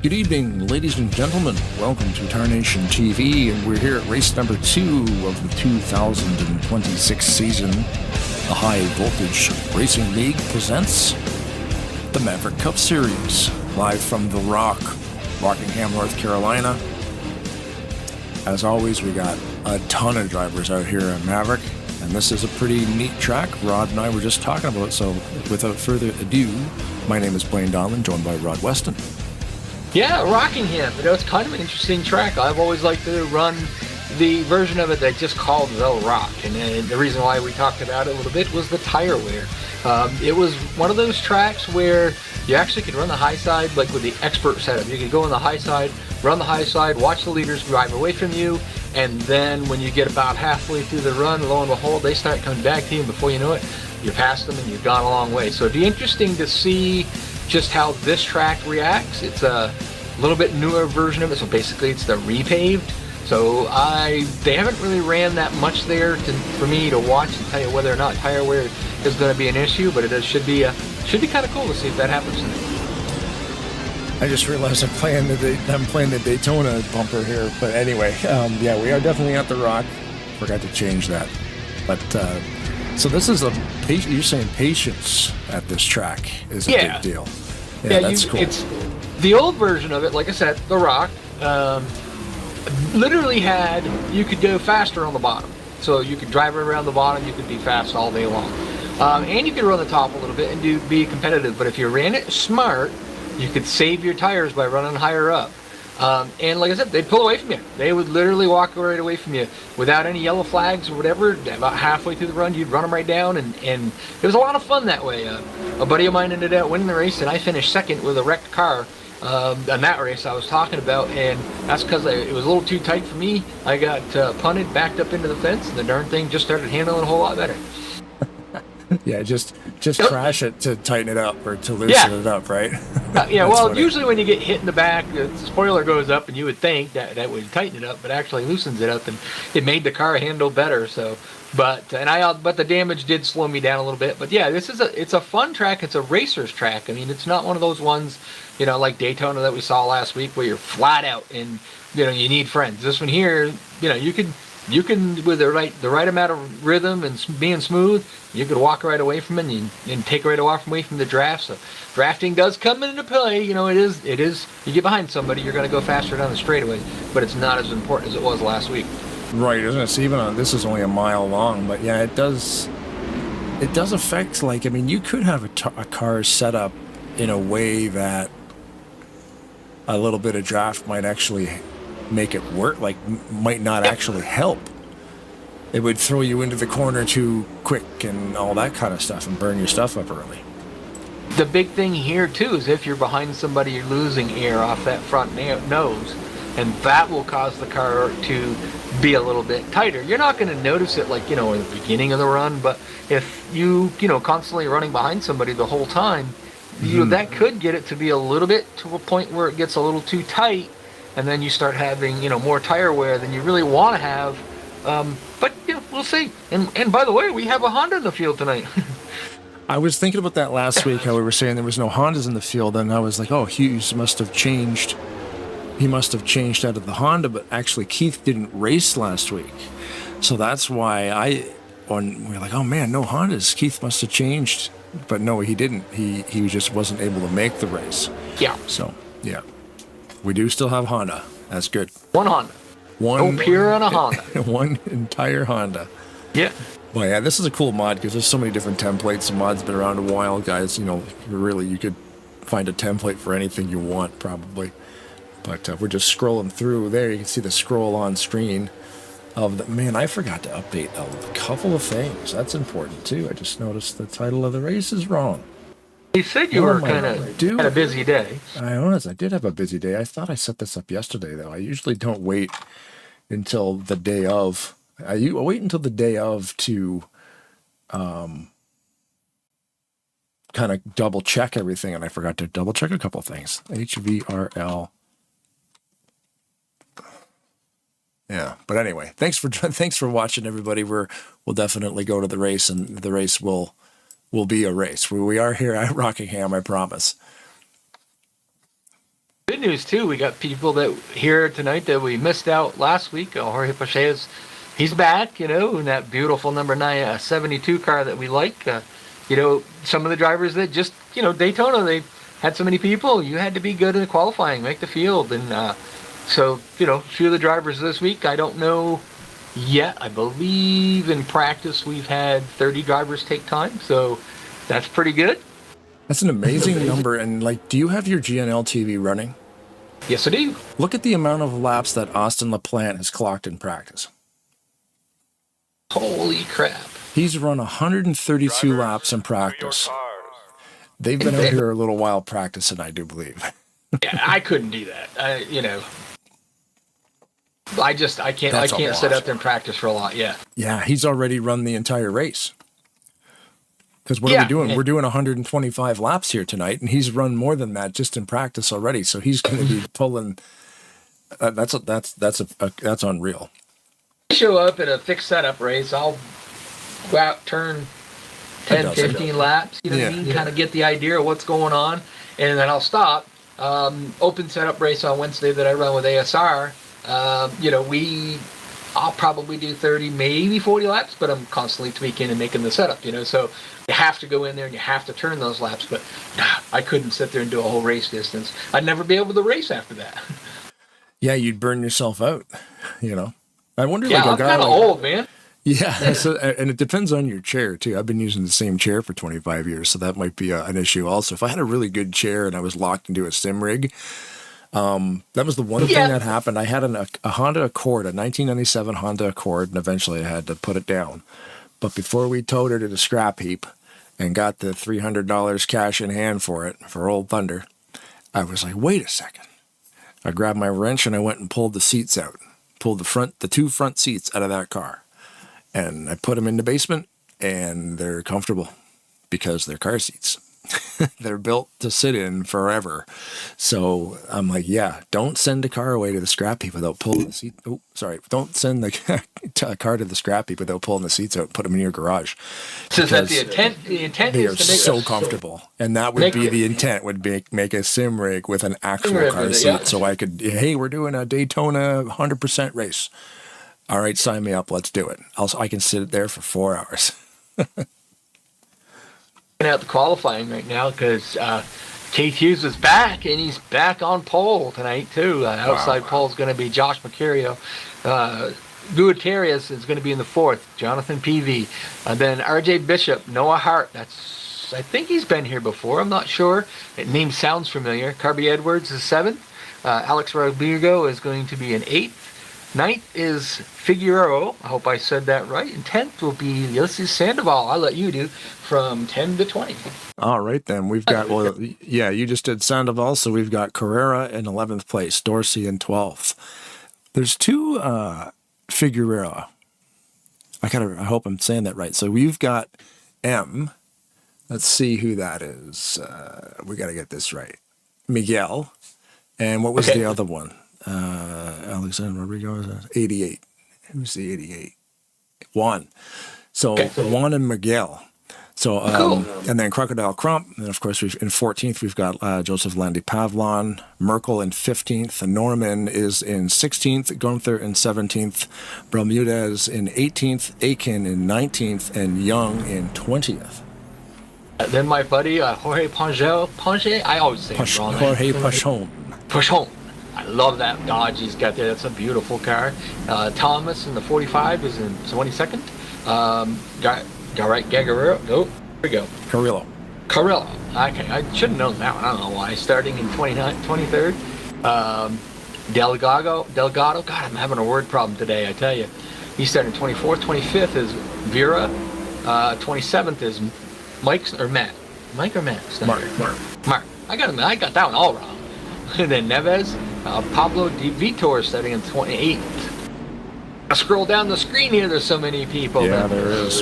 Good evening, ladies and gentlemen. Welcome to Tarnation TV, and we're here at race number 2 of the 2026 season. The High Voltage Racing League presents the Maverick Cup Series, live from the Rockingham, North Carolina. As always, we got a ton of drivers out here at Maverick, and this is a pretty neat track. Rod and I were just talking about it, so without further ado, my name is Blaine Donlan, joined by Rod Weston. Yeah, Rockingham. It's kind of an interesting track. I've always liked to run the version of it that just called the Rock, and the reason why we talked about it a little bit was the tire wear. It was one of those tracks where you actually could run the high side, like with the expert setup. You could go on the high side, run the high side, watch the leaders drive away from you, and then when you get about halfway through the run, lo and behold, they start coming back to you, and before you know it, you're past them and you've gone a long way. So it'd be interesting to see just how this track reacts. It's a little bit newer version of it, so basically it's the repaved. So they haven't really ran that much there for me to watch and tell you whether or not tire wear is going to be an issue, but it should be kind of cool to see if that happens tonight. I just realized I'm playing the Daytona bumper here, but anyway, yeah, we are definitely at the Rock. Forgot to change that, but so this is you're saying patience at this track is a big deal. Yeah, that's cool. It's the old version of it, like I said, the Rock, literally you could go faster on the bottom. So you could drive around the bottom, you could be fast all day long. And you could run the top a little bit and be competitive, but if you ran it smart, you could save your tires by running higher up. And like I said, they'd pull away from you. They would literally walk right away from you without any yellow flags or whatever. About halfway through the run, you'd run them right down, and it was a lot of fun that way. A buddy of mine ended up winning the race, and I finished second with a wrecked car on that race I was talking about, and that's because it was a little too tight for me. I got punted, backed up into the fence, and the darn thing just started handling a whole lot better. Yeah, just crash it to tighten it up or to loosen it up, right? Yeah, well, funny. Usually when you get hit in the back, the spoiler goes up, and you would think that would tighten it up, but actually loosens it up, and it made the car handle better. So, but the damage did slow me down a little bit. But yeah, it's a fun track. It's a racer's track. I mean, it's not one of those ones, like Daytona that we saw last week, where you're flat out and you need friends. This one here, you can with the right amount of rhythm and being smooth, you could walk right away from it and take right away from the draft. So drafting does come into play. It is. You get behind somebody, you're going to go faster down the straightaway, but it's not as important as it was last week. Right, isn't it? So even this is only a mile long, but yeah, it does affect. Like, I mean, you could have a car set up in a way that a little bit of draft might actually make it work, like might not actually help. It would throw you into the corner too quick and all that kind of stuff and burn your stuff up early. The big thing here too is if you're behind somebody, you're losing air off that front nose, and that will cause the car to be a little bit tighter. You're not going to notice it like in the beginning of the run, but if you constantly running behind somebody the whole time, that could get it to be a little bit to a point where it gets a little too tight, and then you start having more tire wear than you really want to have. But we'll see. And by the way, we have a Honda in the field tonight. I was thinking about that last week, how we were saying there was no Hondas in the field, and I was like, oh, Hughes must have changed. He must have changed out of the Honda, but actually Keith didn't race last week. So that's why when we were like, oh man, no Hondas. Keith must have changed. But no, he didn't. He just wasn't able to make the race. Yeah. So, yeah. We do still have Honda. That's good. One Honda. No pure on a Honda. One entire Honda. Yeah. Well, yeah, this is a cool mod because there's so many different templates. The mod's been around a while, guys. You could find a template for anything you want, probably. But we're just scrolling through there. You can see the scroll on screen of the... Man, I forgot to update a couple of things. That's important, too. I just noticed the title of the race is wrong. You said you were kind of had a busy day. I did have a busy day. I thought I set this up yesterday, though. I usually don't wait until the day of. I wait until the day of to kind of double check everything, and I forgot to double check a couple of things. HVRL. Yeah, but anyway, thanks for watching, everybody. We'll definitely go to the race, and the race will be a race. We are here at Rockingham, I promise. Good news too. We got people that here tonight that we missed out last week. Jorge Pache's, he's back, you know, in that beautiful number 9 72 car that we like. You know, some of the drivers that just, you know, Daytona, they had so many people. You had to be good in the qualifying, make the field, and so, you know, a few of the drivers this week. I don't know yet. I believe in practice we've had 30 drivers take time, so that's pretty good. That's an amazing number. And like, do you have your GNL TV running? Yes, I do. Look at the amount of laps that Austin LaPlante has clocked in practice. Holy crap. He's run 132 laps in practice. They've been out here a little while practicing, I do believe. Yeah, I couldn't do that. You know, I can't sit out there and practice for a lot. Yeah. Yeah, he's already run the entire race. Because what are we doing? We're doing 125 laps here tonight, and he's run more than that just in practice already. So he's going to be pulling. That's unreal. Show up at a fixed setup race. I'll go out, turn 10, 15 laps. You know what I mean? Kind of get the idea of what's going on, and then I'll stop. Open setup race on Wednesday that I run with ASR. You know, I'll probably do 30, maybe 40 laps, but I'm constantly tweaking and making the setup, you know, so you have to go in there and you have to turn those laps, but I couldn't sit there and do a whole race distance. I'd never be able to race after that. Yeah, you'd burn yourself out, you know. I wonder, yeah, like, I'm kind of old, man. Yeah, so, and it depends on your chair, too. I've been using the same chair for 25 years, so that might be an issue also. If I had a really good chair and I was locked into a sim rig, that was the one thing that happened. I had a Honda Accord, a 1997 Honda Accord, and eventually I had to put it down. But before we towed her to the scrap heap and got the $300 cash in hand for it, for Old Thunder, I was like, wait a second. I grabbed my wrench and I went and pulled the seats out, pulled the two front seats out of that car. And I put them in the basement, and they're comfortable because they're car seats. They're built to sit in forever. So I'm like, yeah, don't send a car away to the scrap heap without pulling the seat. Oh, sorry. Don't send the car to the scrap heap without pulling the seats out and put them in your garage. So is that the intent? The intent they is are to make so comfortable. And that would be the intent, would be make a sim rig with an actual car seat. Yeah. So I could, hey, we're doing a Daytona 100% race. All right, sign me up. Let's do it. I can sit there for 4 hours. Out the qualifying right now because Keith Hughes is back, and he's back on pole tonight too. Outside pole is going to be Josh Mercurio. Gutierrez is going to be in the fourth. Jonathan Peavy, and then R.J. Bishop, Noah Hart. I think he's been here before. I'm not sure. That name sounds familiar. Carby Edwards is seventh. Alex Rodrigo is going to be in eighth. Ninth is Figueroa. I hope I said that right. And 10th will be Ulysses Sandoval. I'll let you do from 10 to 20. All right, then. We've got, well, yeah, you just did Sandoval, so we've got Carrera in 11th place, Dorsey in 12th. There's two Figueroa. I hope I'm saying that right. So we've got M. Let's see who that is. We got to get this right. Miguel. And what was the other one? Alexander Rodrigo, 88. Who's the 88? Juan. So Juan and Miguel. So and then Crocodile Crump, and of course in 14th we've got Joseph Landy Pavlon, Merkel in 15th, and Norman is in 16th, Gunther in 17th, Bermudez in 18th, Aiken in 19th, and Young in 20th. Then my buddy Jorge Ponge, I always say it wrong. Jorge Pachon. I love that Dodge he's got there. That's a beautiful car. Thomas in the 45 is in 22nd. Gagarero. Oh, here we go. Carrillo. Okay, I should have known that one. I don't know why. Starting in 23rd. Delgado. God, I'm having a word problem today, I tell you. He's starting 24th. 25th is Vera. 27th is Mike or Matt. Mike or Matt? Mark. I got that one all wrong. And then Neves, Pablo Di Vitor starting in 28th. I scroll down the screen here, there's so many people. Yeah, there is.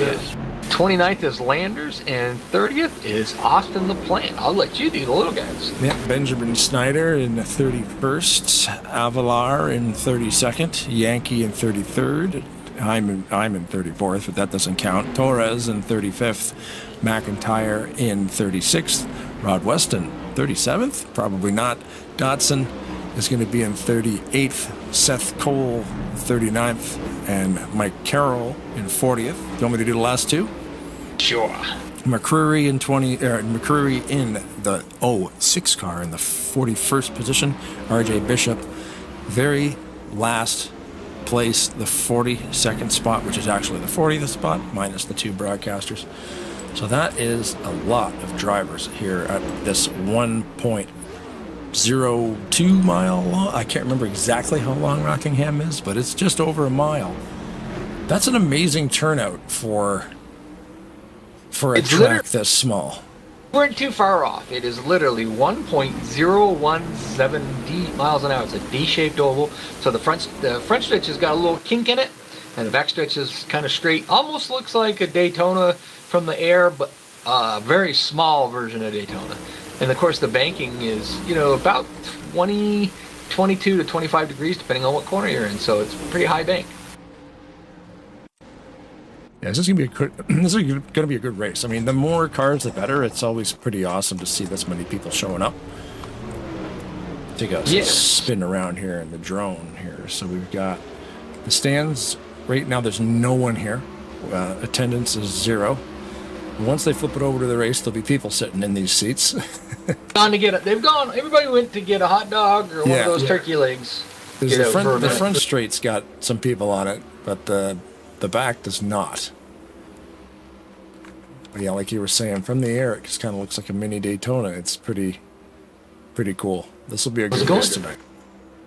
29th is Landers, and 30th is Austin LaPlante. I'll let you do the little guys. Yeah, Benjamin Snyder in 31st, Avalar in 32nd, Yankee in 33rd, I'm in 34th, but that doesn't count. Torres in 35th, McIntyre in 36th, Rod Weston 37th, probably not. Dotson is going to be in 38th, Seth Cole 39th, and Mike Carroll in 40th. You want me to do the last two? Sure. McCreary in McCreary in the 06 car in the 41st position. RJ Bishop, very last place, the 42nd spot, which is actually the 40th spot, minus the two broadcasters. So that is a lot of drivers here at this 1.02 mile long. I can't remember exactly how long Rockingham is, but it's just over a mile. That's an amazing turnout for a track this small. We weren't too far off. It is literally 1.017 miles an hour. It's a D-shaped oval. So the front stretch has got a little kink in it, and the back stretch is kind of straight. Almost looks like a Daytona from the air, but a very small version of Daytona. And of course, the banking is, about 22 to 25 degrees, depending on what corner you're in. So it's a pretty high bank. Yeah, this is going to be a good race. I mean, the more cars, the better. It's always pretty awesome to see this many people showing up. Take a spin around here in the drone here. So we've got the stands. Right now, there's no one here. Attendance is 0. Once they flip it over to the race, there'll be people sitting in these seats. Everybody went to get a hot dog or one of those turkey legs. The front straight's got some people on it, but the back does not. But yeah, like you were saying, from the air, it just kind of looks like a mini Daytona. It's pretty cool. This will be a good race tonight.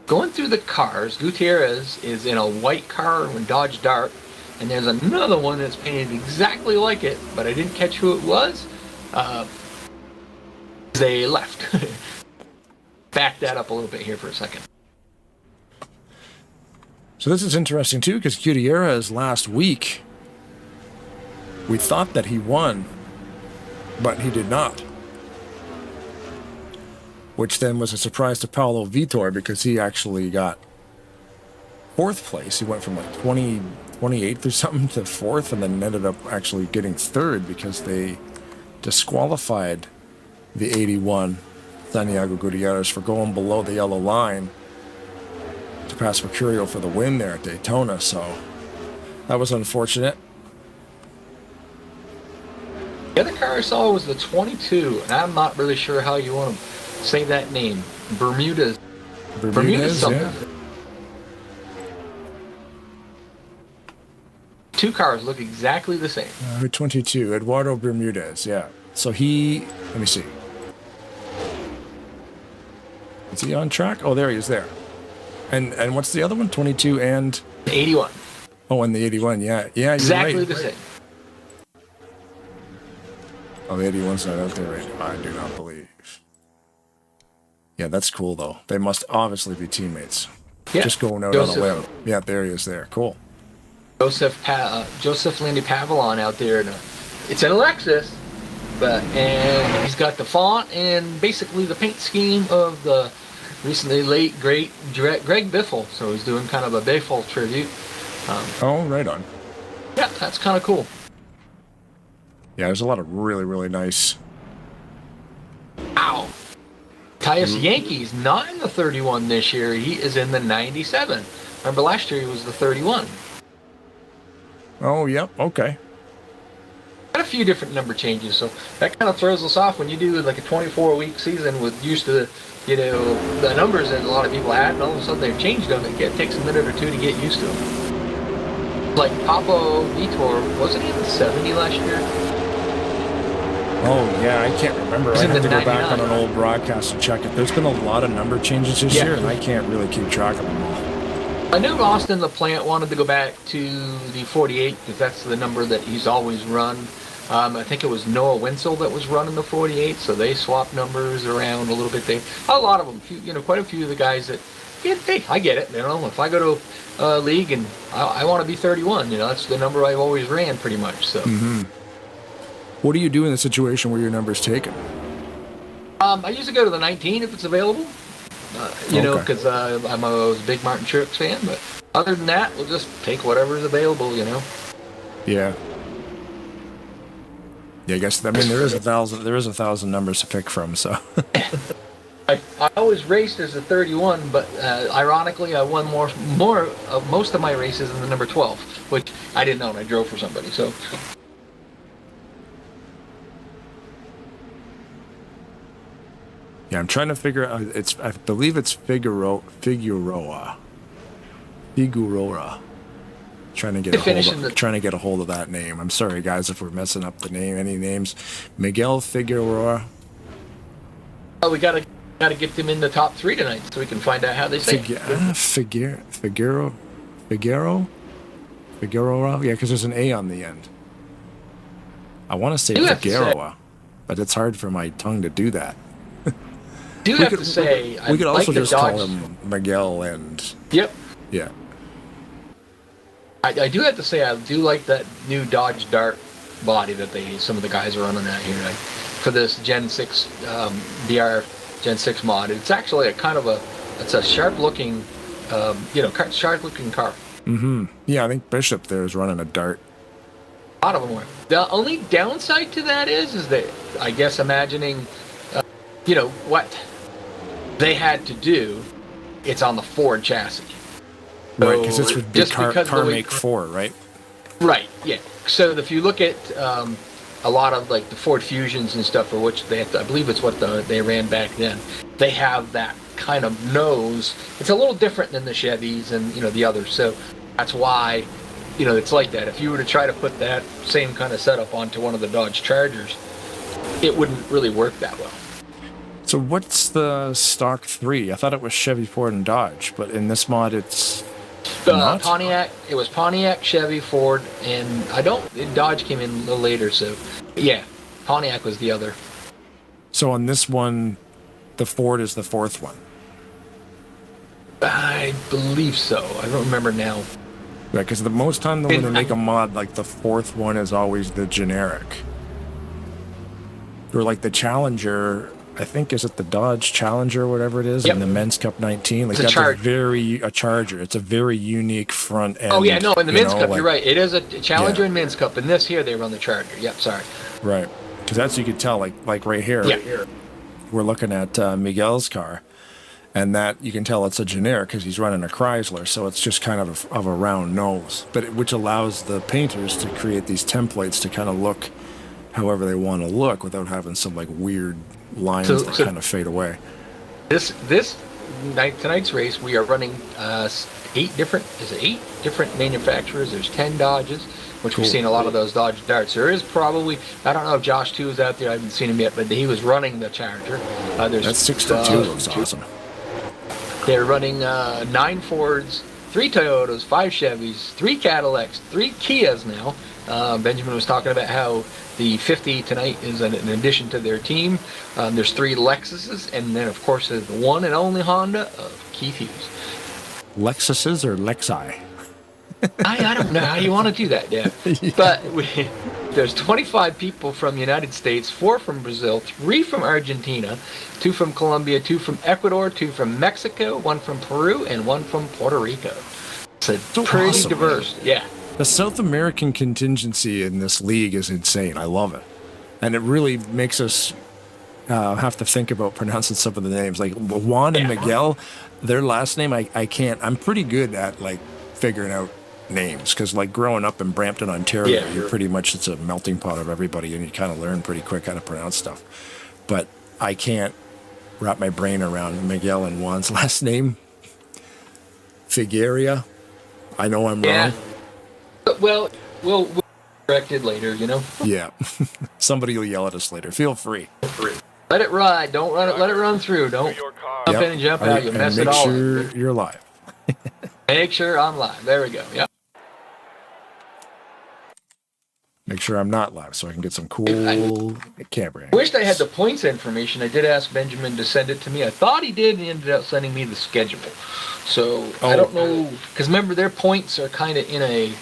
Going through the cars, Gutierrez is in a white car in Dodge Dart, and there's another one that's painted exactly like it, but I didn't catch who it was. They left. Back that up a little bit here for a second. So this is interesting too, because Gutierrez last week, we thought that he won, but he did not. Which then was a surprise to Paulo Vitor, because he actually got 4th place. He went from like 28th or something to 4th, and then ended up actually getting 3rd because they disqualified the 81 Santiago Gutierrez for going below the yellow line to pass Mercurio for the win there at Daytona, so that was unfortunate. The other car I saw was the 22, and I'm not really sure how you want to say that name. Bermudez something. Yeah. Two cars look exactly the same. 22, Eduardo Bermudez, yeah. So let me see. Is he on track? Oh, there he is there. And what's the other one? 22 and 81. Oh, and the 81, yeah. Yeah, exactly you're right. The same. Oh, the 81's not out there right now. I do not believe. Yeah, that's cool, though. They must obviously be teammates. Yeah. Just going out on a limb. Yeah, there he is there. Cool. Joseph Landy Pavillon out there. It's an Lexus, and he's got the font and basically the paint scheme of the recently late, great Greg Biffle. So he's doing kind of a Biffle tribute. Right on. Yeah, that's kind of cool. Yeah, there's a lot of really, really nice. Ow. Tyus Yankee's not in the 31 this year. He is in the 97. Remember last year he was the 31. Oh, yep. Okay. Got a few different number changes, so that kind of throws us off when you do like a 24-week season with used to, the numbers that a lot of people had, and all of a sudden they've changed them. It takes a minute or two to get used to them. Like Papo Vitor, wasn't he in the 70 last year? Oh, yeah, I can't remember. I have to go back on an old broadcast and check it. There's been a lot of number changes this year, and I can't really keep track of them all. I knew Austin, the plant, wanted to go back to the 48 because that's the number that he's always run. I think it was Noah Winsel that was running the 48, so they swapped numbers around a little bit. A lot of them, quite a few of the guys that, hey, I get it. If I go to a league and I want to be 31, that's the number I've always ran pretty much. So. Mm-hmm. What do you do in the situation where your number's taken? I usually go to the 19 if it's available. Because I'm a big Martin Truex fan, but other than that, we'll just take whatever's available, Yeah. Yeah, I guess, there is 1,000 numbers to pick from, so. I always raced as a 31, but ironically, I won most of my races in the number 12, which I didn't own. I drove for somebody. So Yeah, I'm trying to figure out. I believe it's Figueroa. Trying to get a hold of that name. I'm sorry, guys, if we're messing up the name. Any names? Miguel Figueroa. oh, we gotta get them in the top 3 tonight, so we can find out how they say. Figueroa. Yeah, because there's an A on the end. I want to say Figueroa, but it's hard for my tongue to do that. We could also just call him Miguel and. Yep. Yeah. I do have to say I do like that new Dodge Dart body that some of the guys are running out here for this Gen 6 BR Gen 6 mod. It's actually it's a sharp looking sharp looking car. Yeah, I think Bishop there is running a Dart. A lot of them were. The only downside to that is that I guess imagining what they had to do, it's on the Ford chassis. Right, because this would be car make 4, right? Right, yeah. So if you look at a lot of like the Ford Fusions and stuff, for which they have to, I believe it's what they ran back then, they have that kind of nose. It's a little different than the Chevys and the others. So that's why it's like that. If you were to try to put that same kind of setup onto one of the Dodge Chargers, it wouldn't really work that well. So what's the stock 3? I thought it was Chevy, Ford, and Dodge, but in this mod it's not? Pontiac. It was Pontiac, Chevy, Ford, and Dodge came in a little later, so yeah, Pontiac was the other. So on this one, the Ford is the 4th one? I believe so. I don't remember now. Yeah, because the most time when they make a mod, like the 4th one is always the generic. Or like the Challenger, I think, is it the Dodge Challenger or whatever it is, in the Men's Cup 19? Like, that's a Charger. It's a very unique front end. Oh, yeah, no, in the Men's Cup, you're right. It is a Challenger and Men's Cup. And this here, they run the Charger. Yep, sorry. Right. Because that's, you could tell, like right here. Yeah. We're looking at Miguel's car. And that, you can tell it's a generic because he's running a Chrysler. So it's just kind of a round nose. But which allows the painters to create these templates to kind of look however they want to look without having some like weird lines that kind of fade away. Tonight's race, we are running 8 different manufacturers. There's 10 Dodges, which we've seen a lot of those Dodge Darts. There is probably, I don't know if Josh 2 is out there, I haven't seen him yet, but he was running the Charger. That 62 looks awesome. They're running 9 Fords, 3 Toyotas, 5 Chevys, 3 Cadillacs, 3 Kias now. Benjamin was talking about how the 50 tonight is an addition to their team. There's 3 Lexuses, and then, of course, there's the one and only Honda of Keith Hughes. Lexuses or Lexi? I don't know how you want to do that, yeah. But there's 25 people from the United States, 4 from Brazil, 3 from Argentina, 2 from Colombia, 2 from Ecuador, 2 from Mexico, 1 from Peru, and 1 from Puerto Rico. It's pretty awesome, diverse, man. Yeah. The South American contingency in this league is insane. I love it. And it really makes us have to think about pronouncing some of the names. Like Juan and Miguel, their last name, I can't. I'm pretty good at like figuring out names because like growing up in Brampton, Ontario, you're pretty much, it's a melting pot of everybody and you kind of learn pretty quick how to pronounce stuff. But I can't wrap my brain around Miguel and Juan's last name. Figueria. I know I'm wrong. Well, we'll correct it later, Yeah. Somebody will yell at us later. Feel free. Let it ride. Don't run it. Let it run through. Don't jump in and jump out. You mess it all up. Make sure you're live. Make sure I'm live. There we go. Yep. Make sure I'm not live so I can get some cool camera. I wished I had the points information. I did ask Benjamin to send it to me. I thought he did, and he ended up sending me the schedule. So I don't know, because remember their points are kind of in a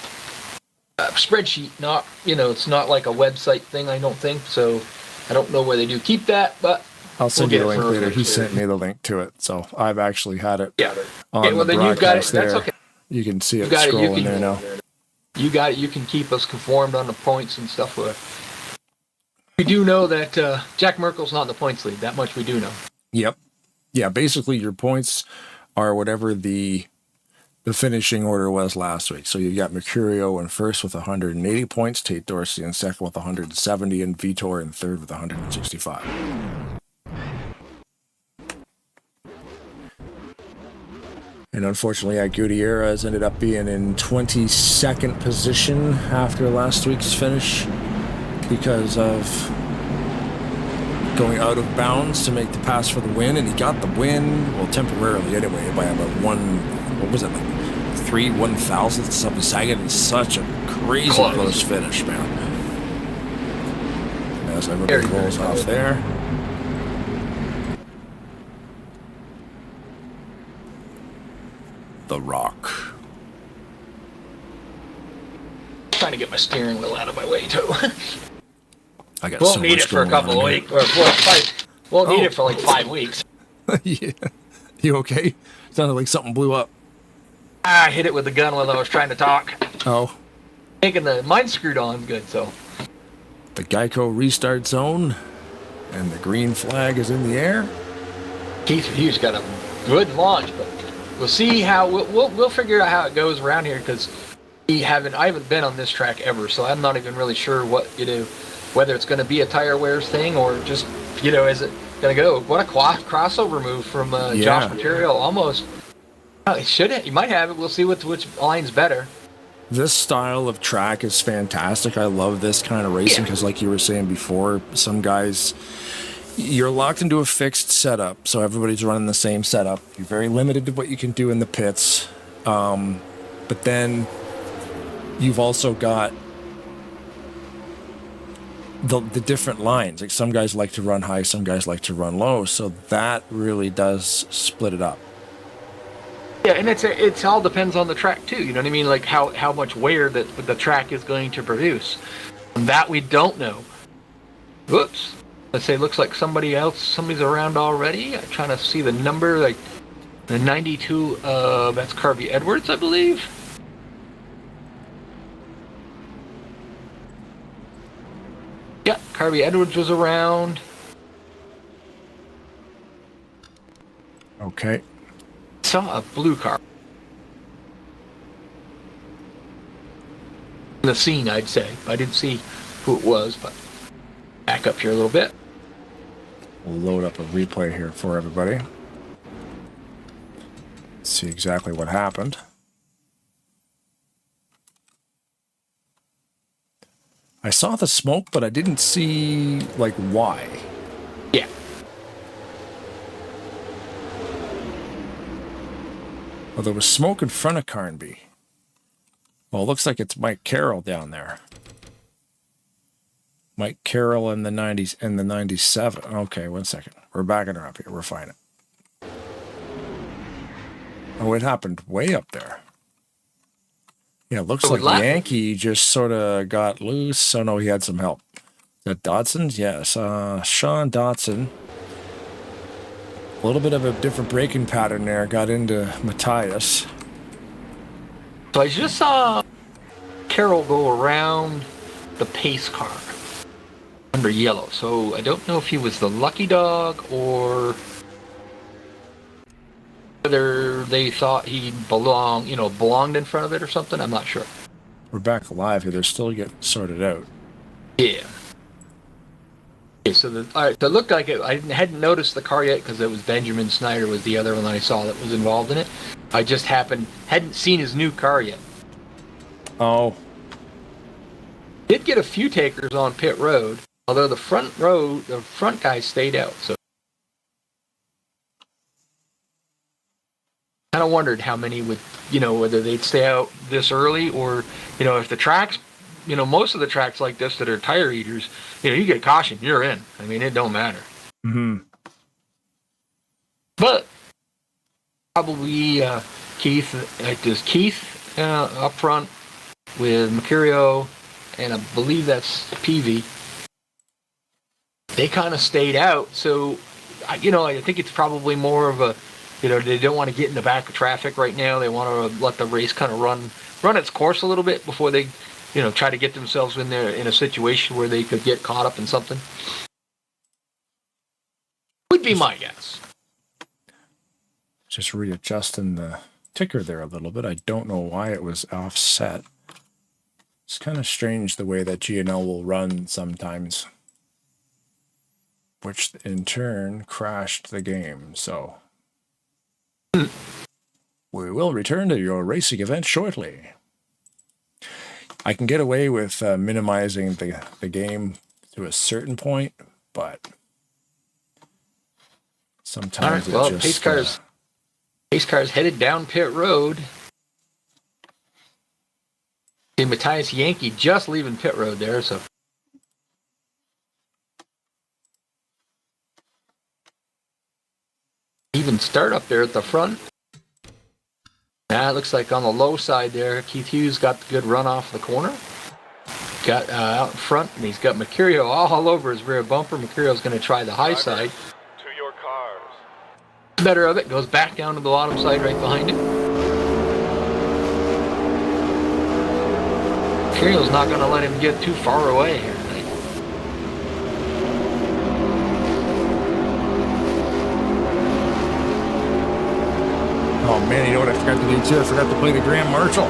spreadsheet. Not, it's not like a website thing. I don't think so. I don't know where they do keep that, but I'll send you a link later. He sent me the link to it, so I've actually had it. On well, the then you've got it. there. That's okay. You can see it scrolling there now. You got it. You can keep us conformed on the points and stuff. We do know that Jack Merkel's not in the points lead. That much we do know. Yep. Yeah, basically your points are whatever the finishing order was last week. So you got Mercurio in first with 180 points, Tate Dorsey in second with 170, and Vitor in third with 165. And unfortunately, Gutierrez ended up being in 22nd position after last week's finish because of going out of bounds to make the pass for the win, and he got the win, well, temporarily anyway, by about what was it, like 1,000ths of a second. It's such a crazy close finish, man. As everybody rolls off there. The Rock. Trying to get my steering wheel out of my way too. I got won't need it for a couple of weeks. Won't need it for like 5 weeks. Yeah. You okay? Sounded like something blew up. I hit it with the gun while I was trying to talk. Oh. Mine's screwed on good, so. The Geico restart zone, and the green flag is in the air. Keith Hughes got a good launch, but we'll see how we'll figure out how it goes around here because I haven't been on this track ever, so I'm not even really sure what whether it's going to be a tire wears thing or just is it going to go? What a crossover move from Josh Material, almost. He might have it. We'll see which line's better. This style of track is fantastic. I love this kind of racing because, like you were saying before, some guys, you're locked into a fixed setup, so everybody's running the same setup. You're very limited to what you can do in the pits. But then you've also got the different lines. Like some guys like to run high, some guys like to run low, so that really does split it up. Yeah, and it's all depends on the track too. You know what I mean? Like how much wear that the track is going to produce. That we don't know. Whoops. Let's say it looks like somebody's around already. I'm trying to see the number, like the 92. That's Carvey Edwards, I believe. Yeah, Carvey Edwards was around. Okay. Saw a blue car. In the scene, I'd say. I didn't see who it was, but back up here a little bit. We'll load up a replay here for everybody. See exactly what happened. I saw the smoke, but I didn't see, like, why. Yeah. Well, there was smoke in front of Carnby. Well, it looks like it's Mike Carroll down there. Mike Carroll in the 90s and the 97. Okay, 1 second. We're backing her up here. We're fine. Oh, it happened way up there. Yeah, it looks like Yankee just sort of got loose. Oh, no, he had some help. Is that Dodson? Yes. Sean Dodson. A little bit of a different braking pattern there. Got into Matthias. So I just saw Carroll go around the pace car under yellow. So I don't know if he was the lucky dog or whether they thought he belonged in front of it or something. I'm not sure. We're back alive here. They're still getting sorted out. Yeah. Okay, so it looked like it. I hadn't noticed the car yet because it was Benjamin Snyder was the other one I saw that was involved in it. I just hadn't seen his new car yet. Oh. Did get a few takers on pit road, although the front guys stayed out. So kind of wondered how many would, whether they'd stay out this early or, if the tracks, most of the tracks like this that are tire eaters, you get caution, you're in. I mean, it don't matter. Mm-hmm. But probably Keith up front with Mercurio, and I believe that's PV. They kind of stayed out, so I think it's probably more of a, they don't want to get in the back of traffic right now. They want to let the race kind of run its course a little bit before they, try to get themselves in a situation where they could get caught up in something. Would be my guess. Just readjusting the ticker there a little bit. I don't know why it was offset. It's kind of strange the way that GNL will run sometimes, which in turn crashed the game. So we will return to your racing event shortly. I can get away with minimizing the game to a certain point, but sometimes well, pace cars headed down pit road. See Matthias Yankee just leaving pit road there, so even start up there at the front. It looks like on the low side there, Keith Hughes got the good run off the corner. Got out in front, and he's got Mercurio all over his rear bumper. Mercurio's going to try the high side. To your cars. Better of it, goes back down to the bottom side right behind him. Mercurio's not going to let him get too far away here tonight. Oh man, you know what I forgot to do too? I forgot to play the Grand Marshal.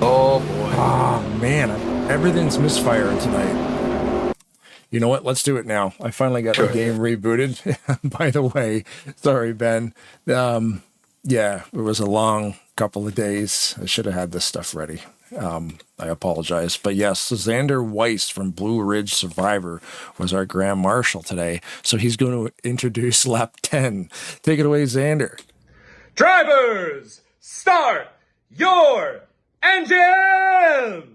Oh boy. Oh man, everything's misfiring tonight. You know what? Let's do it now. I finally got the game rebooted. By the way, sorry, Ben. Yeah, it was a long couple of days. I should have had this stuff ready. I apologize. But yes, Xander Weiss from Blue Ridge Survivor was our Grand Marshal today. So he's going to introduce lap 10. Take it away, Xander. Drivers, start your engines!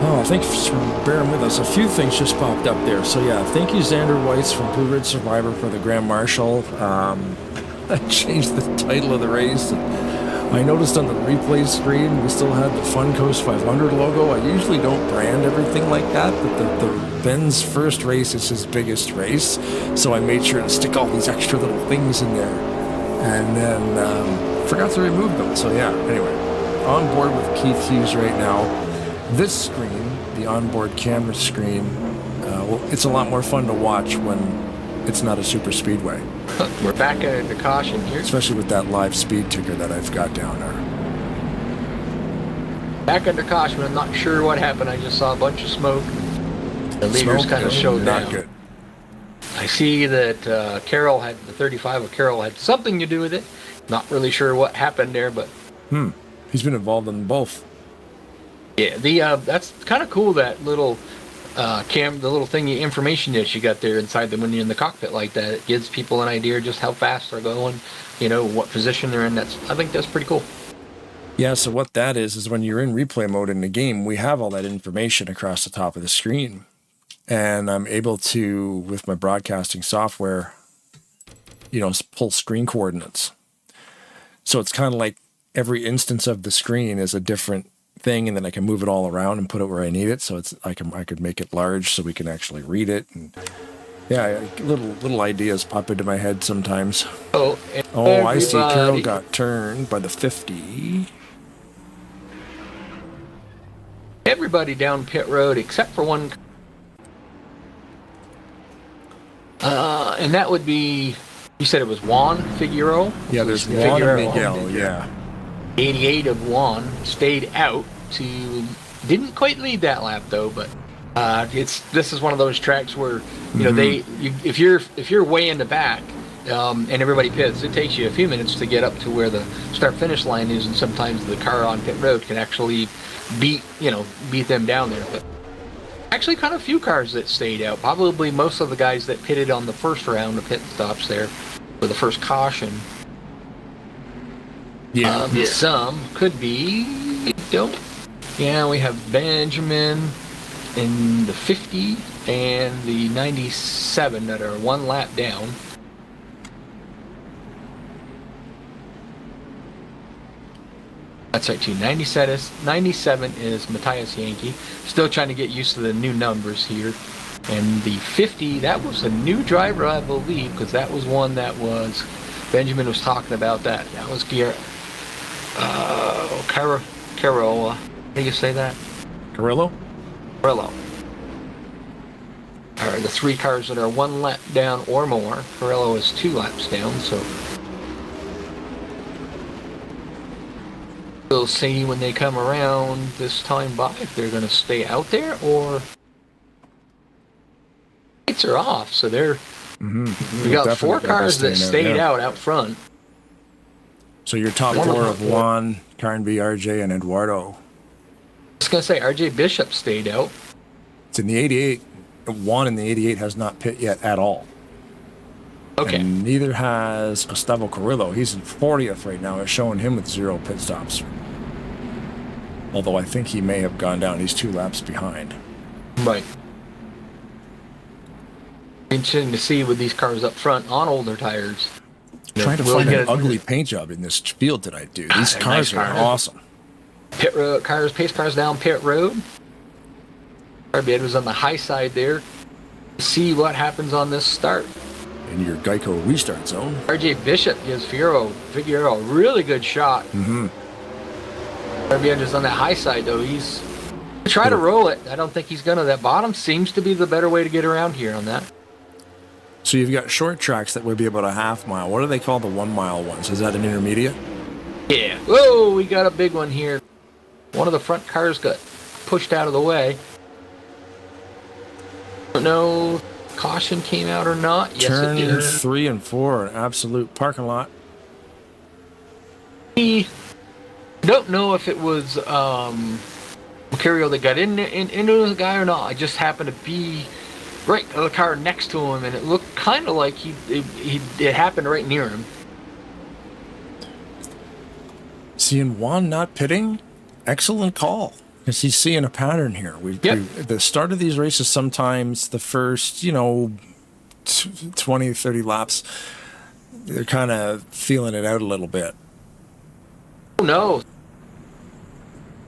Oh, thanks for bearing with us. A few things just popped up there. So yeah, thank you, Xander Weiss from Blue Ridge Survivor for the Grand Marshal. I changed the title of the race. I noticed on the replay screen we still had the Fun Coast 500 logo. I usually don't brand everything like that, but the Ben's first race is his biggest race, so I made sure to stick all these extra little things in there, and then forgot to remove them. So yeah, anyway, on board with Keith Hughes right now. This screen, the onboard camera screen, well, it's a lot more fun to watch when it's not a super speedway. We're back at the caution here. Especially with that live speed ticker that I've got down there. Back under caution. I'm not sure what happened. I just saw a bunch of smoke. The leaders kind of showed down. Not good. I see that Carroll had, the 35 of Carroll had something to do with it. Not really sure what happened there, but... He's been involved in both. Yeah, that's kind of cool, that little the little thingy information dish you got there inside when you're in the cockpit like that. It gives people an idea just how fast they're going, what position they're in. I think that's pretty cool. Yeah, so what that is when you're in replay mode in the game, we have all that information across the top of the screen. And I'm able to, with my broadcasting software, pull screen coordinates. So it's kind of like every instance of the screen is a different thing, and then I can move it all around and put it where I need it. So I could make it large so we can actually read it. And yeah, little ideas pop into my head sometimes. Oh, I see. Carol got turned by the 50. Everybody down pit road except for one. And that would be, you said it was Juan Figueroa? Yeah, there's Juan and Miguel, yeah. 88 of Juan stayed out didn't quite lead that lap though, but this is one of those tracks where, if you're way in the back, and everybody pits, it takes you a few minutes to get up to where the start-finish line is, and sometimes the car on pit road can actually beat them down there. But actually kind of few cars that stayed out. Probably most of the guys that pitted on the first round of pit stops there for the first caution. Yeah. Some could be. Yeah, we have Benjamin in the 50 and the 97 that are one lap down. That's right, too. 97 is Matthias Yankee. Still trying to get used to the new numbers here. And the 50, that was a new driver, I believe, because that was one that was... Benjamin was talking about that. That was Carola. How do you say that? Carrillo? Carrillo. All right, the three cars that are one lap down or more. Carrillo is 2 laps down, so... We'll see when they come around this time by if they're going to stay out there or lights are off. So they're we got 4 cars that stayed out front. So your top 4 of Juan, Carnby, RJ, and Eduardo. I was going to say RJ Bishop stayed out. It's in the 88. Juan in the 88 has not pit yet at all. Okay. And neither has Gustavo Carrillo. He's in 40th right now. It's showing him with 0 pit stops. Although I think he may have gone down. He's 2 laps behind. Right. Interesting to see with these cars up front on older tires. Trying to find an ugly paint job in this field tonight, dude. These cars are awesome. Pit road cars, pace cars down pit road. Arbed was on the high side there. See what happens on this start. In your Geico restart zone. RJ Bishop gives Figueroa a really good shot. RBN is on that high side though. He's try to roll it. I don't think he's gonna. That bottom seems to be the better way to get around here on that. So you've got short tracks that would be about a half mile. What do they call the 1 mile ones? Is that an intermediate? Yeah. Whoa, we got a big one here. One of the front cars got pushed out of the way. I don't know. Caution came out or not. Yes, Turn it did. 3 and 4, an absolute parking lot. I don't know if it was Macario that got into the guy or not. I just happened to be right in the car next to him, and it looked kind of like it happened right near him. Seeing Juan not pitting, excellent call. Because he's seeing a pattern here. The start of these races, sometimes the first, 20, 30 laps, they're kind of feeling it out a little bit. Oh, no.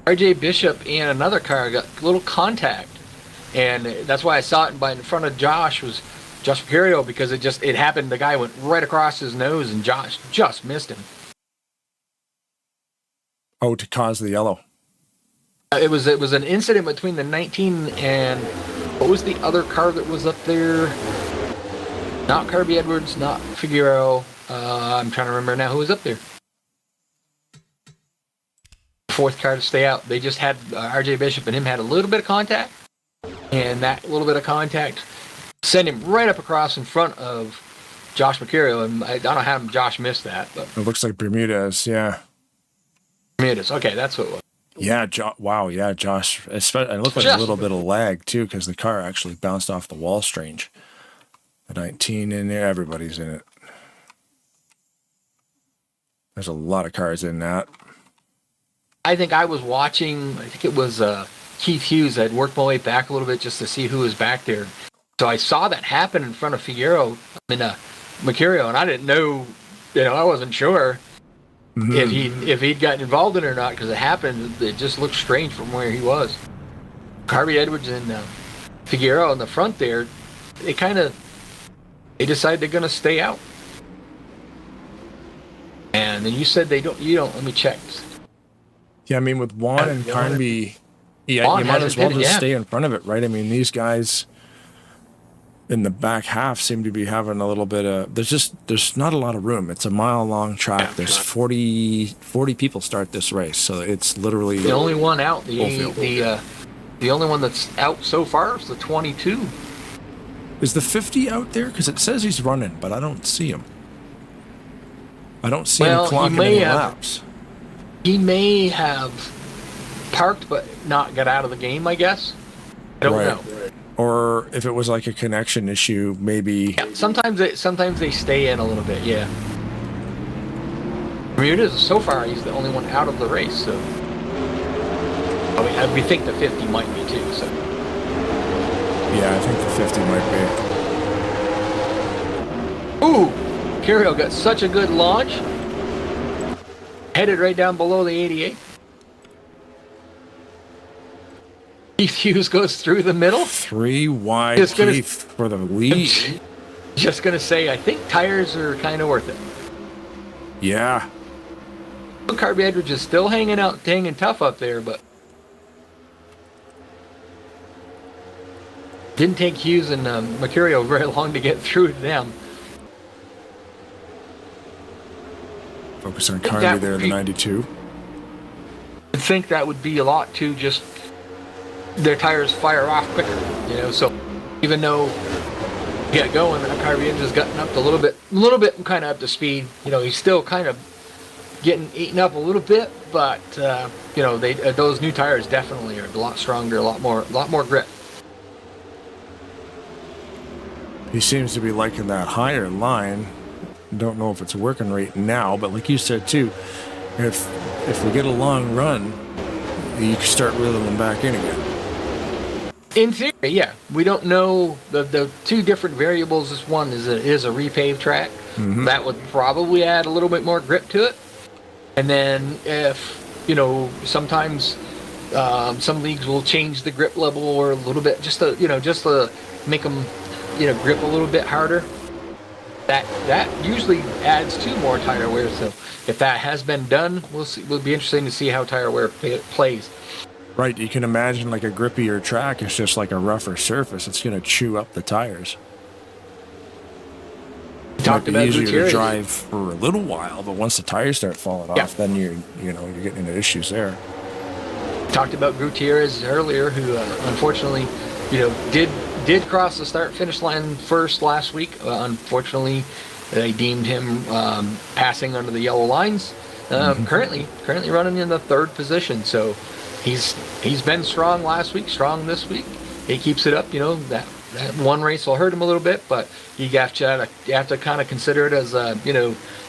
RJ Bishop and another car got a little contact. And that's why I saw it in front of Josh Macario, because it happened. The guy went right across his nose, and Josh just missed him. Oh, to cause the yellow. It was an incident between the 19 and what was the other car that was up there? Not Kirby Edwards, not Figueroa. I'm trying to remember now who was up there. 4th car to stay out. They just had RJ Bishop and him had a little bit of contact, and that little bit of contact sent him right up across in front of Josh Macario, and I don't know how Josh missed that, but it looks like Bermudez, yeah. Bermudez, okay, that's what it was. Yeah, wow, yeah, Josh. It looked like a little bit of lag too, because the car actually bounced off the wall. Strange. The 19 in there, everybody's in it. There's a lot of cars in that. I think I was watching. I think it was Keith Hughes. I'd worked my way back a little bit just to see who was back there. So I saw that happen in front of Mercurio, and I didn't know. I wasn't sure. If he'd gotten involved in it or not, because it happened. It just looked strange from where he was. Harvey Edwards and Figueroa in the front there, they decided they're going to stay out. And then you said you don't. Let me check. Yeah, I mean, with Juan and Carnby, you might as well just stay in front of it, right? I mean, these guys in the back half seem to be having a little bit of, there's not a lot of room. It's a mile-long track. There's 40 people start this race, so it's literally the only one out. The only one that's out so far is the 22. Is the 50 out there? Because it says he's running, but I don't see him. I don't see him clocking any laps. He may have parked but not got out of the game, I guess. I don't know. Or if it was like a connection issue, maybe. Yeah, sometimes they stay in a little bit, yeah. I mean, it is, so far he's the only one out of the race, so. I mean, we think the 50 might be too, so. Yeah, I think the 50 might be. Ooh! Mercurio got such a good launch. Headed right down below the 88. Keith Hughes goes through the middle. 3 wide Keith for the lead. Just going to say, I think tires are kind of worth it. Yeah. Harvey Edwards is still hanging tough up there, but didn't take Hughes and Mercurio very long to get through to them. Focus on Carnby there in the 92. I think that would be a lot too, just their tires fire off quicker, so even though you get going, Harvey Edwards has gotten up to a little bit kind of up to speed. He's still kind of getting eaten up a little bit, but those new tires definitely are a lot stronger, a lot more grip. He seems to be liking that higher line. Don't know if it's working right now, but like you said too, if we get a long run, you can start reeling them back in again. In theory, yeah. We don't know the two different variables. This one is a repaved track. That would probably add a little bit more grip to it. And then if sometimes some leagues will change the grip level or a little bit just to make them grip a little bit harder. That usually adds to more tire wear. So if that has been done, we'll see. It'll be interesting to see how tire wear plays. Right, you can imagine like a grippier track is just like a rougher surface. It's going to chew up the tires. Talked about easier Gutierrez. To drive for a little while, but once the tires start falling off, then you're getting into issues there. Talked about Gutierrez earlier, who unfortunately, did cross the start-finish line first last week. Unfortunately, they deemed him passing under the yellow lines. Currently running in the 3rd position. So he's been strong last week, strong this week. He keeps it up. That one race will hurt him a little bit, but you have to kind of consider it as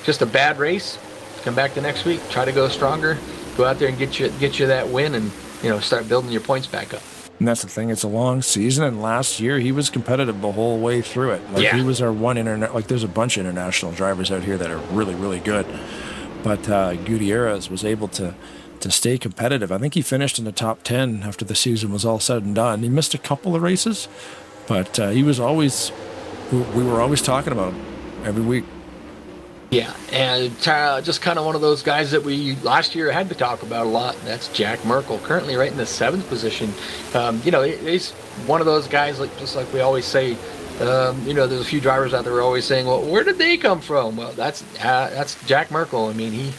just a bad race. Come back the next week, try to go stronger, go out there and get you that win, and start building your points back up. And that's the thing, it's a long season, and last year he was competitive the whole way through it. He was our one there's a bunch of international drivers out here that are really, really good. But Gutierrez was able to stay competitive. I think he finished in the top 10 after the season was all said and done. He missed a couple of races, but he was always, we were always talking about him every week. Yeah, and just kind of one of those guys that we last year had to talk about a lot. That's Jack Merkel, currently right in the 7th position. He's one of those guys, just like we always say. There's a few drivers out there who are always saying, "Well, where did they come from?" Well, that's Jack Merkel. I mean,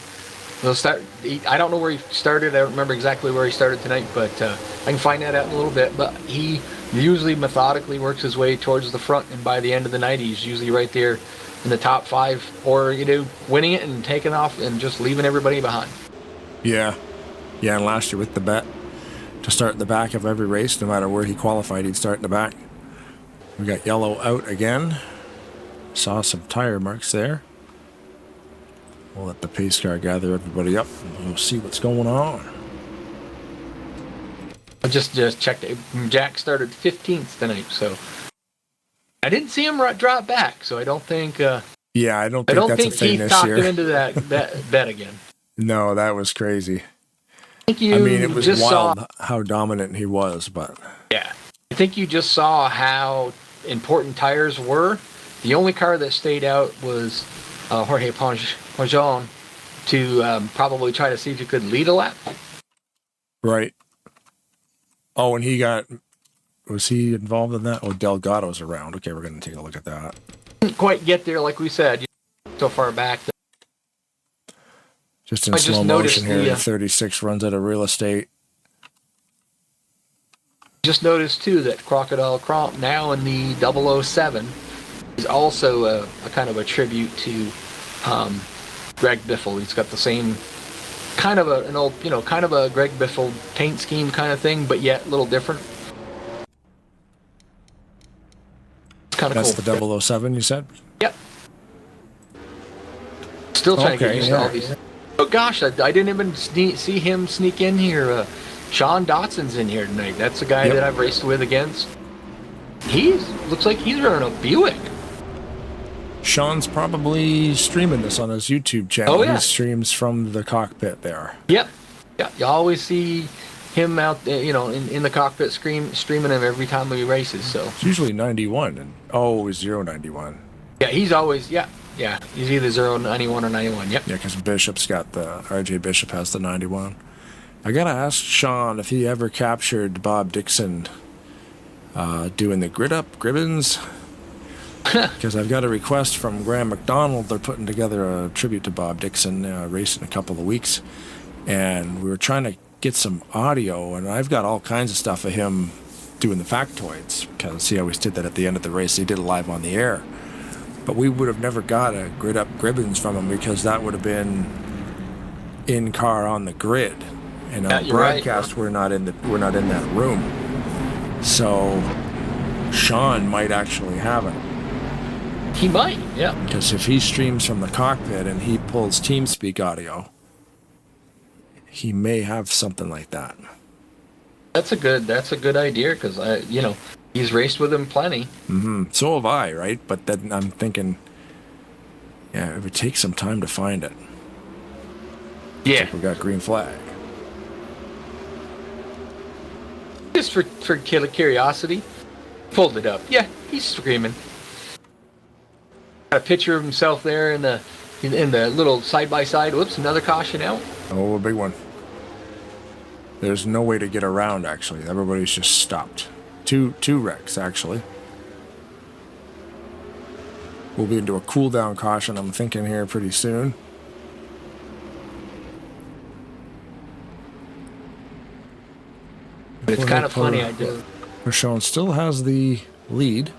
I don't know where he started. I don't remember exactly where he started tonight, but I can find that out in a little bit. But he usually methodically works his way towards the front, and by the end of the night, he's usually right there in the top 5, or winning it and taking off and just leaving everybody behind. Yeah, Yeah, and last year with the bet to start in the back of every race, no matter where he qualified, he'd start in the back. We got yellow out again. Saw some tire marks there. We'll let the pace car gather everybody up and we'll see what's going on. I just checked it. Jack started 15th tonight, so I didn't see him drop back. So I don't think. Yeah, I don't think that's a thing Keith this talked year. him into that bet again. No, that was crazy. I think you it was just wild how dominant he was, but yeah, I think you just saw how important tires were. The only car that stayed out was Jorge Ponjon to probably try to see if he could lead a lap. right. Oh, and was he involved in that? Oh, Delgado's around. Okay, we're going to take a look at that. Didn't quite get there, like we said, so far back. Just in slow motion here, the 36 runs out of real estate. Just noticed, too, that Crocodile Cromp now in the 007 is also a kind of a tribute to Greg Biffle. He's got the same kind of an old, kind of a Greg Biffle paint scheme kind of thing, but yet a little different. It's kind of cool. That's the 007, you said? Yep. Still trying to get used to all these. Oh gosh, I didn't even see him sneak in here. Sean Dotson's in here tonight. That's the guy that I've raced with against. Looks like he's running a Buick. Sean's probably streaming this on his YouTube channel. Oh, yeah. He streams from the cockpit there. Yep. Yeah, you always see him out there, in the cockpit streaming him every time he races. So it's usually 91 and it's 091. Yeah, he's always he's either 091 or 91. Yep. Yeah, because Bishop's got RJ Bishop has the 91. I gotta ask Sean if he ever captured Bob Dixon doing the Gribbons. Because I've got a request from Graham McDonald. They're putting together a tribute to Bob Dixon race in a couple of weeks. And we were trying to get some audio, and I've got all kinds of stuff of him doing the factoids, because he always did that at the end of the race. He did it live on the air. But we would have never got a grid up Gribbons from him, because that would have been in car on the grid. And on broadcast, we're not in that room. So Sean might actually have it. He might, yeah. Because if he streams from the cockpit and he pulls TeamSpeak audio, he may have something like that. That's a good idea, because he's raced with him plenty. Mm-hmm. So have I, right? But then I'm thinking, it would take some time to find it. Yeah. Like we got green flag. Just for curiosity, pulled it up. Yeah, he's screaming. Got a picture of himself there in the little side-by-side. Whoops, another caution out. Oh, a big one. There's no way to get around, actually. Everybody's just stopped. Two wrecks, actually. We'll be into a cool-down caution, I'm thinking, here pretty soon. But it's kind of funny. Michonne still has the lead.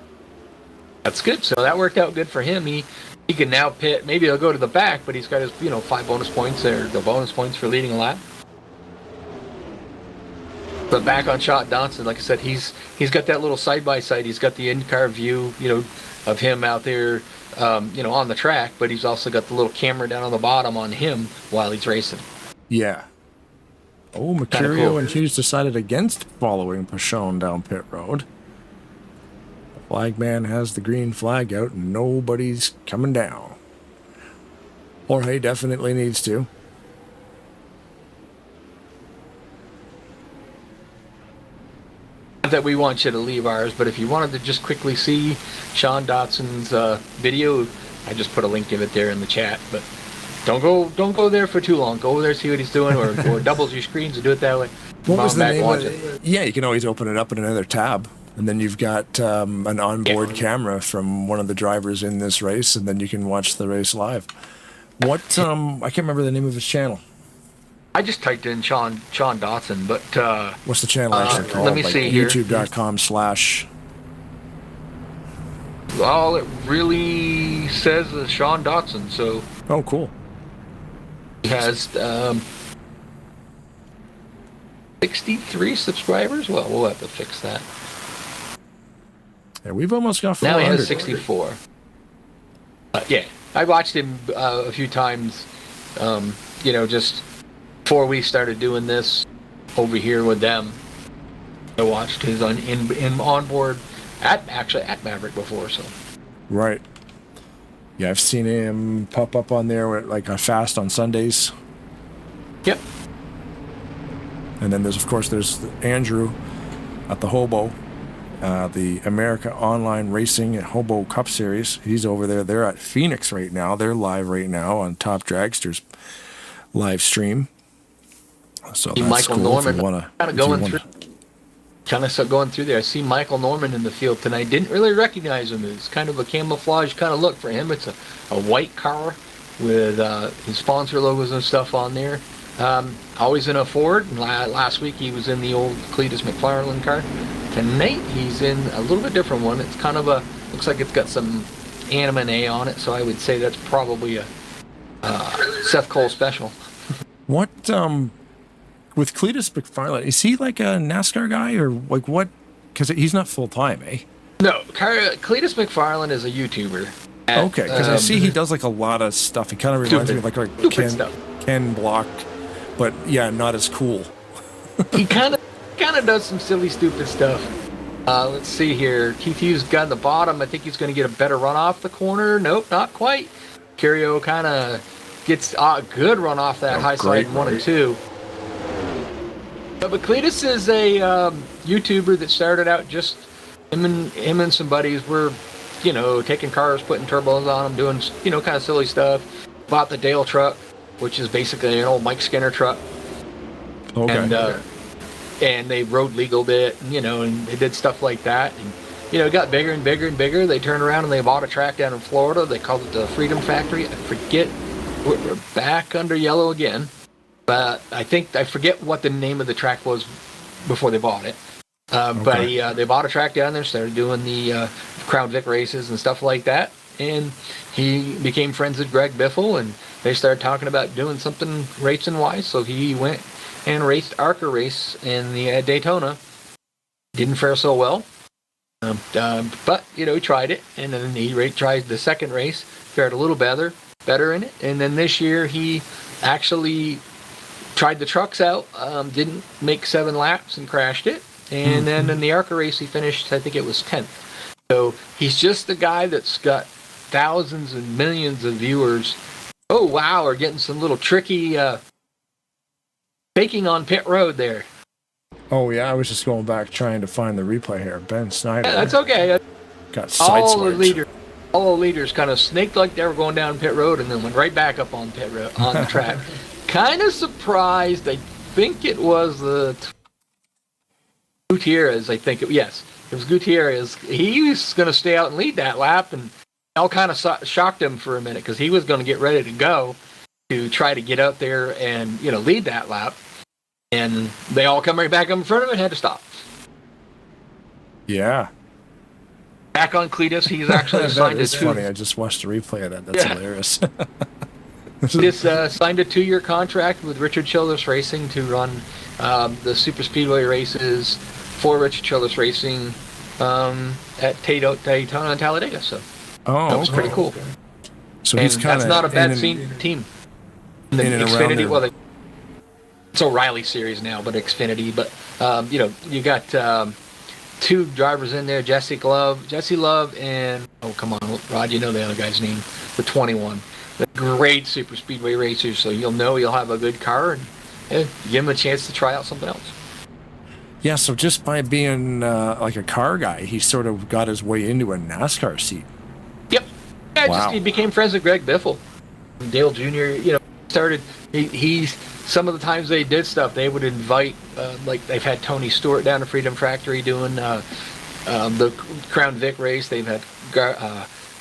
That's good. So that worked out good for him. He can now pit. Maybe he'll go to the back, but he's got his 5 bonus points there. The bonus points for leading a lap. But back on Shot Donson, like I said, he's got that little side by side. He's got the in-car view, of him out there, on the track. But he's also got the little camera down on the bottom on him while he's racing. Yeah. Oh, Mercurio and Hughes decided against following Pashon down pit road. The flagman has the green flag out and nobody's coming down. Jorge definitely needs to. Not that we want you to leave ours, but if you wanted to just quickly see Sean Dotson's video, I just put a link of it there in the chat. But don't go there for too long. Go over there, see what he's doing, or doubles your screens and do it that way. What was the name of it? Yeah, you can always open it up in another tab, and then you've got an onboard camera from one of the drivers in this race, and then you can watch the race live. What? I can't remember the name of his channel. I just typed in Sean Dotson, but what's the channel actually called? Let me see here. YouTube.com/. All it really says is Sean Dotson. So. Oh, cool. He has 63 subscribers. Well, we'll have to fix that. Yeah, we've almost got 400. Now he has 64. Yeah, I watched him a few times, just before we started doing this over here with them. I watched his onboard at Maverick before, so. Right. Yeah, I've seen him pop up on there with, like, a fast on Sundays. Yep. And then there's Andrew at the Hobo, the America Online Racing Hobo Cup Series. He's over there. They're at Phoenix right now. They're live right now on Top Dragster's live stream. So that's Michael cool. Norman kind of going through there. I see Michael Norman in the field tonight. Didn't really recognize him. It's kind of a camouflage kind of look for him. It's a white car with his sponsor logos and stuff on there. Always in a Ford. Last week he was in the old Cletus McFarlane car. Tonight he's in a little bit different one. It's kind of looks like it's got some Anime A on it, so I would say that's probably a Seth Cole special. What, with Cletus McFarlane, is he like a NASCAR guy or like what? Because he's not full time, eh? No, Cletus McFarlane is a YouTuber. Okay, because I see he does like a lot of stuff. He kind of reminds me of like Ken Block, but yeah, not as cool. He kind of does some silly, stupid stuff. Let's see here. Keith Hughes got in the bottom. I think he's going to get a better run off the corner. Nope, not quite. Curio kind of gets a good run off that high side in 1 and 2. But Cletus is a YouTuber that started out just him and some buddies were, taking cars, putting turbos on them, doing, kind of silly stuff. Bought the Dale truck, which is basically an old Mike Skinner truck. Okay. And they road legaled it, and they did stuff like that. And, it got bigger and bigger and bigger. They turned around and they bought a track down in Florida. They called it the Freedom Factory. I forget. We're back under yellow again. But I forget what the name of the track was before they bought it. But they bought a track down there, started doing the Crown Vic races and stuff like that. And he became friends with Greg Biffle, and they started talking about doing something racing-wise. So he went and raced ARCA race in the Daytona. Didn't fare so well. But, he tried it. And then he tried the second race, fared a little better in it. And then this year he actually tried the trucks out, didn't make 7 laps and crashed it. And then in the ARCA race, he finished, I think it was 10th. So he's just the guy that's got thousands and millions of viewers. Oh, wow, we're getting some little tricky faking on pit road there. Oh, yeah, I was just going back trying to find the replay here. Ben Snyder. Yeah, that's okay. Got sideswiped. All the leaders kind of snaked like they were going down pit road and then went right back up on pit road, on the track. Kind of surprised. I think it was the Gutierrez. Yes, it was Gutierrez. He was going to stay out and lead that lap, and all kind of shocked him for a minute because he was going to get ready to go to try to get out there and lead that lap, and they all come right back up in front of him and had to stop. Yeah. Back on Cletus, he's actually signed a 2. Funny. I just watched the replay of that. That's hilarious. Cletus signed a 2-year contract with Richard Childress Racing to run the super speedway races for Richard Childress Racing at Daytona and Talladega. So that was pretty cool. So he's kind of that's not a bad team. In the Xfinity, it's O'Reilly series now, but Xfinity. But you got 2 drivers in there, Jesse Love, and come on, Rod, you know the other guy's name, the 21. The great super speedway racers, so you'll have a good car and give him a chance to try out something else. Yeah, so just by being like a car guy, he sort of got his way into a NASCAR seat. Yep. Yeah, wow. He became friends with Greg Biffle. Dale Jr., started, he some of the times they did stuff, they would invite, like they've had Tony Stewart down to Freedom Factory doing the Crown Vic race. They've had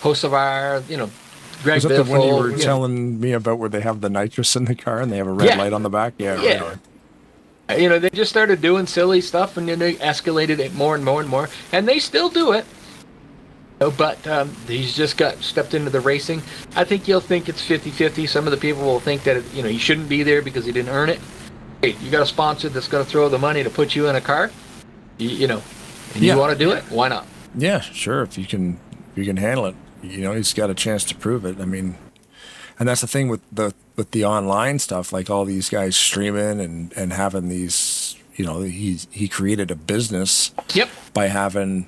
Hocevar, Greg Was that Biffle, the one you were telling me about where they have the nitrous in the car and they have a red light on the back? Yeah. They just started doing silly stuff and then they escalated it more and more and more. And they still do it. But he's just stepped into the racing. I think you'll think it's 50-50. Some of the people will think that he shouldn't be there because he didn't earn it. hey, you got a sponsor that's going to throw the money to put you in a car, you know, and you want to do it, why not? Yeah, sure. If you can handle it, he's got a chance to prove it. I mean, and that's the thing with the online stuff, like all these guys streaming and having these, he created a business. Yep. By having,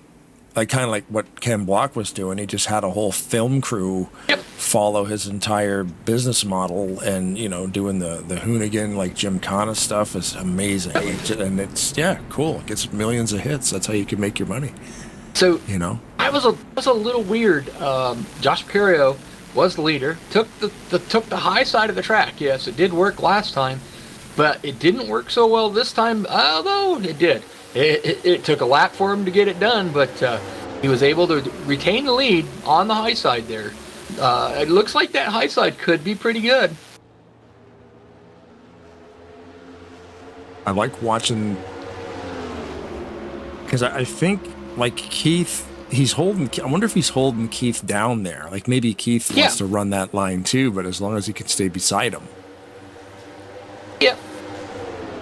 like, kind of like what Ken Block was doing. He just had a whole film crew follow his entire business model, and doing the Hoonigan, like Gymkhana stuff is amazing. And it's cool. It gets millions of hits. That's how you can make your money. So I was a little weird. Josh Mercurio was the leader. Took the high side of the track. Yes, it did work last time, but it didn't work so well this time. Although it did. It took a lap for him to get it done, but he was able to retain the lead on the high side there. It looks like that high side could be pretty good. I like watching, because I think, like, Keith, I wonder if he's holding Keith down there. Like, maybe Keith wants to run that line too, but as long as he can stay beside him. Yeah.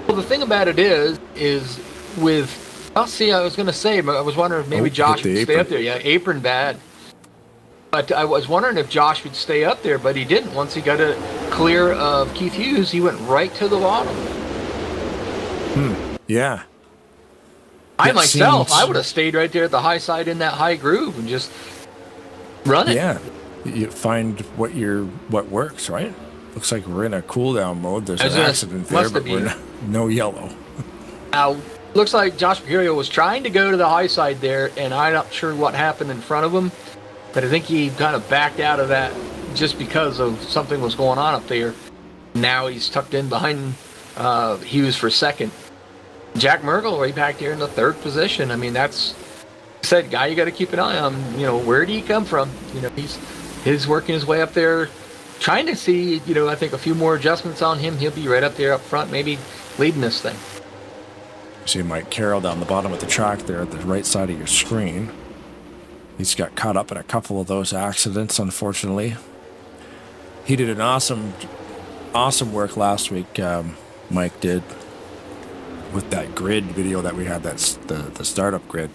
Well, the thing about it is with, I was going to say, but I was wondering if maybe Josh would stay up there. Yeah, apron bad. But I was wondering if Josh would stay up there, but he didn't. Once he got it clear of Keith Hughes, he went right to the bottom. Yeah. I would have stayed right there at the high side in that high groove and just run it. Yeah. You find what works, right? Looks like we're in a cool down mode. There's an accident there, but we're no yellow. Now, looks like Josh Mercurio was trying to go to the high side there, and I'm not sure what happened in front of him, but I think he kind of backed out of that just because of something was going on up there. Now he's tucked in behind Hughes for second. Jack Merkel right back there in the third position. I mean, that's said guy you got to keep an eye on. Where did he come from? He's working his way up there, trying to see. I think a few more adjustments on him. He'll be right up there up front, maybe leading this thing. See Mike Carroll down the bottom of the track there at the right side of your screen. He's got caught up in a couple of those accidents, unfortunately. He did an awesome work last week. Mike did. With that grid video that we had, that's the startup grid.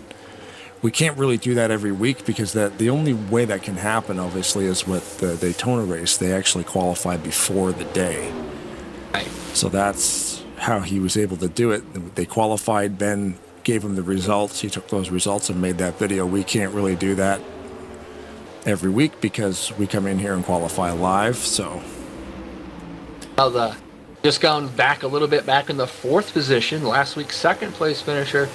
We can't really do that every week because the only way that can happen, obviously, is with the Daytona race. They actually qualify before the day. Right. So that's how he was able to do it. They qualified, Ben gave him the results. He took those results and made that video. We can't really do that every week because we come in here and qualify live, so. Just gone back a little bit, back in the fourth position. Last week's second place finisher,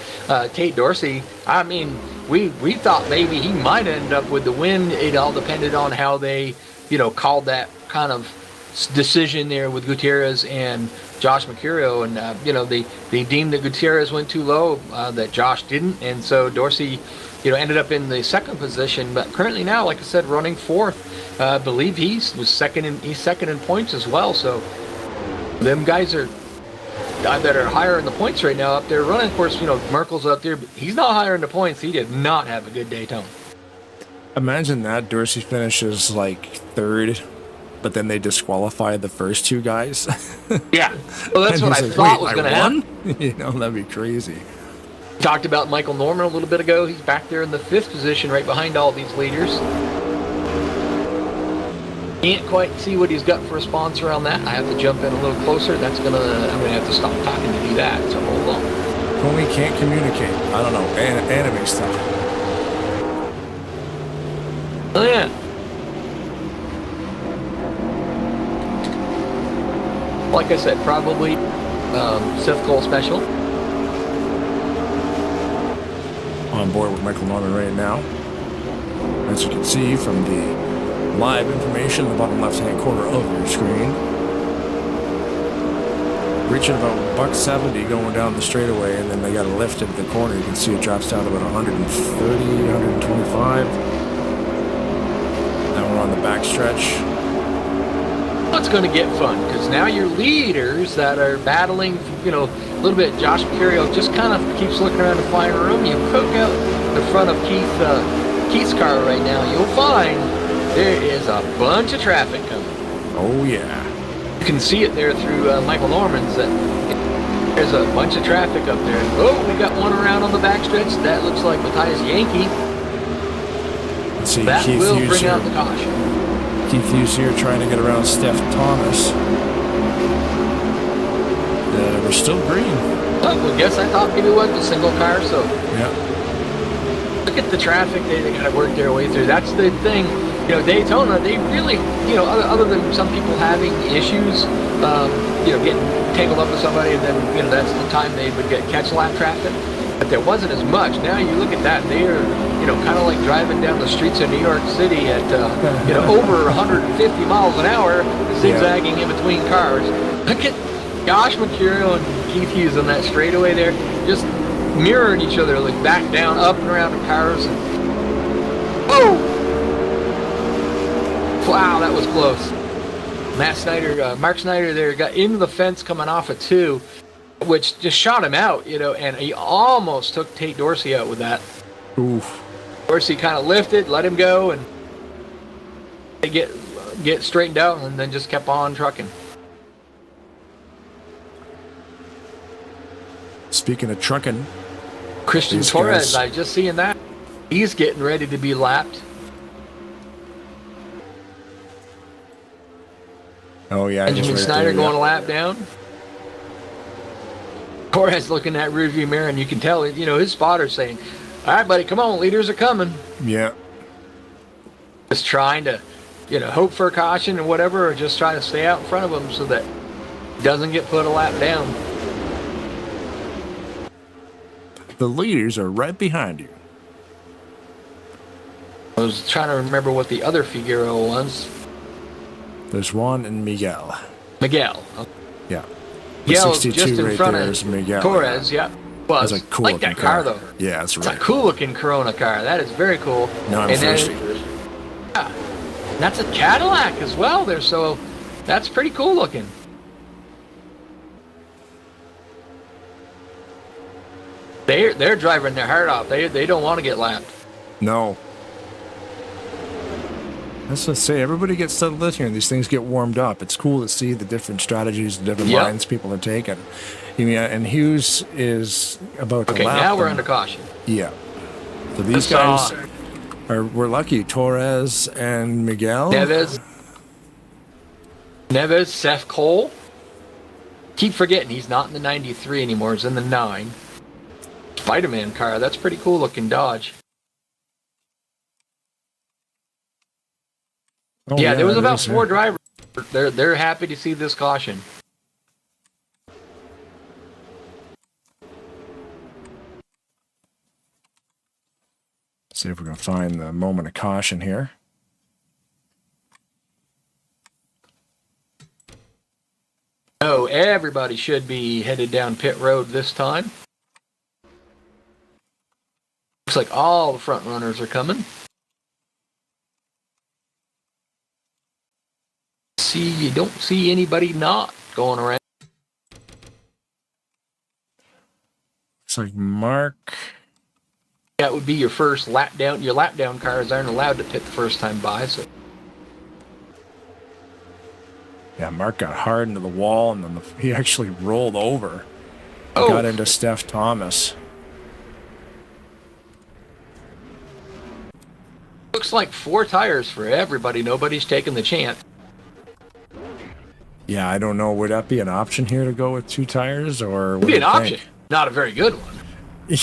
Tate Dorsey. I mean, we thought maybe he might end up with the win. It all depended on how they, called that kind of decision there with Gutierrez and Josh Mercurio. And, they deemed that Gutierrez went too low, that Josh didn't. And so Dorsey, ended up in the second position. But currently now, like I said, running fourth. I believe he's second in points as well. So them guys that are higher in the points right now up there running. Of course, Merkel's up there, but he's not higher in the points. He did not have a good Daytona. Imagine that. Dorsey finishes like third, but then they disqualify the first two guys. Yeah. Well, that's what I thought was going to happen. That'd be crazy. Talked about Michael Norman a little bit ago. He's back there in the fifth position right behind all these leaders. Can't quite see what he's got for a sponsor on that. I have to jump in a little closer. I'm gonna have to stop talking to do that. So hold on. When we can't communicate, I don't know, anime stuff. Oh yeah. Like I said, probably Seth Cole special. On board with Michael Norman right now. As you can see from the live information in the bottom left-hand corner of your screen. Reaching about $170 going down the straightaway, and then they got a lift into the corner. You can see it drops down to about 130, 125. Now we're on the back stretch. It's going to get fun because now your leaders that are battling, a little bit. Josh Mercurio just kind of keeps looking around the fire room. You poke out the front of Keith's car right now. You'll find there is a bunch of traffic coming. Oh, yeah. You can see it there through Michael Norman's. There's a bunch of traffic up there. Oh, we got one around on the backstretch. That looks like Matthias Yankee. Let's see, That Keith will Hughes bring here. out the caution. Keith Hughes here trying to get around Steph Thomas. We're still green. Well, I guess I thought maybe it was a single car, so Yeah. look at the traffic they got to work their way through. That's the thing. You know, Daytona, they really, you know, other than some people having issues, you know, getting tangled up with somebody, and then, you know, that's the time they would get catch lap traffic. But there wasn't as much. Now you look at that, they are, you know, kind of like driving down the streets of New York City at, you know, over 150 miles an hour, zigzagging in between cars. Look at Josh Mercurio and Keith Hughes on that straightaway there, just mirroring each other, like back down, up and around the cars. And, oh! Wow, that was close. Mark Snyder there got into the fence coming off of 2, which just shot him out, you know, and he almost took Tate Dorsey out with that. Oof. Dorsey kind of lifted, let him go, and they get straightened out, and then just kept on trucking. Speaking of trucking, Christian these Torres, guys- I just seeing that. He's getting ready to be lapped. oh yeah, he's Benjamin right Snyder there, going yeah. a lap down. Torres looking at rearview mirror, and you can tell, you know, his spotter's saying, "All right, buddy, come on, leaders are coming." Yeah. Just trying to, you know, hope for a caution or whatever, or just trying to stay out in front of him so that he doesn't get put a lap down. The leaders are right behind you. I was trying to remember what the other Figueroa was. There's Juan and Miguel. Miguel. Yeah. Miguel's 62 just in right front there of is Miguel. Torres, yeah. Was. That's a cool like looking that car, though. Yeah, that's It's right. a cool looking Corona car. That is very cool. Now I'm And then- thirsty. yeah, that's a Cadillac as well there, so that's pretty cool looking. They're driving their heart off. They don't want to get lapped. No. Let's just say everybody gets settled in here and these things get warmed up. It's cool to see the different strategies, the different Yep. lines people are taking. Yeah, and Hughes is about to Okay, lap now we're them. under caution. Yeah. So these guys we're lucky. Torres and Miguel. Neves, Seth Cole. Keep forgetting he's not in the 93 anymore. He's in the 9. Spider-Man car. That's pretty cool looking Dodge. Oh, yeah, there was it about is, 4 yeah. drivers. They're happy to see this caution. See if we can find the moment of caution here. Oh, everybody should be headed down pit road this time. Looks like all the front runners are coming. See, you don't see anybody not going around. Looks like Mark. That would be your first lap down. Your lap down cars aren't allowed to pit the first time by, so. Yeah, Mark got hard into the wall and then he actually rolled over. Oh. Got into Steph Thomas. Looks like 4 tires for everybody. Nobody's taking the chance. Yeah, I don't know. Would that be an option here to go with 2 tires or It'd what be do an you option. think? Not a very good one.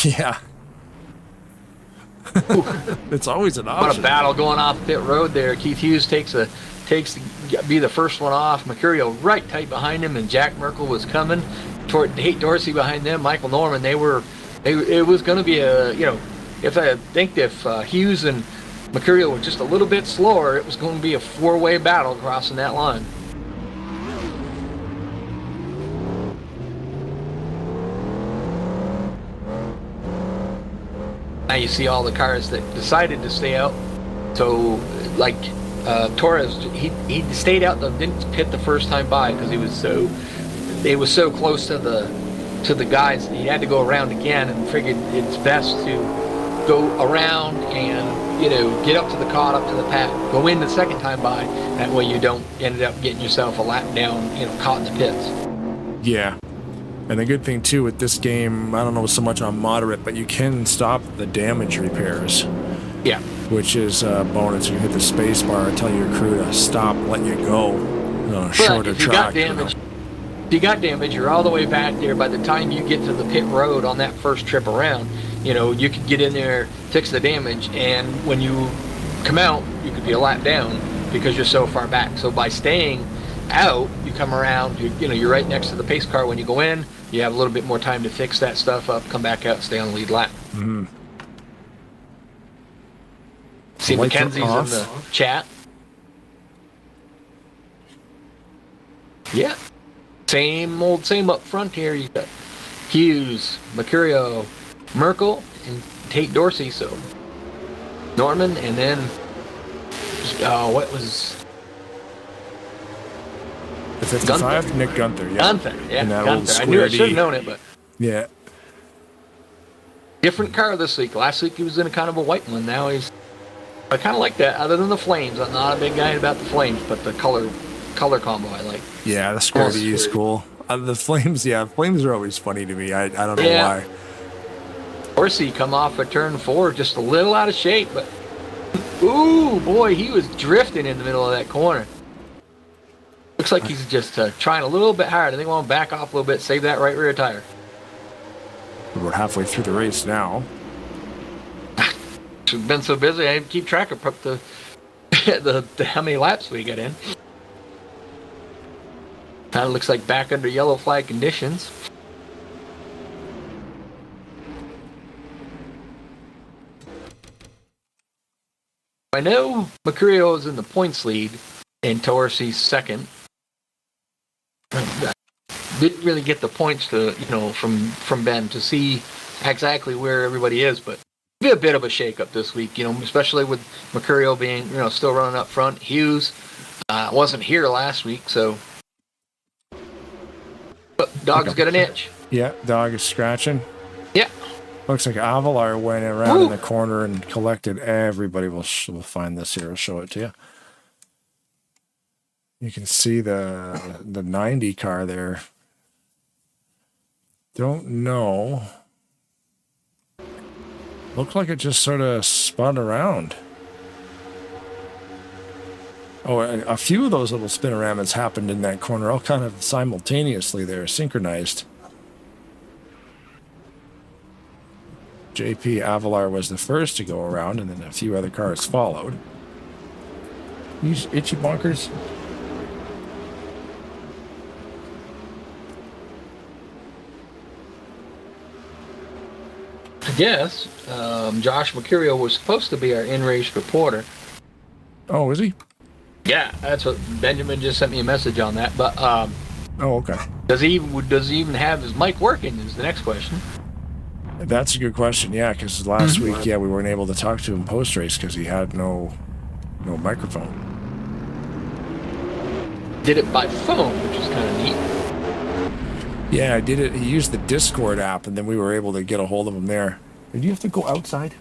Yeah. It's always an What a option. battle going off pit road there. Keith Hughes takes to be the first one off. Mercurio right tight behind him, and Jack Merkel was coming. Tate Dorsey behind them. Michael Norman. It was going to be a, you know, if Hughes and Mercurio were just a little bit slower, it was going to be a 4-way battle crossing that line. Now you see all the cars that decided to stay out. So, like Torres, he stayed out, didn't pit the first time by because it was so close to the guys that he had to go around again, and figured it's best to go around and, you know, get up to the caught up to the pack, go in the second time by. That way you don't end up getting yourself a lap down, you know, caught in the pits. Yeah. And the good thing too with this game, I don't know so much on moderate, but you can stop the damage repairs. Yeah. Which is a bonus. You can hit the space bar and tell your crew to stop, let you go on a shorter if you track. got damage, if you got damage, you're all the way back there. By the time you get to the pit road on that first trip around, you know, you could get in there, fix the damage, and when you come out, you could be a lap down because you're so far back. So by staying out, you come around, you're right next to the pace car when you go in. You have a little bit more time to fix that stuff up, come back out, and stay on the lead lap. Mm-hmm. See Mackenzie's in the chat. Yeah. Same up front here. You got Hughes, Mercurio, Merkel, and Tate Dorsey. So Norman, and then what was the 55? Gunther. Nick Gunther. Yeah. Gunther. Yeah. And that Gunther. old I knew I should have known it, but yeah. Different car this week. Last week he was in a kind of a white one. Now he's. I kind of like that. Other than the flames, I'm not a big guy about the flames, but the color combo I like. Yeah, the Square D is cool. The flames, flames are always funny to me. I don't know why. Dorsey come off of turn 4, just a little out of shape, but ooh boy, he was drifting in the middle of that corner. Looks like he's just trying a little bit hard. I think I want to back off a little bit, save that right rear tire. We're halfway through the race now. I've been so busy, I didn't keep track of the how many laps we got in. Kind of looks like back under yellow flag conditions. I know Mercurio is in the points lead and Dorsey's second. Didn't really get the points to from Ben to see exactly where everybody is, but be a bit of a shake-up this week, especially with Mercurio being still running up front. Hughes wasn't here last week, so but Dog's got an itch. Yeah, Dog is scratching. Yeah. Looks like Avalar went around in the corner and collected everybody. We'll find this here. I'll show it to you. You can see the 90 car there. Don't know. Looked like it just sort of spun around. Oh, a few of those little spinoramas happened in that corner, all kind of simultaneously there, synchronized. JP Avalar was the first to go around, and then a few other cars followed. These itchy bonkers. I guess Josh Mercurio was supposed to be our in-race reporter. Oh, is he? Yeah, that's what Benjamin just sent me a message on that. But oh, okay. Does he even have his mic working? Is the next question. That's a good question. Yeah, because last week, we weren't able to talk to him post race because he had no microphone. Did it by phone, which is kind of neat. Yeah, I did it. He used the Discord app, and then we were able to get a hold of him there. Did you have to go outside?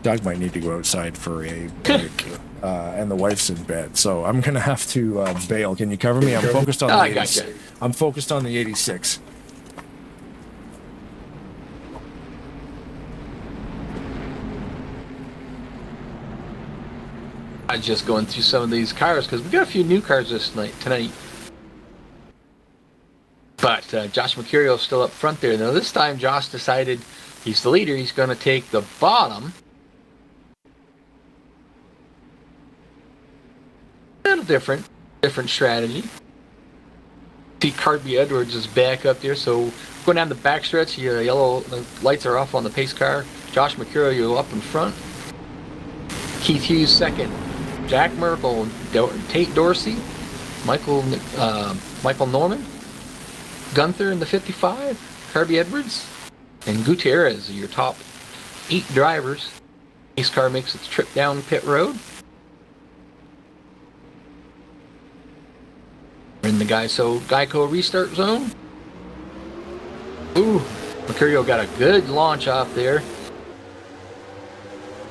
Doug might need to go outside for a break, and the wife's in bed, so I'm gonna have to bail. Can you cover me? I'm focused on the 86. Gotcha. I'm focused on the 86. I was just going through some of these cars because we got a few new cars tonight. But Josh Mercurio is still up front there. Now this time Josh decided he's the leader. He's going to take the bottom. A little different strategy. See Carby Edwards is back up there. So going down the backstretch, your yellow lights are off on the pace car. Josh Mercurio up in front. Keith Hughes second. Jack Merkel, Tate Dorsey, Michael Norman, Gunther in the 55, Carby Edwards, and Gutierrez are your top 8 drivers. Pace car makes its trip down pit road. We're in the Geico restart zone. Ooh, Mercurio got a good launch off there.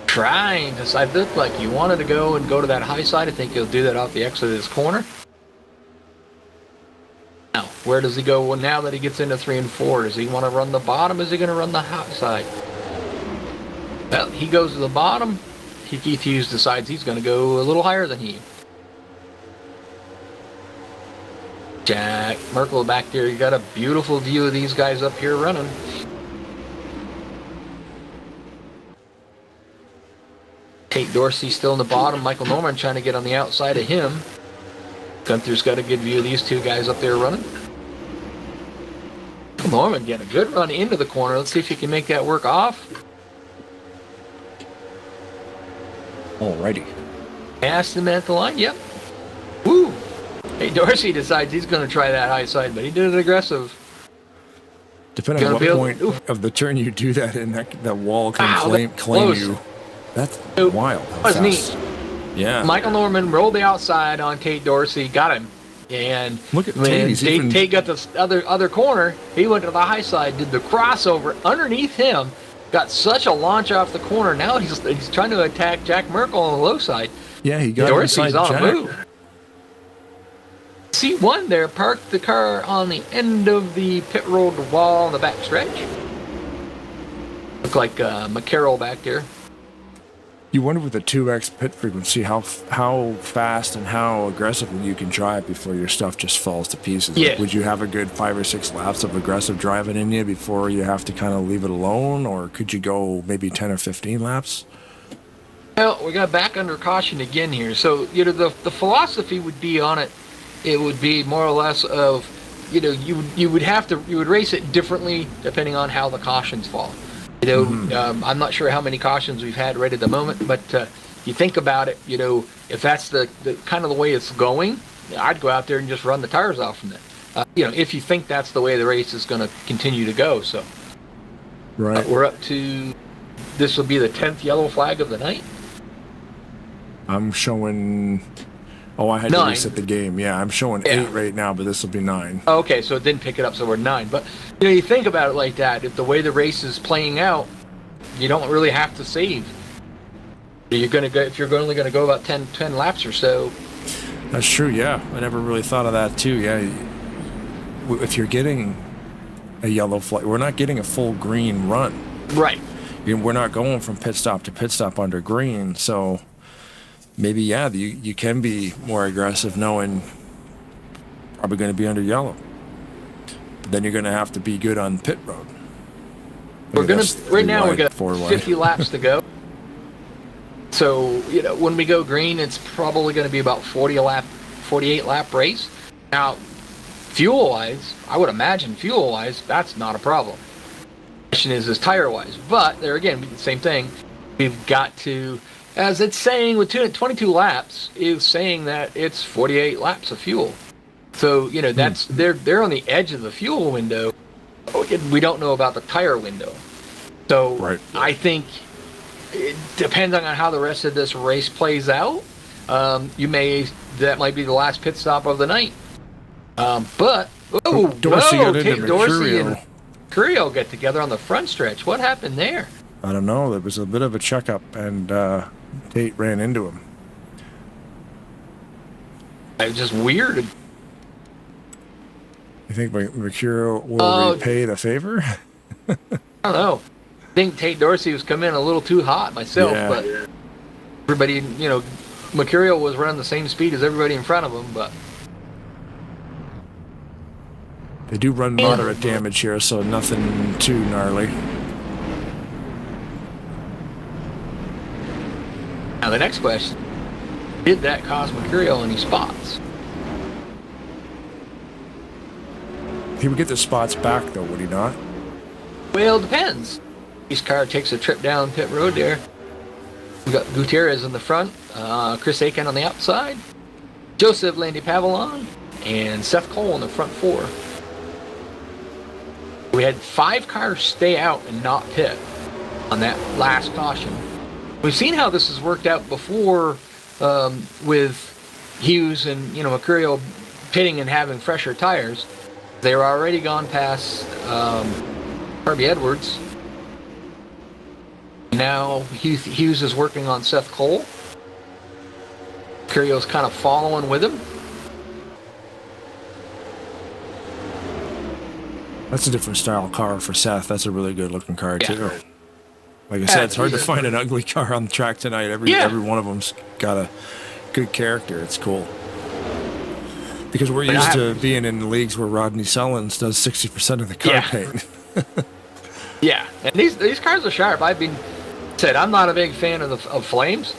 Trying to side. Looked like you wanted to go to that high side. I think he'll do that off the exit of this corner. Now, Where does he go now that he gets into 3 and 4? Does he want to run the bottom? Is he going to run the hot side? Well, he goes to the bottom. Keith Hughes decides he's going to go a little higher than he. Jack Merkel back there. You got a beautiful view of these guys up here running. Tate Dorsey still in the bottom. Michael Norman trying to get on the outside of him. Gunther's got a good view of these two guys up there running. Norman getting a good run into the corner. Let's see if he can make that work off. Alrighty. Passed him at the line. Yep. Woo! Hey, Dorsey decides he's going to try that high side, but he did it aggressive. Depending on what point of the turn you do that in, that wall can claim you. That's wild. That was neat. Yeah. Michael Norman rolled the outside on Tate Dorsey, got him. And look at when Tate got the other corner, he went to the high side, did the crossover underneath him, got such a launch off the corner. Now he's trying to attack Jack Merkel on the low side. Yeah, he got Dorsey's inside on Jack. a move. C1 there, parked the car on the end of the pit road wall on the back stretch. Look like McCarroll back there. You wonder with the 2x pit frequency how fast and how aggressively you can drive before your stuff just falls to pieces. Yeah. Like, would you have a good 5 or 6 laps of aggressive driving in you before you have to kind of leave it alone, or could you go maybe 10 or 15 laps? Well, we got back under caution again here. So, the philosophy would be on it. It would be more or less of, you would race it differently depending on how the cautions fall. I'm not sure how many cautions we've had right at the moment, but you think about it, if that's the kind of the way it's going, I'd go out there and just run the tires off from it. If you think that's the way the race is going to continue to go. So, right, we're up to, this will be the 10th yellow flag of the night. I'm showing. Oh, I had 9. to reset the game. Yeah, I'm showing 8 right now, but this will be 9. Okay, so it didn't pick it up, so we're 9. But you think about it like that. If the way the race is playing out, you don't really have to save. You're gonna go if you're only going to go about 10 laps or so. That's true. Yeah, I never really thought of that too. Yeah, if you're getting a yellow flag, we're not getting a full green run. Right. We're not going from pit stop to pit stop under green, so. Maybe, yeah, you can be more aggressive knowing probably going to be under yellow. But then you're going to have to be good on pit road. Right now we've got 50 laps to go. So, when we go green, it's probably going to be about 48 lap race. Now, fuel-wise, I would imagine fuel-wise, that's not a problem. The question is tire-wise. But, there again, same thing. We've got to... As it's saying with 22 laps, is saying that it's 48 laps of fuel. So, that's they're on the edge of the fuel window. We don't know about the tire window. So right. I think it depends on how the rest of this race plays out. That might be the last pit stop of the night. But Dorsey and Curio get together on the front stretch. What happened there? I don't know. There was a bit of a checkup, and Tate ran into him. It was just weird. You think Mercurio will repay the favor? I don't know. I think Tate Dorsey was coming in a little too hot myself, but everybody, Mercurio was running the same speed as everybody in front of him, but they do run moderate damage here, so nothing too gnarly. Now the next question, did that cost Mercurio any spots? He would get the spots back though, would he not? Well, it depends. His car takes a trip down pit road there. We got Gutierrez in the front, Chris Aiken on the outside, Joseph Landy Pavillon, and Seth Cole in the front 4. We had 5 cars stay out and not pit on that last caution. We've seen how this has worked out before with Hughes and Mercurio pitting and having fresher tires. They were already gone past Harvey Edwards. Now Hughes is working on Seth Cole. Mercurio's kind of following with him. That's a different style car for Seth. That's a really good looking car Yeah. too. Like I said, it's hard to find an ugly car on the track tonight. Every one of them's got a good character. It's cool. Because we're used to being in leagues where Rodney Sullins does 60% of the car paint. Yeah, and these cars are sharp. I'm not a big fan of flames,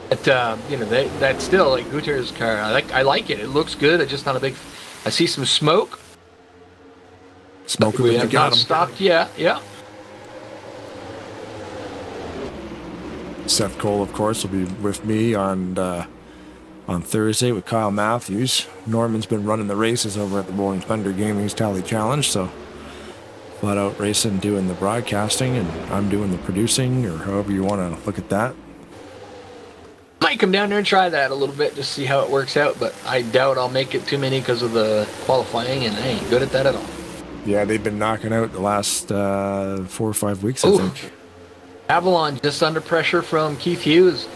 but that's still like Gutierrez's car. I like it. It looks good. It's just not a big. I see some smoke. Smoke. We have not stopped yet. Yeah. Seth Cole, of course, will be with me on Thursday with Kyle Matthews. Norman's been running the races over at the Rolling Thunder Gaming's Tally Challenge, so flat out racing, doing the broadcasting, and I'm doing the producing, or however you want to look at that. Might come down there and try that a little bit, just see how it works out, but I doubt I'll make it too many because of the qualifying, and I ain't good at that at all. Yeah, they've been knocking out the last 4 or 5 weeks, I think. Avalon just under pressure from Keith Hughes.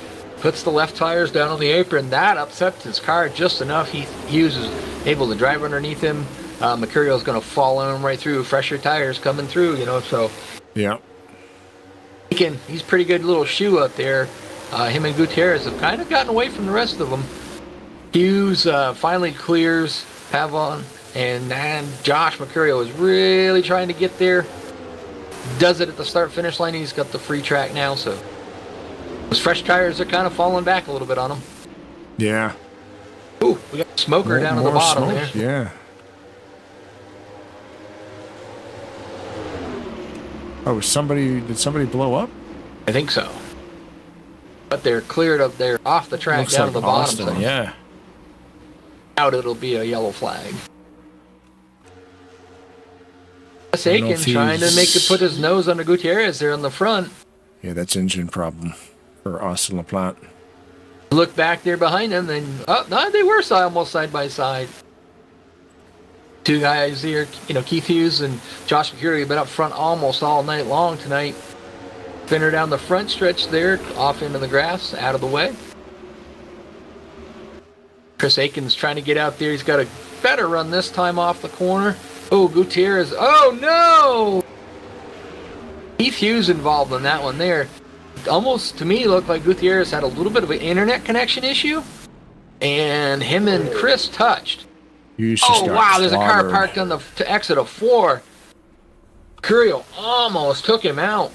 Puts the left tires down on the apron. That upsets his car just enough. Hughes is able to drive underneath him. Mercurio's going to fall on him right through. Fresher tires coming through, so. Yeah. He's pretty good little shoe up there. Him and Gutierrez have kind of gotten away from the rest of them. Hughes finally clears Pavon, and then Josh Mercurio is really trying to get there. Does it at the start-finish line. He's got the free track now, so those fresh tires are kind of falling back a little bit on him. Yeah. Ooh, we got a smoker down at the bottom smoke. there. Yeah. Oh, did somebody blow up? I think so. But they're cleared up there off the track. Looks down like to the Austin, bottom. So yeah. Out it'll be a yellow flag. Aiken trying to put his nose under Gutierrez there on the front. Yeah, that's engine problem for Austin LaPlante. Look back there behind him, and they were almost side by side. Two guys here, Keith Hughes and Josh Mercurio have been up front almost all night long tonight. Spinner down the front stretch there, off into the grass, out of the way. Chris Aiken's trying to get out there. He's got a better run this time off the corner. Oh, Gutierrez. Oh, no! Keith Hughes involved in that one there. Almost, to me, looked like Gutierrez had a little bit of an internet connection issue. And him and Chris touched. Oh, wow, there's a car parked on the exit of 4. Mercurio almost took him out.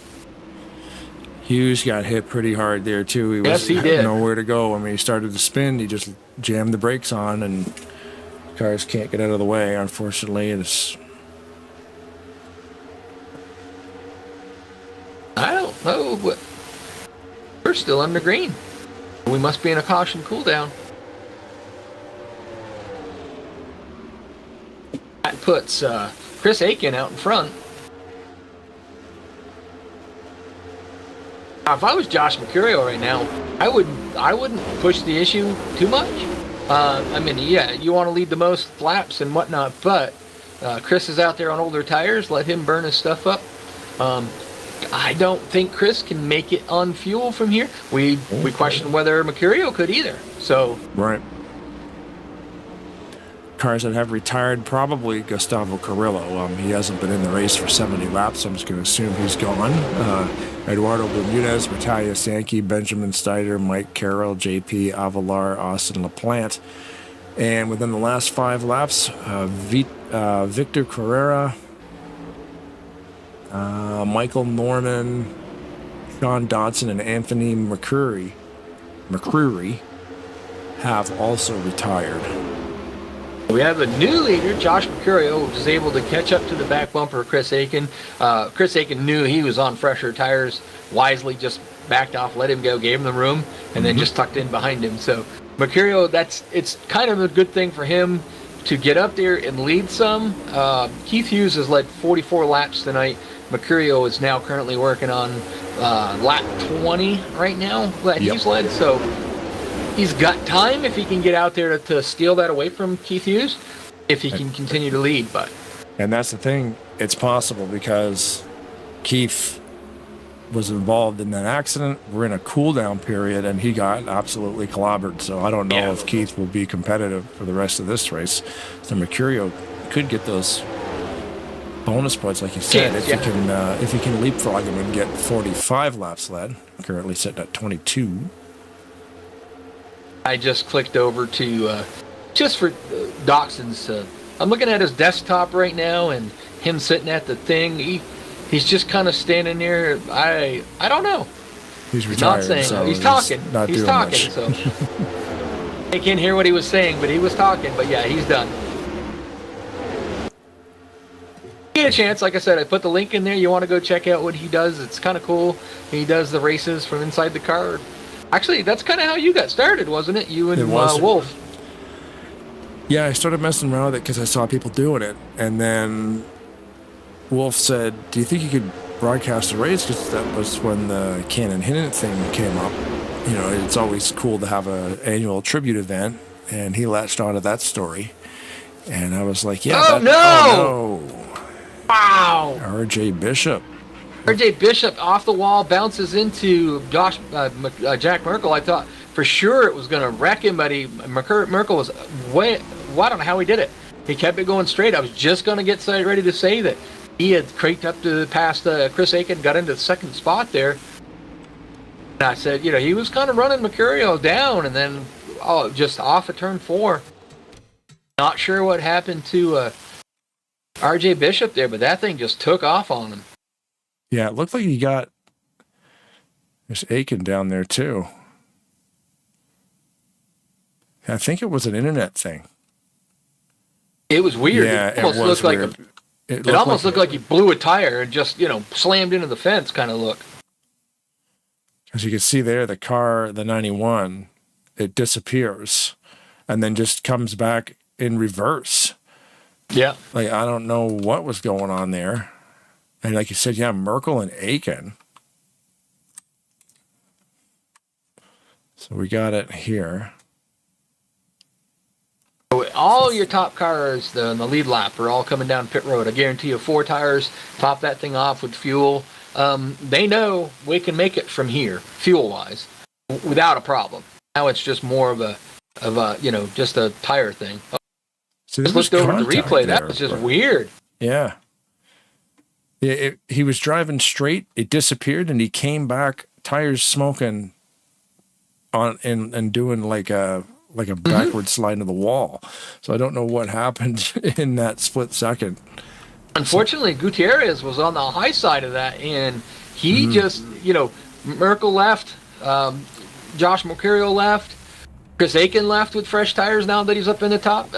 Hughes got hit pretty hard there, too. He did. Nowhere to go. When he started to spin, he just jammed the brakes on, and cars can't get out of the way, unfortunately. I don't know, but we're still under green. We must be in a caution cool down. That puts Chris Aiken out in front. Now, if I was Josh Mercurio right now, I wouldn't push the issue too much. You want to lead the most laps and whatnot, but Chris is out there on older tires. Let him burn his stuff up. I don't think Chris can make it on fuel from here. We question whether Mercurio could either. So right. Cars that have retired, probably Gustavo Carrillo. He hasn't been in the race for 70 laps, so I'm just going to assume he's gone. Eduardo Bermudez, Vitalia Sankey, Benjamin Steiner, Mike Carroll, JP Avalar, Austin LaPlante. And within the last 5 laps, Victor Carrera, Michael Norman, Sean Dodson, and Anthony McCreary have also retired. We have a new leader, Josh Mercurio, who was able to catch up to the back bumper of Chris Aiken. Chris Aiken knew he was on fresher tires, wisely just backed off, let him go, gave him the room, and then just tucked in behind him. So Mercurio, it's kind of a good thing for him to get up there and lead some. Keith Hughes has led 44 laps tonight. Mercurio is now currently working on lap 20 right now that he's led. So he's got time if he can get out there to steal that away from Keith Hughes, if he can continue to lead. And that's the thing. It's possible because Keith was involved in that accident. We're in a cool-down period, and he got absolutely clobbered. So I don't know if Keith will be competitive for the rest of this race. So Mercurio could get those bonus points, like you said, Chance, if you can leapfrog him and get 45 laps led. Currently sitting at 22. I just clicked over to just for Doxson's. I'm looking at his desktop right now, and him sitting at the thing. He's just kind of standing there. I don't know. He's retired. Not saying so he's talking. Not He's doing talking. much. So I can't hear what he was saying, but he was talking. But yeah, he's done. Get a chance, like I said, I put the link in there. You want to go check out what he does? It's kind of cool. He does the races from inside the car. Actually, that's kind of how you got started, wasn't it? You and Wolf. Yeah, I started messing around with it because I saw people doing it, and then Wolf said, "Do you think you could broadcast a race?" Because that was when the Canon Hinton thing came up. You know, it's always cool to have an annual tribute event, and he latched onto that story. And I was like, "Yeah." Oh no! Wow! R.J. Bishop. R.J. Bishop off the wall bounces into Jack Merkel. I thought for sure it was going to wreck him, but Merkel was way. Well, I don't know how he did it. He kept it going straight. I was just going to get ready to say that he had cranked up to past Chris Aiken, got into the second spot there. And I said, he was kind of running Mercurio down, and then just off of turn 4. Not sure what happened to R.J. Bishop there, but that thing just took off on him. Yeah, it looked like he got there's Aiken down there too. I think it was an internet thing. It was weird. Yeah, it almost looked weird. It almost looked like he blew a tire and just, slammed into the fence kind of look. As you can see there, the car, the 91, it disappears and then just comes back in reverse. Yeah. Like, I don't know what was going on there. And like you said, yeah, Merkel and Aiken. So we got it here. So all your top cars in the lead lap are all coming down pit road. I guarantee you 4 tires, top that thing off with fuel. They know we can make it from here, fuel-wise, without a problem. Now it's just more of a just a tire thing. So just looked over the replay. That was just weird. Yeah. He was driving straight. It disappeared, and he came back, tires smoking, on and doing like a backward slide into the wall. So I don't know what happened in that split second. Unfortunately, Gutierrez was on the high side of that, and he just, Merkel left, Josh Mercurio left, Chris Aiken left with fresh tires now that he's up in the top,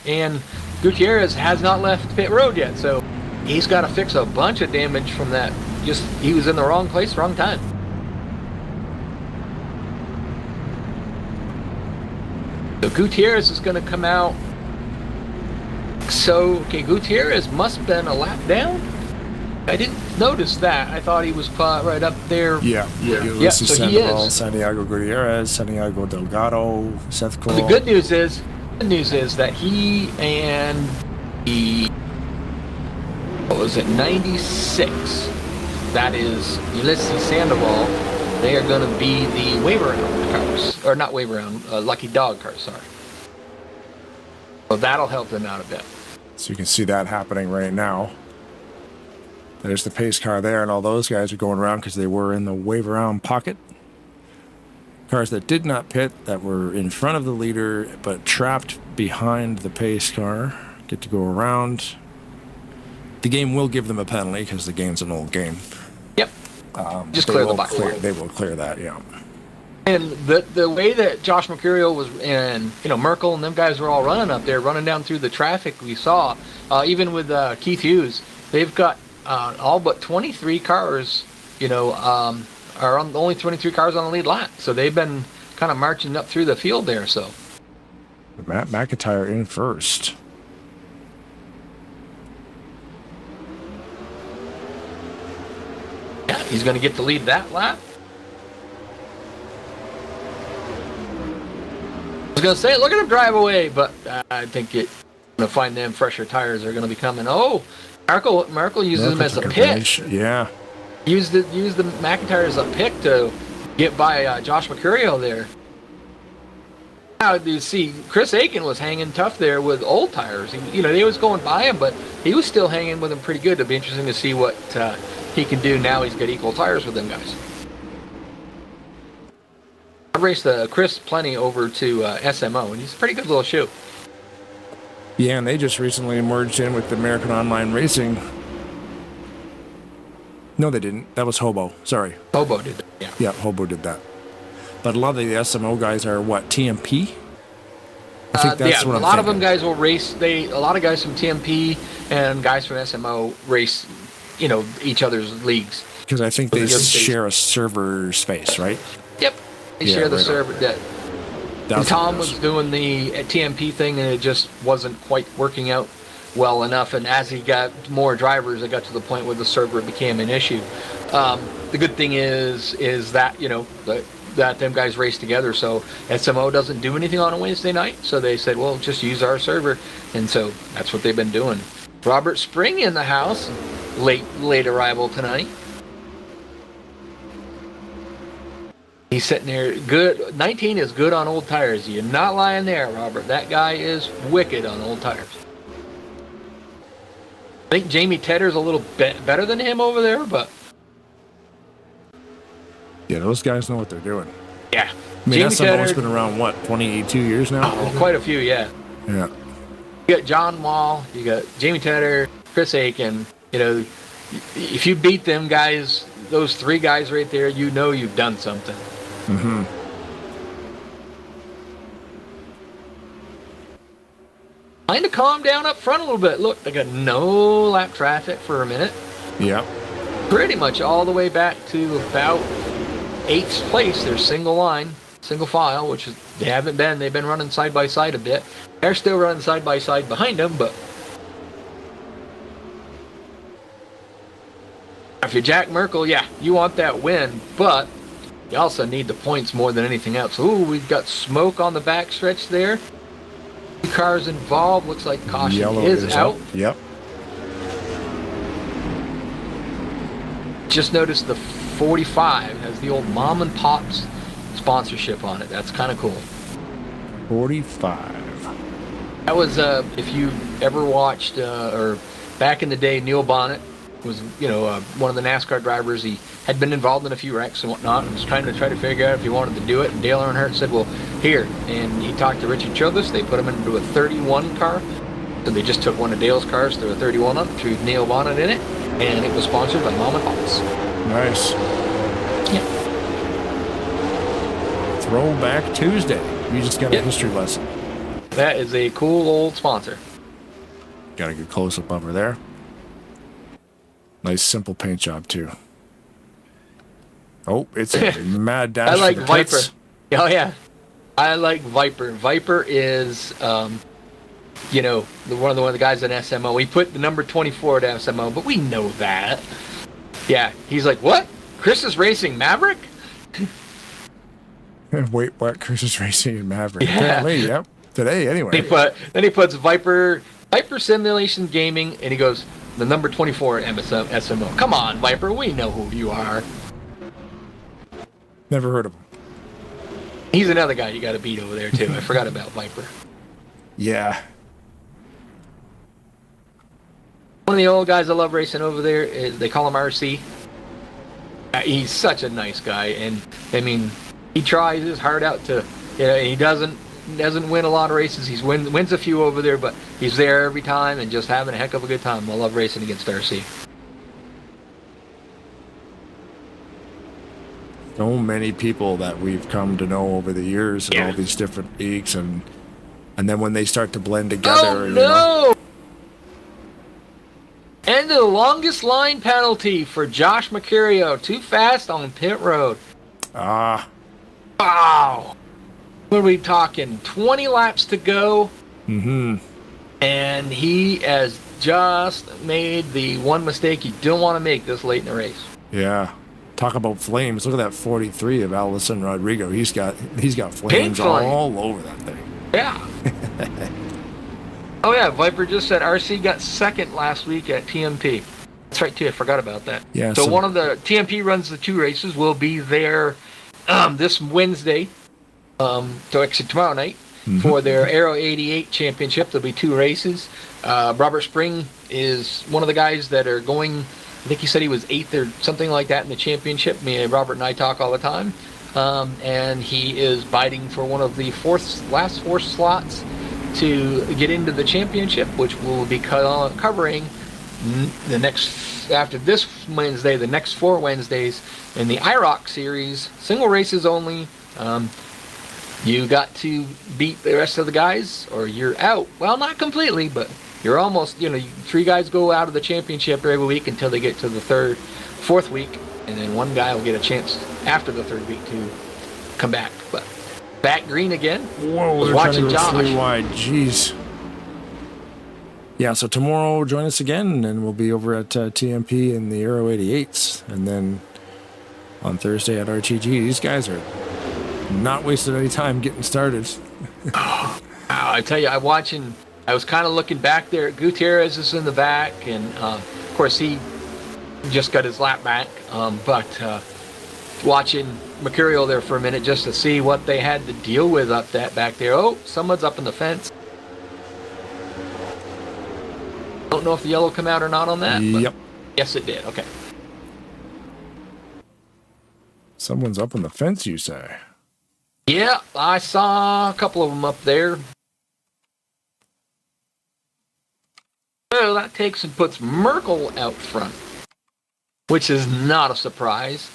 and Gutierrez has not left pit road yet, so he's got to fix a bunch of damage from that. Just, he was in the wrong place, wrong time. So Gutierrez is going to come out. So, okay, Gutierrez must have been a lap down. I didn't notice that. I thought he was right up there. Yeah. So he is. Santiago Gutierrez, Santiago Delgado, Seth Cole. The good news is that he and what was it, 96? That is Ulysses Sandoval. They are going to be the wave around cars, or not wave around, Lucky Dog cars. Sorry. So that'll help them out a bit. So you can see that happening right now. There's the pace car there, and all those guys are going around because they were in the wave around pocket. Cars that did not pit, that were in front of the leader, but trapped behind the pace car, get to go around. The game will give them a penalty because the game's an old game. Yep. Just clear the box. They will clear that, yeah. And the way that Josh Mercurio was, and Merkel and them guys were all running up there, running down through the traffic we saw, even with Keith Hughes, they've got all but 23 cars, are on only 23 cars on the lead lap. So they've been kind of marching up through the field there. So Matt McIntyre in first. Yeah, he's going to get to lead that lap. I was going to say, look at him drive away, but I think it's going to find them fresher tires are going to be coming. Oh, Merkel uses them as a pick. Yeah. Use the McIntyre as a pick to get by Josh Mercurio there. Now, you see, Chris Aiken was hanging tough there with old tires. They was going by him, but he was still hanging with them pretty good. It'll be interesting to see what he can do now. He's got equal tires with them guys. I raced Chris plenty over to SMO, and he's a pretty good little shoe. Yeah, and they just recently merged in with American Online Racing. No, they didn't. That was Hobo. Sorry. Hobo did that, yeah. Yeah, Hobo did that. But a lot of the SMO guys are what, TMP? I think that's what I'm a lot of thinking. them guys will race. A lot of guys from TMP and guys from SMO race, each other's leagues. Because I think they share a server space, right? Yep, they share the right server. And Tom was doing the TMP thing, and it just wasn't quite working out well enough. And as he got more drivers, it got to the point where the server became an issue. The good thing is that that them guys race together, so SMO doesn't do anything on a Wednesday night, so they said, well, just use our server, and so that's what they've been doing. Robert Spring in the house, late arrival tonight. He's sitting there, good. 19 is good on old tires. You're not lying there, Robert. That guy is wicked on old tires. I think Jamie Tedder's a little bit better than him over there, but yeah, those guys know what they're doing. yeah. I mean, Jamie SMO's Tedder, been around, what, 22 years now? oh, quite a few, yeah. Yeah. You got John Wall, you got Jamie Tedder, Chris Aiken. If you beat them guys, those three guys right there, you've done something. Mm-hmm. Kind of calm down up front a little bit. Look, they got no lap traffic for a minute. Yeah. Pretty much all the way back to about 8th place. They're single line, single file, which is, they haven't been. They've been running side by side a bit. They're still running side by side behind them, but if you're Jack Merkel, yeah, you want that win, but you also need the points more than anything else. Ooh, we've got smoke on the backstretch there. 2 cars involved. Looks like caution Yellow is out. Yep. Just noticed the 45 has the old Mom and Pop's sponsorship on it. That's kind of cool. 45. That was, if you ever watched, or back in the day, Neil Bonnet was, one of the NASCAR drivers. He had been involved in a few wrecks and whatnot, and was trying to figure out if he wanted to do it. And Dale Earnhardt said, well, here. And he talked to Richard Childress. They put him into a 31 car. So they just took one of Dale's cars, threw a 31 up, threw Neil Bonnet in it, and it was sponsored by Mom and Pop's. Nice. Yeah. Throwback Tuesday. You just got a history lesson. That is a cool old sponsor. Got a good close-up of her there. Nice simple paint job, too. Oh, it's a mad dash. I like for the Viper. pits. Oh, yeah. I like Viper. Viper is, one of the guys in SMO. We put the number 24 at SMO, but we know that. Yeah. He's like, what? Chris is racing Maverick? Wait, what? Chris is racing in Maverick. Yeah. Apparently, yep. Today, anyway. Then he puts Viper Simulation Gaming, and he goes, the number 24 at SMO. Come on, Viper. We know who you are. Never heard of him. He's another guy you got to beat over there, too. I forgot about Viper. Yeah. One of the old guys I love racing over there is, they call him RC. He's such a nice guy, and I mean, he tries his heart out to, he doesn't win a lot of races. He wins a few over there, but he's there every time and just having a heck of a good time. I love racing against RC. So many people that we've come to know over the years in all these different leagues, and then when they start to blend together. Oh, no! And the longest line penalty for Josh Mercurio. Too fast on pit road. Ah. Wow. What are we talking? 20 laps to go. Mm-hmm. And he has just made the one mistake you don't want to make this late in the race. Yeah. Talk about flames. Look at that 43 of Allison Rodrigo. He's got flames all over that thing. Yeah. Oh, yeah. Viper just said RC got second last week at TMP. That's right, too. I forgot about that. Yeah. So one of the TMP runs the 2 races. Will be there this Wednesday. So actually tomorrow night. for their Aero 88 championship. There'll be 2 races. Robert Spring is one of the guys that are going. I think he said he was 8th or something like that in the championship. Robert and I talk all the time. And he is biting for one of the last 4 slots to get into the championship, which will be covering after this Wednesday, the next 4 Wednesdays in the IROC series, single races only. You got to beat the rest of the guys or you're out. Well, not completely, but you're almost, 3 guys go out of the championship every week until they get to the 4th week, and then 1 guy will get a chance after the 3rd week to come back. But back green again. Whoa, they're trying to go 3 wide. Jeez. Yeah, so tomorrow join us again, and we'll be over at TMP in the Aero 88s. And then on Thursday at RTG. These guys are not wasting any time getting started. I tell you, I was kind of looking back there. Gutierrez is in the back, and of course he just got his lap back. But watching Mercurial there for a minute just to see what they had to deal with back there. Oh, someone's up in the fence. Don't know if the yellow come out or not on that. Yep. Yes, it did. Okay. Someone's up on the fence, you say? Yeah, I saw a couple of them up there. Well, that takes and puts Merkel out front, which is not a surprise.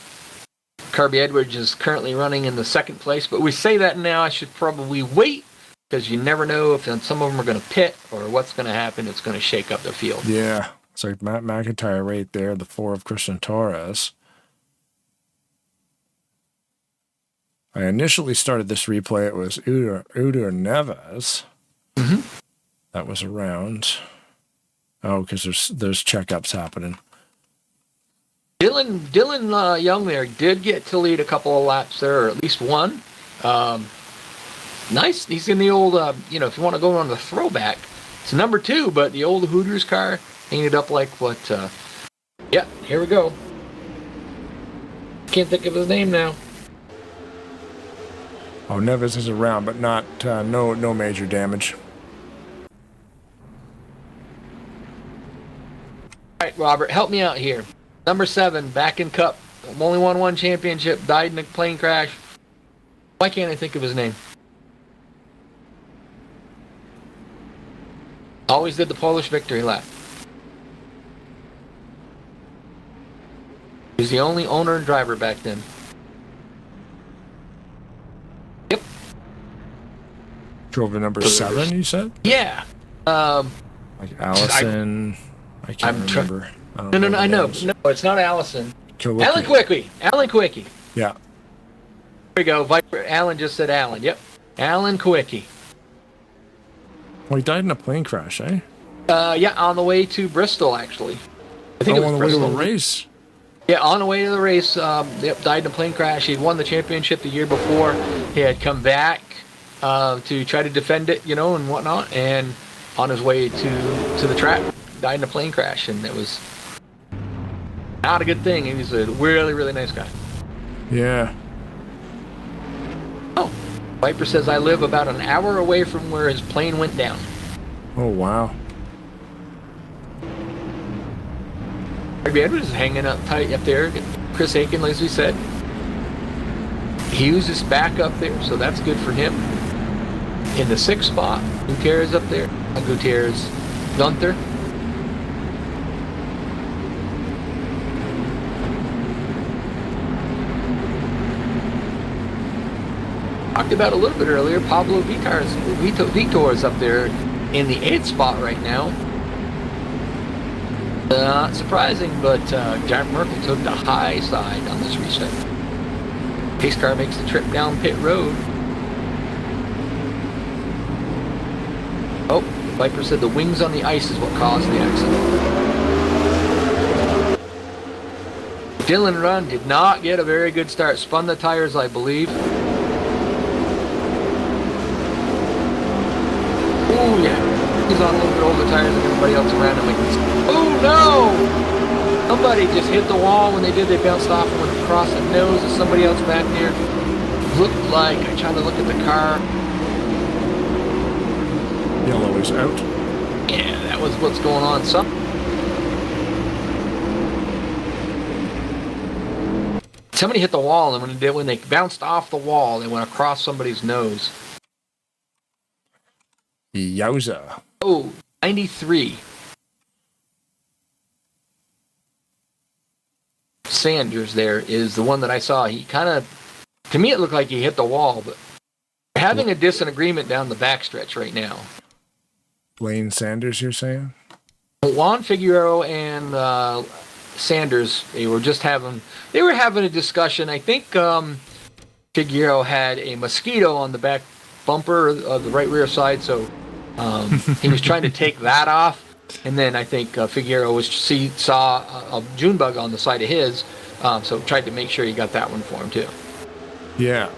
Kirby Edwards is currently running in the 2nd place, but we say that now. I should probably wait, because you never know if some of them are going to pit or what's going to happen. It's going to shake up the field. Yeah, it's like Matt McIntyre right there, the 4 of Christian Torres. I initially started this replay. It was Uder Neves. Mm-hmm. That was around. Oh, because there's checkups happening. Dylan Young there did get to lead a couple of laps there, or at least one. Nice. He's in the old, if you want to go on the throwback, it's number 2, but the old Hooters car painted up like what? Yeah, here we go. Can't think of his name now. Oh, Neves is around, but not no major damage. All right, Robert, help me out here. Number 7, back in Cup. Only won 1 championship, died in a plane crash. Why can't I think of his name? Always did the Polish victory lap. He was the only owner and driver back then. Yep. Drove to number 7, you said? Yeah. Like Allison. I can't remember. No, I know. No, it's not Allison. Alan Quickie. Yeah. There we go. Viper. Alan just said Alan. Yep. Alan Quickie. Well, he died in a plane crash, eh? Yeah, on the way to Bristol, actually. I think it was on the Bristol. way to the race. Yeah, on the way to the race. Died in a plane crash. He'd won the championship the year before. He had come back to try to defend it, and whatnot. And on his way to the track, died in a plane crash, and it was not a good thing. He was a really, really nice guy. Yeah. Oh, Viper says I live about an hour away from where his plane went down. Oh, wow. Kirby Edwards is hanging up tight up there. Chris Aiken, as we said. Hughes is back up there, so that's good for him. In the 6th spot, Gutierrez up there. Gutierrez, Gunther. Talked about a little bit earlier, Pablo Vitor is up there in the 8th spot right now. Not surprising, but Jack Merkel took the high side on this reset. Pace car makes the trip down pit road. Oh, Viper said the wings on the ice is what caused the accident. Dylan Run did not get a very good start. Spun the tires, I believe. Oh, yeah. He's on a little bit older tires than everybody else around him. Oh, no! Somebody just hit the wall. When they did, they bounced off and went across the nose of somebody else back there. Looked like, I tried to look at the car. Yellow is out. Yeah, that was what's going on. Somebody hit the wall, and when they bounced off the wall, they went across somebody's nose. Yowza. Oh, 93. Sanders there is the one that I saw. He kind of, to me, it looked like he hit the wall, but they're having a disagreement down the backstretch right now. Lane Sanders, you're saying? Juan Figueroa and Sanders, they were having a discussion. I think Figueroa had a mosquito on the back bumper of the right rear side, so he was trying to take that off. And then I think Figueroa saw a June bug on the side of his, so tried to make sure he got that one for him too. Yeah.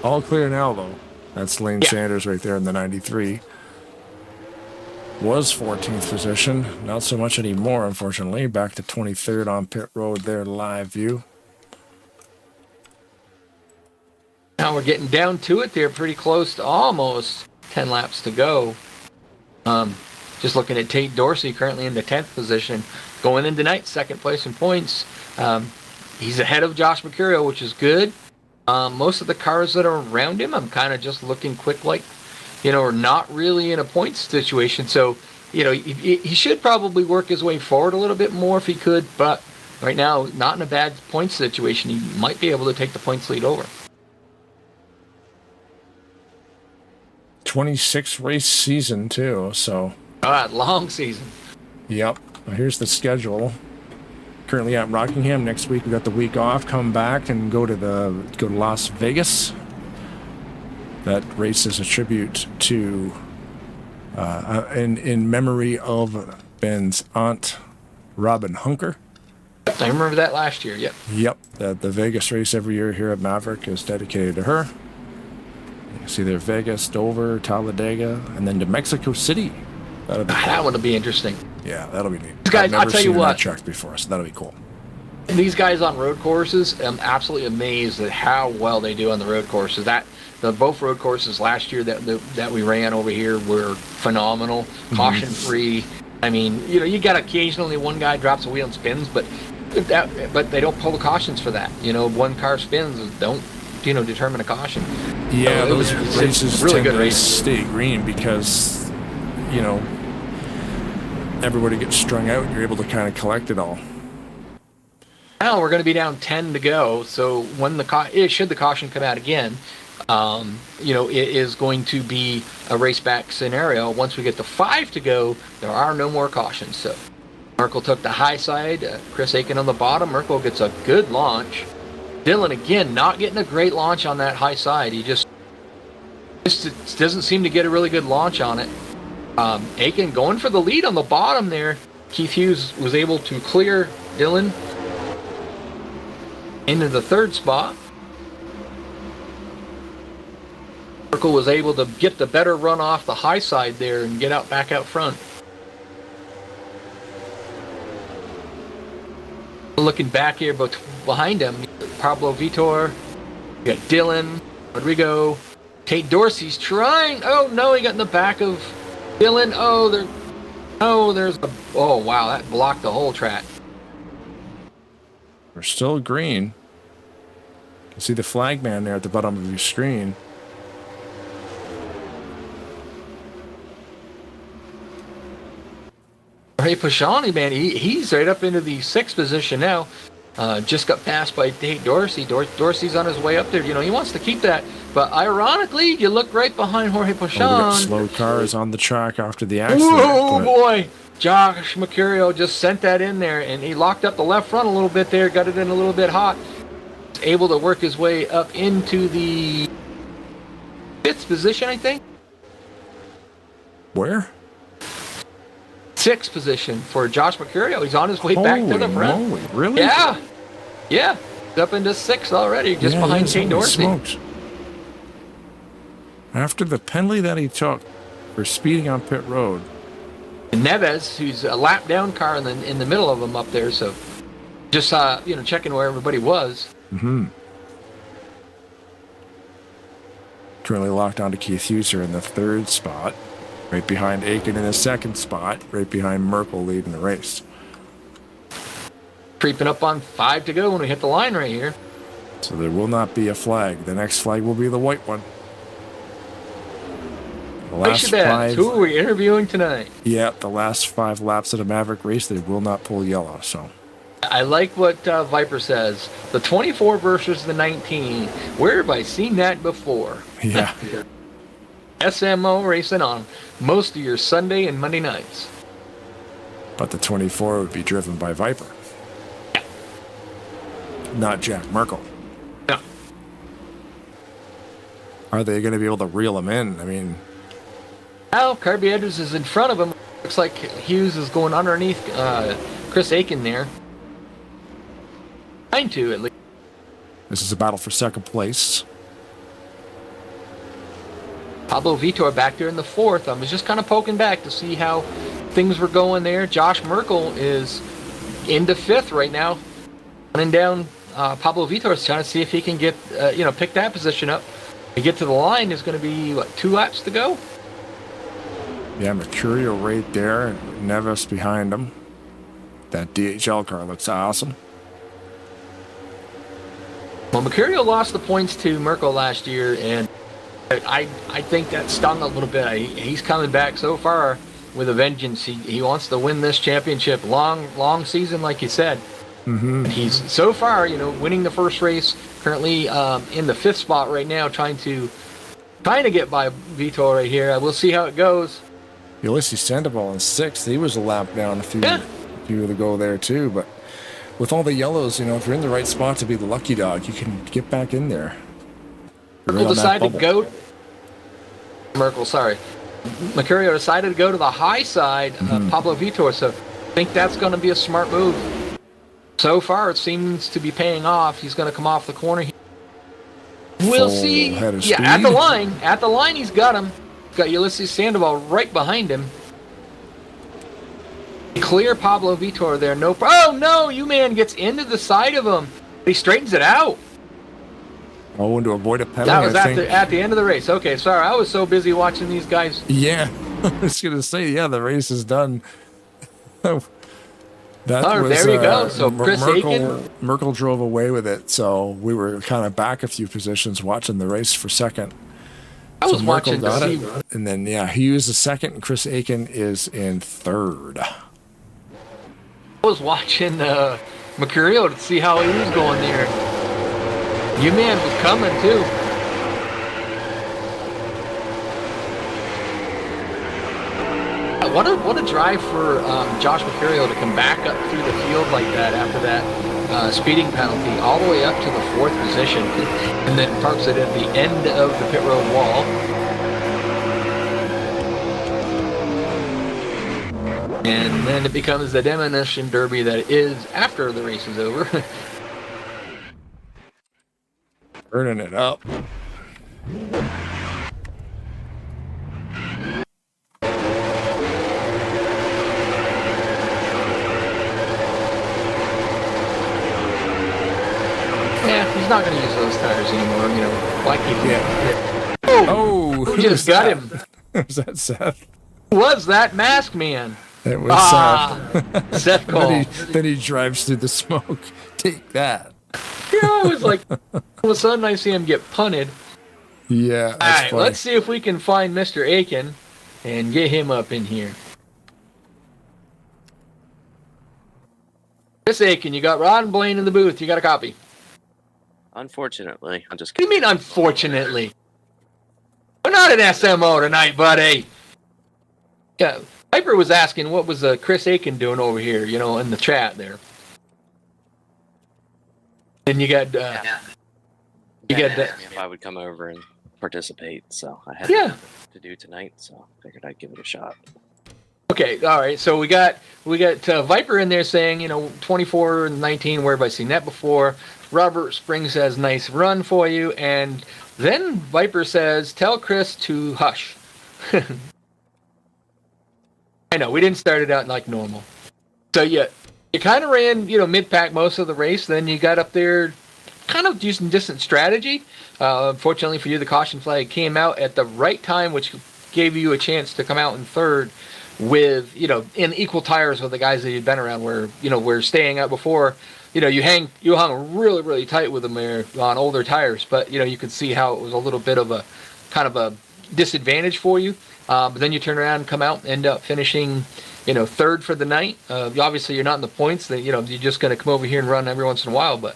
All clear now, though. That's Lane Sanders right there in the 93. Was 14th position. Not so much anymore, unfortunately. Back to 23rd on pit road there, live view. Now we're getting down to it. They're pretty close to almost 10 laps to go. Just looking at Tate Dorsey, currently in the 10th position. Going in tonight, second place in points. He's ahead of Josh Mercurio, which is good. Most of the cars that are around him, I'm kind of just looking quick, like, are not really in a points situation. So, he should probably work his way forward a little bit more if he could. But right now, not in a bad points situation. He might be able to take the points lead over. 26 race season, too, so... long season. Yep. Well, here's the schedule. Currently at Rockingham. Next week we got the week off. Come back and go to Las Vegas. That race is a tribute to in memory of Ben's aunt, Robin Hunker. I remember that last year. Yep. Yep. The Vegas race every year here at Maverick is dedicated to her. You see there Vegas, Dover, Talladega, and then to Mexico City. That one will be interesting. Yeah, that'll be neat. Guys, I'll tell you what. That track before, so that'll be cool. These guys on road courses, I'm absolutely amazed at how well they do on the road courses. Both road courses last year that we ran over here were phenomenal, caution-free. I mean, you got occasionally one guy drops a wheel and spins, but they don't pull the cautions for that. One car spins, don't determine a caution. Yeah, so those races really tend good to race. Stay green because everybody gets strung out and you're able to kind of collect it all. Now we're going to be down 10 to go, so when should the caution come out again, it is going to be a race back scenario. Once we get to 5 to go, there are no more cautions. So Merkel took the high side, Chris Aiken on the bottom. Merkel gets a good launch. Dylan again not getting a great launch on that high side. He just doesn't seem to get a really good launch on it. Aiken going for the lead on the bottom there. Keith Hughes was able to clear Dylan into the third spot. Merkel was able to get the better run off the high side there and get back out front. Looking back here, but behind him, Pablo Vitor, you got Dylan, Rodrigo, Tate Dorsey's trying. Oh no, he got in the back of Dylan. Oh wow, that blocked the whole track. We're still green. You can see the flag man there at the bottom of your screen. Hey, Pashani, man, he's right up into the 6th position now. Just got passed by Tate Dorsey. Dorsey's on his way up there. He wants to keep that. But ironically, you look right behind Jorge Pashani. We got slow cars on the track after the accident. Whoa, boy. Josh Mercurio just sent that in there, and he locked up the left front a little bit there, got it in a little bit hot. Able to work his way up into the 5th position, I think. Where? 6th position for Josh Mercurio. He's on his way back to the front. Moly, really? Yeah. He's up into 6th already, just behind Tate Dorsey. Smoked. After the penalty that he took for speeding on pit road. And Neves, who's a lap down car in the middle of them up there, so just checking where everybody was. Currently locked onto Keith Hughes here in the 3rd spot. Right behind Aiken in the second spot, right behind Merkel leading the race. Creeping up on 5 to go when we hit the line right here. So there will not be a flag. The next flag will be the white one. The last five. Who are we interviewing tonight? Yeah, the last 5 laps of the Maverick race, they will not pull yellow. So I like what Viper says. The 24 versus the 19. Where have I seen that before? yeah. SMO racing on most of your Sunday and Monday nights. But the 24 would be driven by Viper. Yeah. Not Jack Merkel. No. Are they going to be able to reel him in? I mean... Now, Kirby Edwards is in front of him. Looks like Hughes is going underneath Chris Aiken there. Trying to, at least. This is a battle for second place. Pablo Vitor back there in the 4th. I was just kind of poking back to see how things were going there. Josh Merkel is into 5th right now. Running down Pablo Vitor, trying to see if he can get, pick that position up. To get to the line, there's going to be, 2 laps to go? Yeah, Mercurio right there, and Neves behind him. That DHL car looks awesome. Well, Mercurio lost the points to Merkel last year, and I think that stung a little bit. He's coming back so far with a vengeance. He wants to win this championship. Long season, like you said. Mm-hmm. He's so far, winning the first race. Currently in the 5th spot right now, trying to get by Vitor right here. We'll see how it goes. Ulysses Sandoval in 6th. He was a lap down a few ago there too. But with all the yellows, if you're in the right spot to be the lucky dog, you can get back in there. Mercurio decided to go to the high side of Pablo Vitor, so I think that's going to be a smart move. So far, it seems to be paying off. He's going to come off the corner. We'll see. Yeah, at the line, he's got him. He's got Ulysses Sandoval right behind him. Clear Pablo Vitor there. Oh no, U-Man gets into the side of him. He straightens it out. Oh, and to avoid a penalty. That was at the end of the race. Okay, sorry. I was so busy watching these guys. Yeah. I was going to say, the race is done. There you go. So Chris Aiken. Merkel drove away with it, so we were kind of back a few positions watching the race for second. I was watching to see. And then, Hughes is second, and Chris Aiken is in 3rd. I was watching Mercurio to see how he was going there. U-Man was coming too. What a drive for Josh Mercurio to come back up through the field like that after that speeding penalty, all the way up to the 4th position, and then parks it at the end of the pit road wall. And then it becomes the demolition derby that it is after the race is over. Burning it up. Yeah, he's not going to use those tires anymore. Why keep him? Yeah. Oh, who just got him? Was that Seth? Who was that mask man? It was Seth. Seth Cole. Then he drives through the smoke. Take that. I was like, all of a sudden I see him get punted. Yeah, that's all right, funny. Let's see if we can find Mr. Aiken and get him up in here. Chris Aiken, you got Rod and Blaine in the booth. You got a copy? Unfortunately, I'm just kidding. What do you mean, unfortunately? We're not an SMO tonight, buddy. Yeah, Piper was asking what was Chris Aiken doing over here, in the chat there. And you got, if I would come over and participate, so I had to do tonight, so I figured I'd give it a shot. Okay, all right. So we got Viper in there saying, 24 and 19. Where have I seen that before? Robert Spring says, nice run for you. And then Viper says, tell Chris to hush. I know, we didn't start it out like normal. So, you kind of ran, mid-pack most of the race. Then you got up there kind of using distant strategy. Unfortunately for you, the caution flag came out at the right time, which gave you a chance to come out in third with, in equal tires with the guys that you'd been around, where staying out before, you hung really, really tight with them there on older tires, but, you could see how it was a little bit of a kind of a disadvantage for you. But then you turn around and come out and end up finishing, third for the night. Obviously, you're not in the points. That you're just going to come over here and run every once in a while. But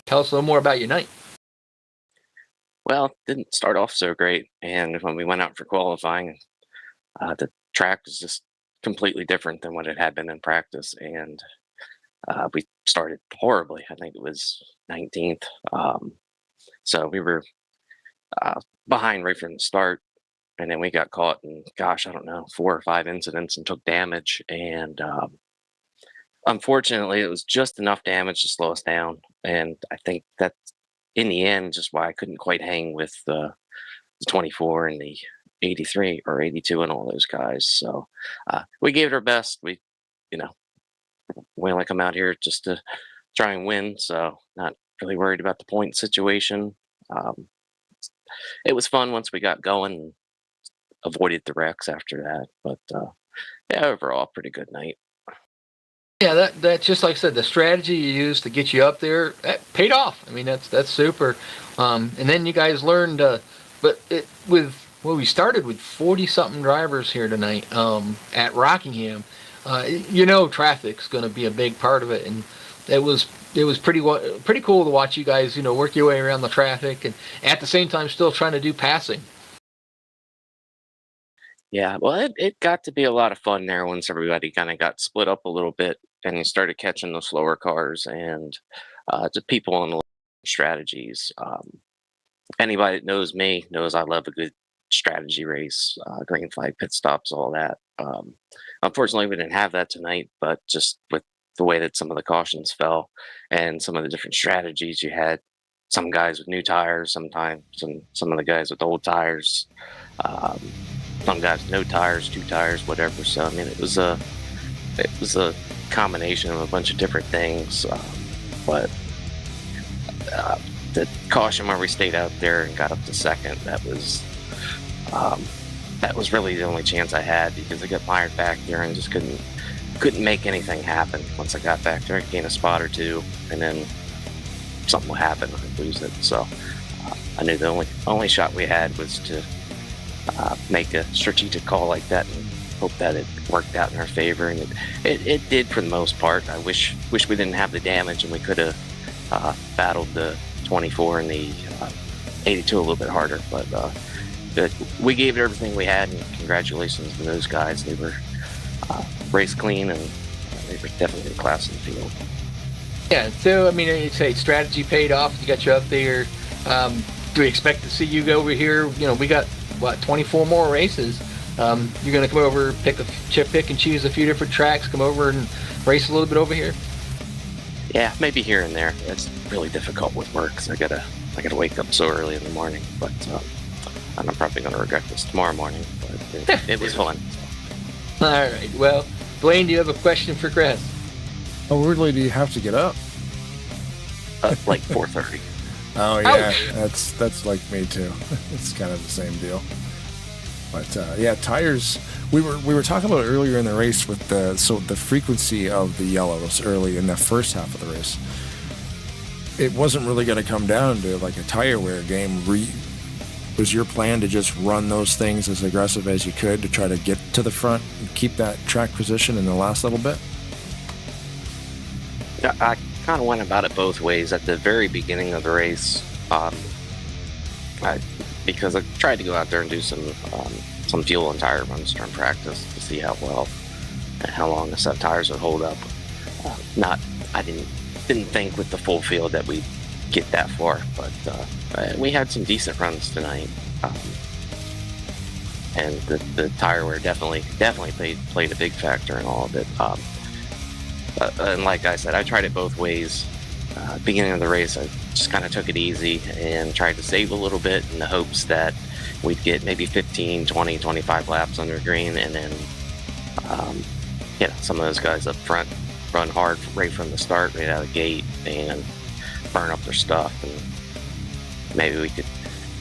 tell us a little more about your night. Well, didn't start off so great, and when we went out for qualifying, the track was just completely different than what it had been in practice, and we started horribly. I think it was 19th. So we were behind right from the start, and then we got caught in, gosh, I don't know, 4 or 5 incidents and took damage. And unfortunately, it was just enough damage to slow us down. And I think that's, in the end, just why I couldn't quite hang with the 24 and the 83 or 82 and all those guys. So we gave it our best. We only come out here just to try and win. So not really worried about the point situation. It was fun once we got going and avoided the wrecks after that. But yeah, overall, pretty good night. Yeah, that just like I said, the strategy you used to get you up there, that paid off. I mean, that's super. And then you guys learned, we started with 40-something drivers here tonight at Rockingham. Traffic's going to be a big part of it, and it was pretty cool to watch you guys, work your way around the traffic, and at the same time still trying to do passing. Yeah, well, it got to be a lot of fun there once everybody kind of got split up a little bit and you started catching the slower cars and the people on the strategies. Anybody that knows me knows I love a good strategy race, green flag pit stops, all that. Unfortunately, we didn't have that tonight, but just with the way that some of the cautions fell and some of the different strategies you had, some guys with new tires, sometimes some of the guys with old tires, some guys no tires, 2 tires, whatever. So I mean, it was a combination of a bunch of different things. But the caution where we stayed out there and got up to second, that was really the only chance I had, because I got mired back there and just couldn't make anything happen. Once I got back there, I gained a spot or 2, and then something would happen, I'd lose it. So I knew the only shot we had was to make a strategic call like that and hope that it worked out in our favor, and it did for the most part. I wish we didn't have the damage and we could have battled the 24 and the 82 a little bit harder, but we gave it everything we had, and congratulations to those guys. They were race clean, and they were definitely the class in the field. Yeah, so I mean, you say strategy paid off. You got you up there. Do we expect to see you go over here? We got 24 more races. You're going to come over, pick and choose a few different tracks, come over and race a little bit over here. Yeah, maybe here and there. It's really difficult with work because I gotta wake up so early in the morning. But I'm probably going to regret this tomorrow morning. But it was fun. All right. Well, Blaine, do you have a question for Chris? How early do you have to get up? Like 4:30. Oh yeah, Ouch. that's like me too. It's kind of the same deal. But yeah, tires. We were talking about earlier in the race with the frequency of the yellows early in the first half of the race. It wasn't really going to come down to like a tire wear game. Was your plan to just run those things as aggressive as you could to try to get to the front and keep that track position in the last little bit? I kind of went about it both ways. At the very beginning of the race, because I tried to go out there and do some fuel and tire runs during practice to see how well and how long the set tires would hold up. I didn't think with the full field that we'd get that far, but we had some decent runs tonight, and the tire wear definitely played a big factor in all of it. And like I said, I tried it both ways. Beginning of the race, I just kind of took it easy and tried to save a little bit in the hopes that we'd get maybe 15, 20, 25 laps under green, and then some of those guys up front run hard right from the start, right out of the gate, and burn up their stuff, and maybe we could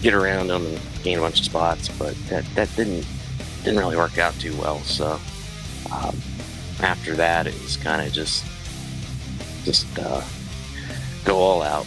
get around them and gain a bunch of spots. But that didn't didn't really work out too well. So after that, it was kind of just go all out.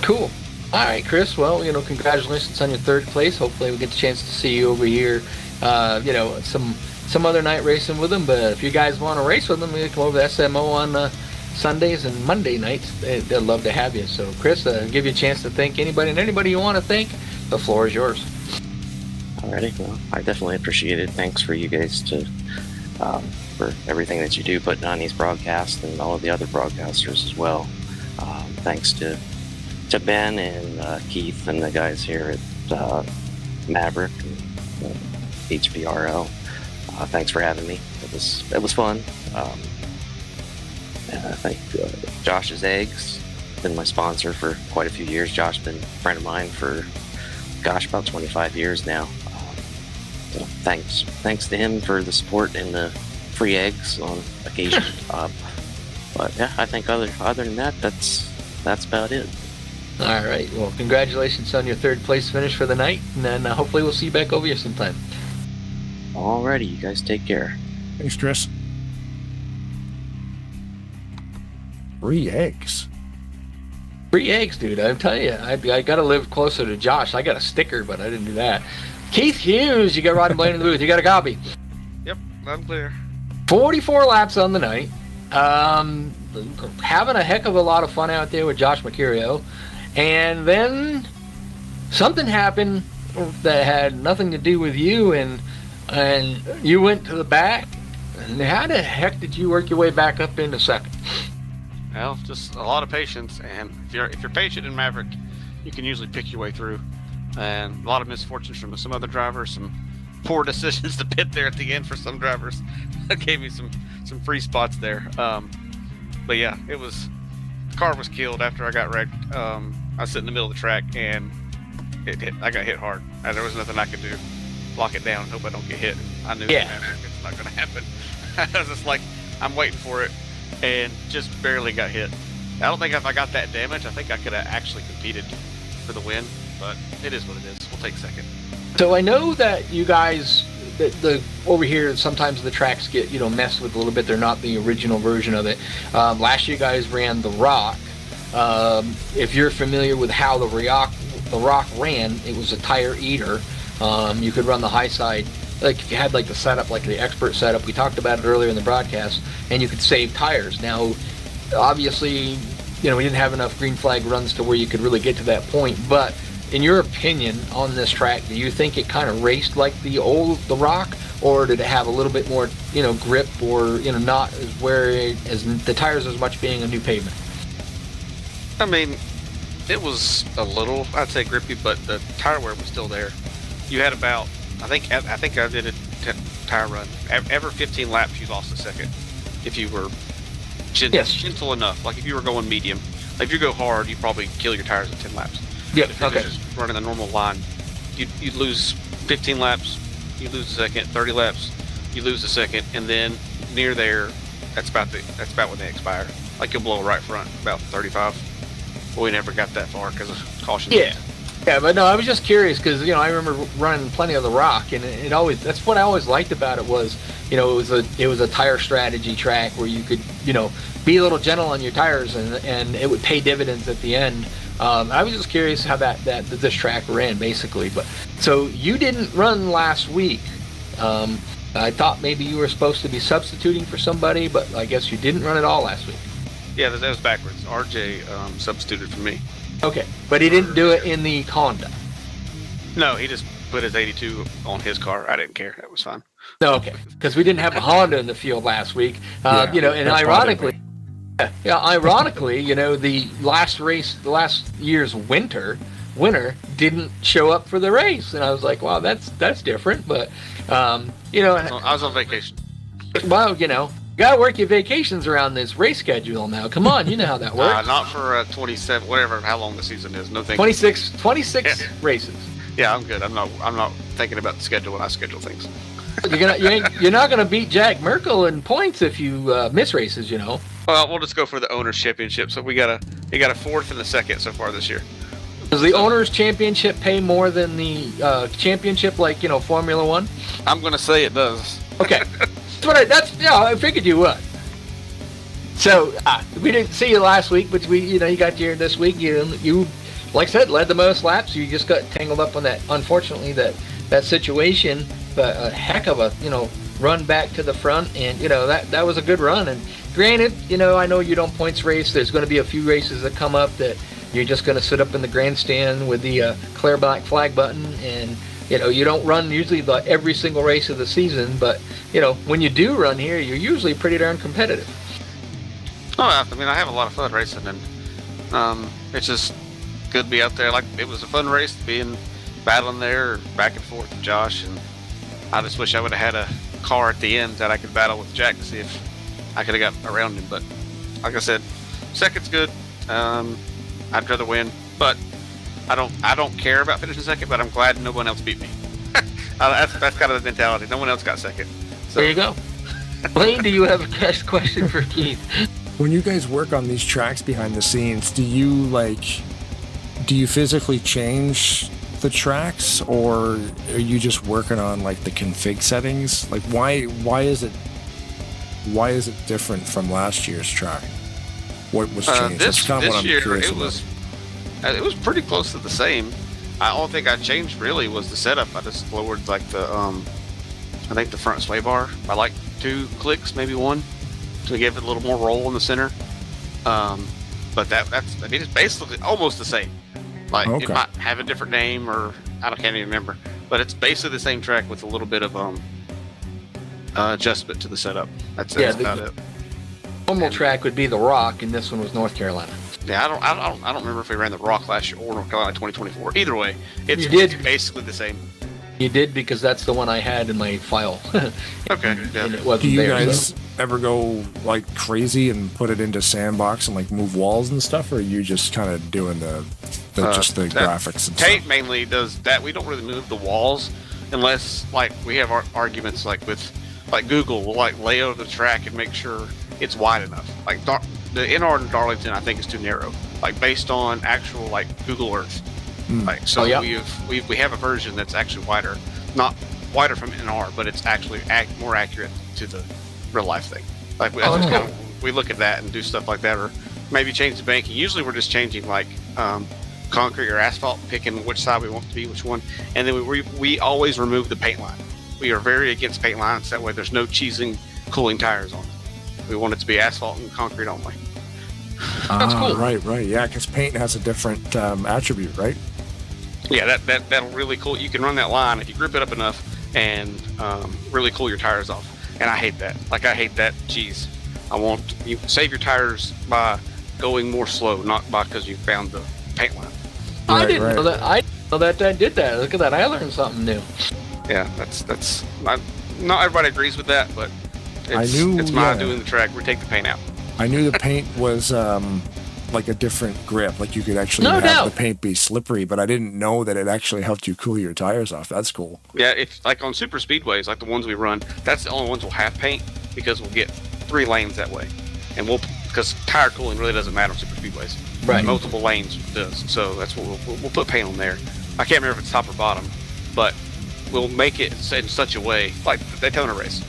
Cool. All right, Chris. Well, congratulations on your 3rd place. Hopefully, we get the chance to see you over here. Some other night racing with them. But if you guys want to race with them, you can come over to SMO on Sundays and Monday nights. They'd love to have you. So, Chris, give you a chance to thank anybody you want to thank. The floor is yours. Alrighty. Well, I definitely appreciate it. Thanks for you guys for everything that you do, putting on these broadcasts, and all of the other broadcasters as well. Thanks to Ben and Keith and the guys here at Maverick and HVRL. Thanks for having me. It was fun. And I think Josh's Eggs been my sponsor for quite a few years. Josh's been a friend of mine for, about 25 years now. So thanks to him for the support and the free eggs on occasion. But yeah, I think other than that, that's about it. All right. Well, congratulations on your 3rd place finish for the night, and then hopefully we'll see you back over here sometime. Alrighty, you guys take care. Thanks, Tris. 3 eggs. 3 eggs, dude. I'm telling you, I got to live closer to Josh. I got a sticker, but I didn't do that. Keith Hughes, you got Rod and Blaine in the booth. You got a copy. Yep, I'm clear. 44 laps on the night. Having a heck of a lot of fun out there with Josh Mercurio. And then something happened that had nothing to do with you, and you went to the back. And how the heck did you work your way back up into 2nd? Well, just a lot of patience, and if you're patient in Maverick, you can usually pick your way through. And a lot of misfortunes from some other drivers, some poor decisions to pit there at the end for some drivers. That gave me some free spots there. But yeah, the car was killed after I got wrecked. I was sitting in the middle of the track, and I got hit hard. And there was nothing I could do. Lock it down, hope I don't get hit. I knew that it's not going to happen. I was just like, I'm waiting for it, and just barely got hit. I don't think if I got that damage, I think I could have actually competed for the win, but it is what it is. We'll take 2nd. So I know that you guys, the over here, sometimes the tracks get messed with a little bit. They're not the original version of it. Last year, you guys ran the Rock. If you're familiar with how the Rock ran, it was a tire eater. You could run the high side, like if you had like the setup, like the expert setup. We talked about it earlier in the broadcast, and you could save tires. Now, obviously, we didn't have enough green flag runs to where you could really get to that point, but in your opinion on this track, do you think it kind of raced like the Rock, or did it have a little bit more, grip, or not as the tires as much being a new pavement? I mean, it was a little, I'd say, grippy, but the tire wear was still there. You had about, I think I did a tire run. Every 15 laps, you lost a second. If you were gentle enough, like if you were going medium. Like if you go hard, you probably kill your tires in 10 laps. Yep. If you're just running the normal line, you'd lose 15 laps, you lose a second. 30 laps, you lose a second, and then near there, that's about when they expire. Like you'll blow right front about 35. But we never got that far because of caution. Yeah, but no, I was just curious because I remember running plenty of the Rock, and that's what I always liked about it was it was a tire strategy track where you could be a little gentle on your tires and it would pay dividends at the end. I was just curious how that this track ran basically. But so you didn't run last week. I thought maybe you were supposed to be substituting for somebody, but I guess you didn't run at all last week. Yeah, that was backwards. RJ substituted for me. Okay, but he didn't do it in the Honda. No, he just put his 82 on his car. I didn't care. That was fine. No, okay, because we didn't have a Honda in the field last week. And ironically, the last year's winner didn't show up for the race, and I was like, wow, that's different. But I was on vacation. Well, gotta work your vacations around this race schedule now. Come on, you know how that works. Not for 27, whatever, how long the season is. No, thank 26 races. Yeah, I'm good. I'm not thinking about the schedule when I schedule things. You're not gonna beat Jack Merkel in points if you miss races, Well, we'll just go for the owners championship. So you got a fourth and a second so far this year. Does the Owners' Championship pay more than the championship, like, Formula One? I'm going to say it does. Okay. I figured you would. So, we didn't see you last week, but you got here this week. You, like I said, led the most laps. You just got tangled up on that, unfortunately, that situation. But a heck of a, run back to the front, and, that was a good run. And granted, I know you don't points race. There's going to be a few races that come up that you're just going to sit up in the grandstand with the clear black flag button, and you don't run usually every single race of the season, but when you do run here, you're usually pretty darn competitive. Oh, I have a lot of fun racing, and it's just good to be out there. Like, it was a fun race to be in battling there back and forth with Josh, and I just wish I would have had a car at the end that I could battle with Jack to see if I could have got around him. But like I said, second's good. I'd rather win, but I don't care about finishing second, but I'm glad no one else beat me. That's kind of the mentality. No one else got second. So. There you go. Blaine, do you have a question for Keith? When you guys work on these tracks behind the scenes, do you physically change the tracks, or are you just working on like the config settings? Like, why is it different from last year's track? What was changed? This year it was pretty close to the same. The only thing I changed really was the setup. I just lowered like the I think the front sway bar by like 2 clicks, maybe 1, to give it a little more roll in the center. But it's basically almost the same. Like, okay. It might have a different name, or can't even remember, but it's basically the same track with a little bit of adjustment to the setup. That's about it. Normal track would be the Rock, and this one was North Carolina. Yeah, I don't remember if we ran the Rock last year or North Carolina 2024. Either way, it's basically the same. You did, because that's the one I had in my file. Okay. Yeah. And it wasn't Do you there, guys so. ever go like crazy and put it into Sandbox and like move walls and stuff, or are you just kind of doing the graphics and Tate stuff? mainly does that. We don't really move the walls unless like we have our arguments like with like Google will like lay over the track and make sure it's wide enough. Like the NR in Darlington, I think, is too narrow. Like based on actual like Google Earth. Like so, we have a version that's actually wider, not wider from NR, but it's actually more accurate to the real life thing. Like we look at that and do stuff like that, or maybe change the banking. Usually we're just changing like concrete or asphalt, picking which side we want to be, which one, and then we always remove the paint line. We are very against paint lines. That way there's no cheesing cooling tires on it. We want it to be asphalt and concrete only. That's cool. Right, yeah, because paint has a different attribute, right? Yeah, that'll really cool. You can run that line if you grip it up enough and really cool your tires off. And I hate that. Like, I hate that. Geez, I want you save your tires by going more slow, not because you found the paint line. I didn't know that. I didn't know that I did that. Look at that. I learned something new. Yeah, that's not everybody agrees with that, but it's my doing the track. We take the paint out. I knew the paint was like a different grip, like you could actually have the paint be slippery, but I didn't know that it actually helped you cool your tires off. That's cool. Yeah, it's like on super speedways, like the ones we run, that's the only ones we'll have paint, because we'll get 3 lanes that way, and because tire cooling really doesn't matter on super speedways. Right. Multiple lanes does, so that's what we'll put paint on there. I can't remember if it's top or bottom, but we'll make it in such a way, like the Daytona race.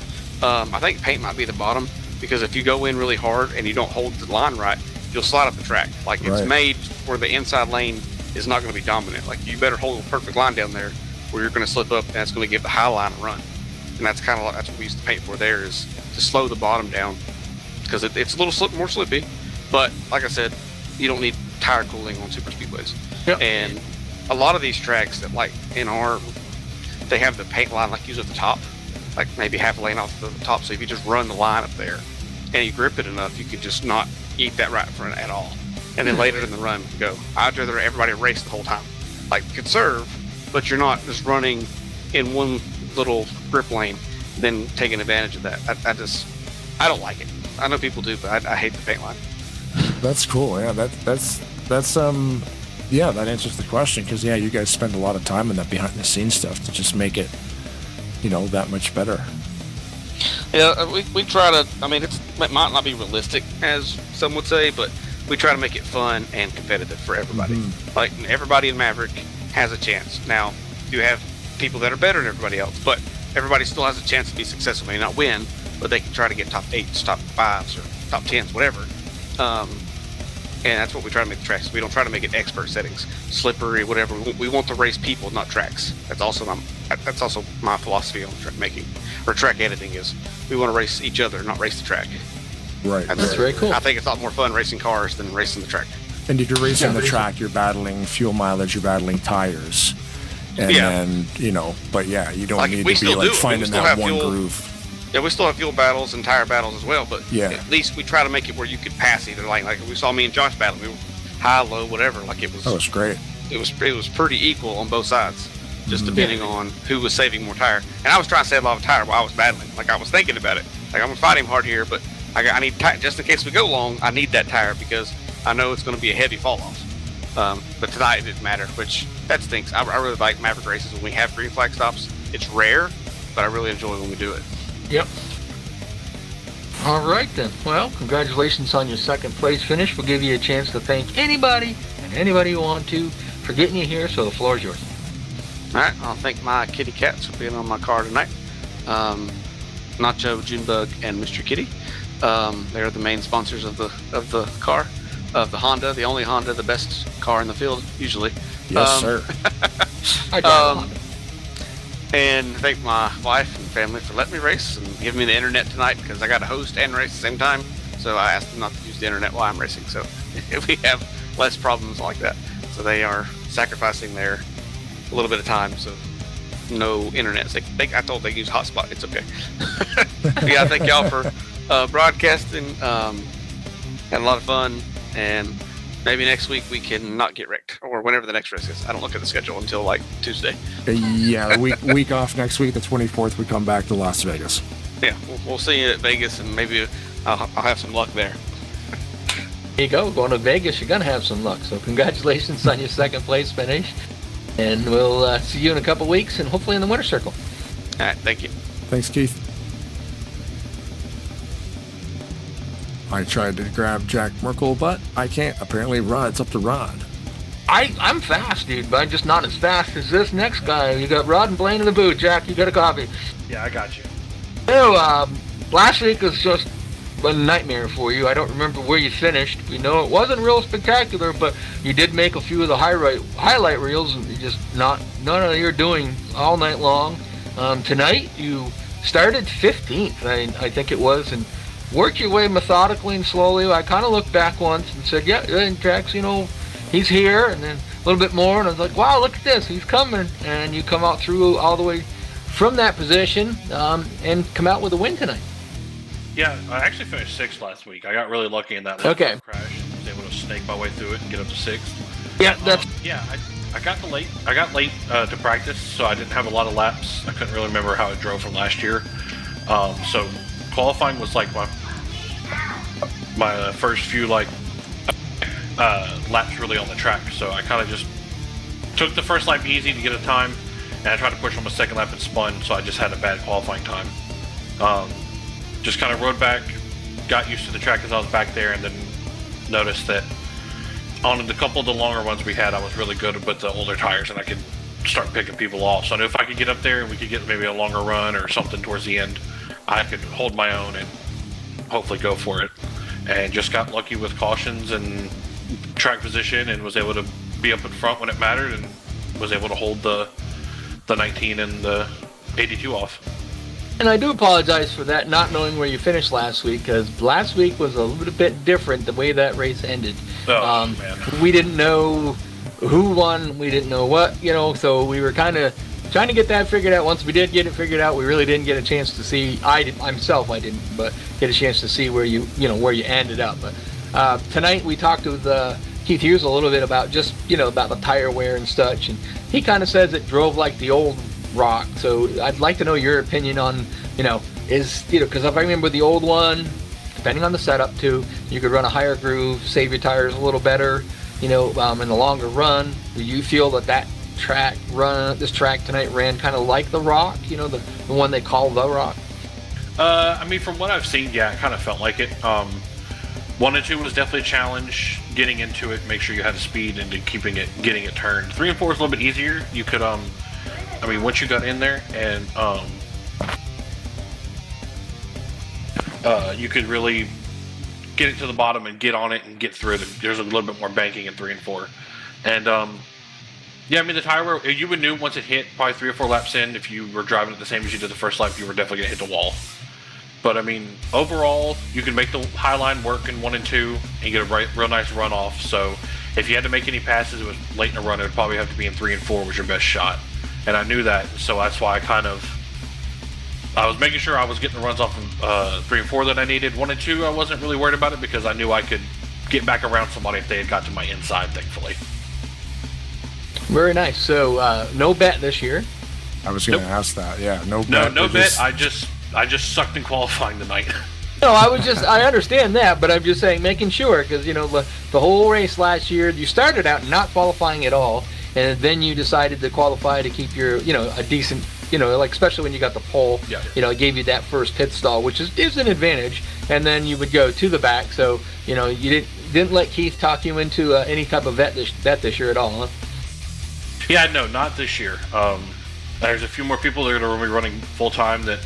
I think paint might be the bottom, because if you go in really hard and you don't hold the line right, you'll slide up the track. Like, it's made where the inside lane is not going to be dominant. Like, you better hold a perfect line down there where you're going to slip up, and it's going to give the high line a run. And that's kind of like, that's what we used to paint for there, is to slow the bottom down, because it's a little more slippy. But like I said, you don't need tire cooling on super speedways. Yep. And a lot of these tracks that like they have the paint line like usually at the top, like maybe half a lane off the top. So if you just run the line up there and you grip it enough, you can just not eat that right in front at all. And then later in the run, go. I'd rather everybody race the whole time. Like, conserve, but you're not just running in one little grip lane, then taking advantage of that. I don't like it. I know people do, but I hate the paint line. That's cool. Yeah, that's that answers the question, because you guys spend a lot of time in that behind the scenes stuff to just make it, that much better. Yeah, we try to. I mean, it might not be realistic, as some would say, but we try to make it fun and competitive for everybody. Like everybody in Maverick has a chance. Now you have people that are better than everybody else, but everybody still has a chance to be successful. They may not win, but they can try to get top 8s, top 5s, or top 10s, whatever. And that's what we try to make the tracks. We don't try to make it expert settings, slippery, whatever. We want to race people, not tracks. That's also my philosophy on track making or track editing is we want to race each other, not race the track. Right. That's very cool. I think it's a lot more fun racing cars than racing the track. And if you're racing the track, you're battling fuel mileage, you're battling tires. And then, but yeah, you don't need to be like finding that one groove. Yeah, we still have fuel battles and tire battles as well, but yeah, at least we try to make it where you could pass either like we saw me and Josh battle. We were high, low, whatever. Like it was. Oh, it's great. It was pretty equal on both sides, just depending on who was saving more tire. And I was trying to save a lot of tire while I was battling. Like I was thinking about it. Like I'm gonna fight him hard here, but I need tire just in case we go long. I need that tire because I know it's going to be a heavy fall off. But tonight it didn't matter, which that stinks. I really like Maverick races when we have green flag stops. It's rare, but I really enjoy when we do it. Yep. All right then. Well, congratulations on your second place finish. We'll give you a chance to thank anybody and anybody you want to for getting you here. So the floor is yours. All right. I'll thank my kitty cats for being on my car tonight. Nacho, Junebug, and Mr. Kitty. They're the main sponsors of the car, of the Honda, the only Honda, the best car in the field usually. Yes, sir. I drive a Honda. And thank my wife and family for letting me race and giving me the internet tonight because I got to host and race at the same time. So I asked them not to use the internet while I'm racing. So we have less problems like that. So they are sacrificing their a little bit of time. So no internet. So I told them they use hotspot. It's okay. Yeah, thank y'all for broadcasting. Had a lot of fun. And maybe next week we can not get wrecked, or whenever the next race is. I don't look at the schedule until like Tuesday. Yeah, week off next week, the 24th, we come back to Las Vegas. Yeah, we'll see you at Vegas, and maybe I'll have some luck there. There you go. Going to Vegas, you're going to have some luck. So congratulations on your second place finish. And we'll see you in a couple weeks, and hopefully in the winter circle. All right, thank you. Thanks, Keith. I tried to grab Jack Merkel, but I can't. Apparently, it's up to Rod. I'm fast, dude, but I'm just not as fast as this next guy. You got Rod and Blaine in the booth. Jack, you got a copy. Yeah, I got you. So, last week was just a nightmare for you. I don't remember where you finished. We know it wasn't real spectacular, but you did make a few of the highlight reels, and you just none of your doing all night long. Tonight, you started 15th, I think it was, and worked your way methodically and slowly. I kind of looked back once and said, yeah, Jack's, he's here, and then a little bit more, and I was like, wow, look at this, he's coming. And you come out through all the way from that position and come out with a win tonight. Yeah, I actually finished 6th last week. I got really lucky in that crash. I was able to snake my way through it and get up to 6th. Yeah, that's... I got late to practice, so I didn't have a lot of laps. I couldn't really remember how it drove from last year. So qualifying was like my first few laps really on the track. So I kind of just took the first lap easy to get a time, and I tried to push on the second lap and spun, so I just had a bad qualifying time. Just kind of rode back, got used to the track as I was back there, and then noticed that on the couple of the longer ones we had, I was really good with the older tires, and I could start picking people off. So I knew if I could get up there and we could get maybe a longer run or something towards the end, I could hold my own and hopefully go for it. And just got lucky with cautions and track position, and was able to be up in front when it mattered, and was able to hold the 19 and the 82 off. And I do apologize for that, not knowing where you finished last week, because last week was a little bit different the way that race ended. Man. We didn't know who won, we didn't know what, so we were kind of trying to get that figured out. Once we did get it figured out, we really didn't get a chance to see, I didn't, but get a chance to see where you ended up. But tonight we talked with Keith Hughes a little bit about just, about the tire wear and such, and he kind of says it drove like the old Rock. So I'd like to know your opinion on, because if I remember the old one, depending on the setup too, you could run a higher groove, save your tires a little better, in the longer run. Do you feel that this track tonight ran kind of like the Rock, the one they call the Rock? From what I've seen, yeah, it kind of felt like it. 1 and 2 was definitely a challenge. Getting into it, make sure you had the speed and getting it turned. 3 and 4 is a little bit easier. You could, I mean, once you got in there and you could really get it to the bottom and get on it and get through it. There's a little bit more banking in 3 and 4, and yeah, I mean the tire wear, you would knew once it hit probably 3 or 4 laps in, if you were driving it the same as you did the first lap, you were definitely gonna hit the wall. But I mean, overall, you can make the high line work in 1 and 2 and get a real nice run off. So if you had to make any passes, it was late in the run, it would probably have to be in 3 and 4 was your best shot. And I knew that, so that's why I was making sure I was getting the runs off of 3 and 4 that I needed. 1 and 2, I wasn't really worried about it because I knew I could get back around somebody if they had got to my inside, thankfully. Very nice. So no bet this year. I was going to ask that. Yeah, no No, bet. no bet. I just sucked in qualifying tonight. No, I understand that, but I'm just saying, making sure, because, you know, the whole race last year, you started out not qualifying at all, and then you decided to qualify to keep your, you know, a decent, you know, like, especially when you got the pole, Yeah. you know, it gave you that first pit stall, which is an advantage, and then you would go to the back, so, you know, you didn't let Keith talk you into any type of bet this year at all, huh? Yeah, no, not this year. There's a few more people that are going to be running full-time that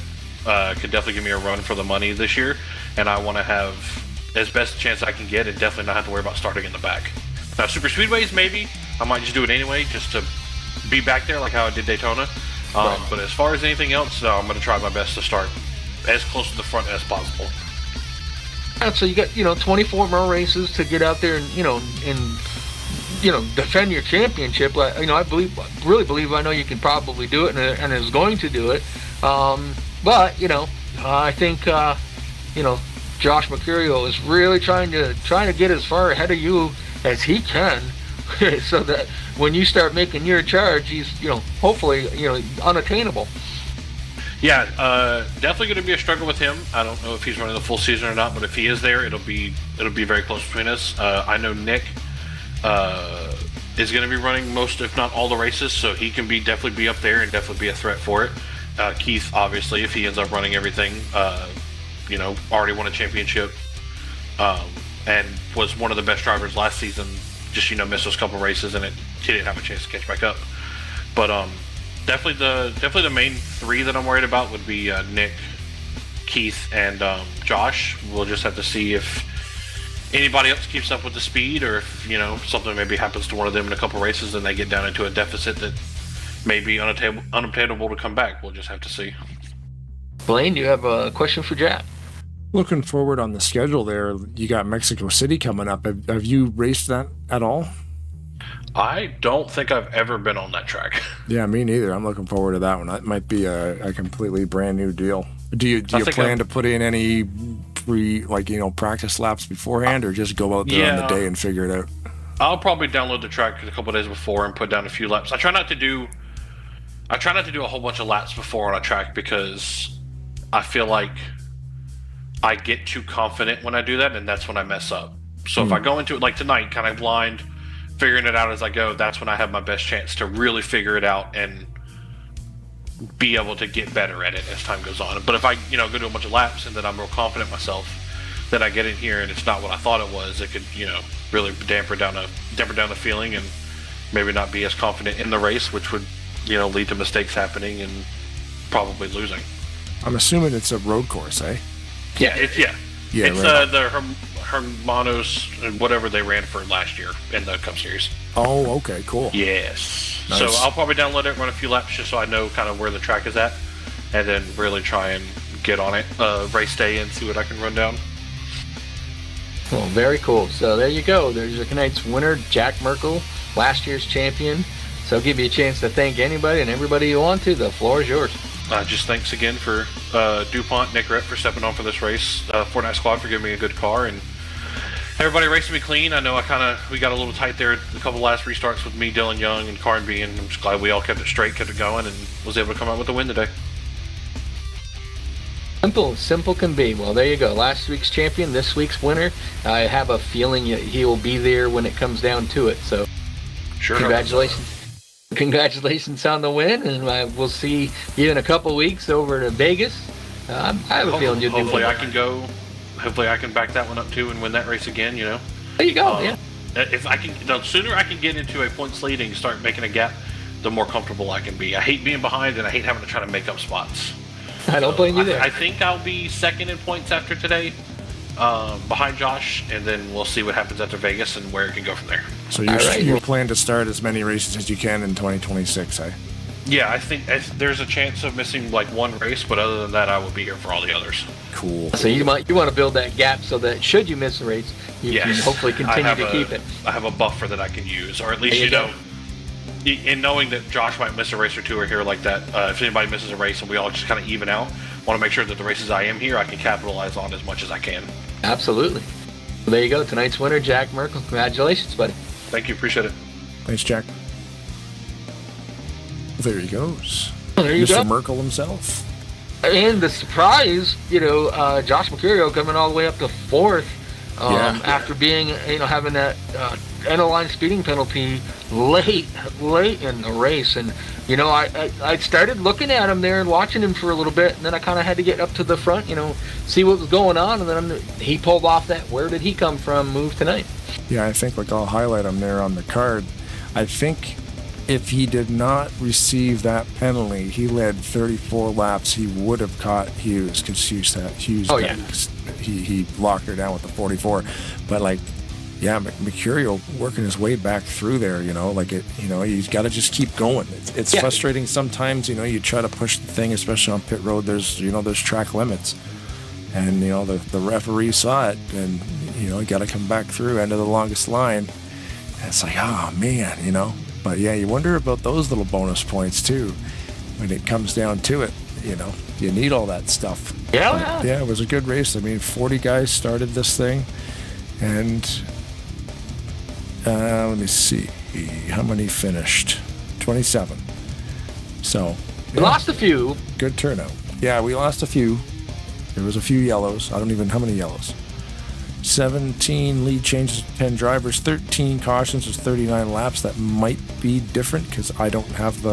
could definitely give me a run for the money this year, and I want to have as best a chance I can get and definitely not have to worry about starting in the back. Now, super speedways, maybe. I might just do it anyway, just to be back there like how I did Daytona. Right. But as far as anything else, I'm going to try my best to start as close to the front as possible. And so you got, you know, 24 more races to get out there and, you know, defend your championship. You know, I really believe I know you can probably do it and is going to do it. But, you know, I think, you know, Josh Mercurio is really trying to get as far ahead of you as he can so that when you start making your charge, he's, you know, hopefully, you know, unattainable. Yeah, definitely going to be a struggle with him. I don't know if he's running the full season or not, but if he is there, it'll be very close between us. I know Nick is going to be running most, if not all, the races, so he can definitely be up there and definitely be a threat for it. Keith, obviously, if he ends up running everything, you know, already won a championship, and was one of the best drivers last season. Just, you know, missed those couple races and he didn't have a chance to catch back up. But definitely the main three that I'm worried about would be Nick, Keith, and Josh. We'll just have to see if anybody else keeps up with the speed, or if, you know, something maybe happens to one of them in a couple races and they get down into a deficit that may be unobtainable to come back. We'll just have to see. Blaine, do you have a question for Jack? Looking forward on the schedule there, you got Mexico City coming up. Have you raced that at all? I don't think I've ever been on that track. Yeah, me neither. I'm looking forward to that one. That might be a completely brand new deal. Do you plan to put in any practice laps beforehand, or just go out there on the day and figure it out? I'll probably download the track a couple of days before and put down a few laps. I try not to do a whole bunch of laps before on a track, because I feel like I get too confident when I do that, and that's when I mess up. So if I go into it like tonight, kind of blind, figuring it out as I go, that's when I have my best chance to really figure it out and be able to get better at it as time goes on. But if I, you know, go do a bunch of laps and then I'm real confident myself, then I get in here and it's not what I thought it was, it could, you know, really damper down the feeling and maybe not be as confident in the race, which would, you know, lead to mistakes happening and probably losing. I'm assuming it's a road course, eh? Yeah, it's right. The Hermanos, whatever they ran for last year in the Cup Series. Oh, okay, cool. Yes. Nice. So I'll probably download it, run a few laps just so I know kind of where the track is at, and then really try and get on it race day and see what I can run down. Well, very cool. So there you go. There's your tonight's winner, Jack Merkel, last year's champion. So I'll give you a chance to thank anybody and everybody you want to. The floor is yours. Just thanks again for DuPont, Nick Rett for stepping on for this race, Fortnite Squad for giving me a good car, and everybody racing me clean. I know we got a little tight there, a couple last restarts with me, Dylan Young, and Karn B, and I'm just glad we all kept it straight, kept it going, and was able to come out with a win today. Simple can be. Well, there you go. Last week's champion, this week's winner. I have a feeling he will be there when it comes down to it. So, Sure. Congratulations. Congratulations on the win, and we'll see you in a couple weeks over to Vegas. I have a feeling you'll do Hopefully well. I can go hopefully I can back that one up too and win that race again. You know. There you go. Yeah. If I can, the sooner I can get into a points leading, start making a gap, the more comfortable I can be. I hate being behind, and I hate having to try to make up spots. I don't blame you there. I think I'll be second in points after today, behind Josh, and then we'll see what happens after Vegas and where it can go from there. So you plan to start as many races as you can in 2026, eh? Yeah, I think there's a chance of missing like one race, but other than that, I will be here for all the others. Cool. So you want to build that gap so that should you miss a race, you can hopefully continue to keep it. I have a buffer that I can use, or at least you know, in knowing that Josh might miss a race or two or here like that. If anybody misses a race and we all just kind of even out, want to make sure that the races I am here, I can capitalize on as much as I can. Absolutely. Well, there you go. Tonight's winner, Jack Merkel. Congratulations, buddy. Thank you. Appreciate it. Thanks, Jack. There he goes. Well, there you Mr. go. Merkel himself. And the surprise, Josh Mercurio coming all the way up to fourth after being, having that end of line speeding penalty late in the race. And, I started looking at him there and watching him for a little bit, and then I kind of had to get up to the front, see what was going on. And then he pulled off that where did he come from move tonight. Yeah, I think I'll highlight him there on the card. I think if he did not receive that penalty, he led 34 laps. He would have caught Hughes because Hughes he locked her down with the 44. But Mercurio working his way back through there. He's got to just keep going. It's frustrating sometimes. You try to push the thing, especially on pit road. There's track limits, and the referee saw it, and you got to come back through end of the longest line. And it's like, oh man, But yeah, you wonder about those little bonus points too. When it comes down to it, you need all that stuff. Yeah. Yeah, it was a good race. 40 guys started this thing, and let me see how many finished. 27. So we lost a few. Good turnout. Yeah, we lost a few. There was a few yellows. I don't even how many yellows. 17 lead changes, 10 drivers, 13 cautions, there's 39 laps. That might be different because I don't have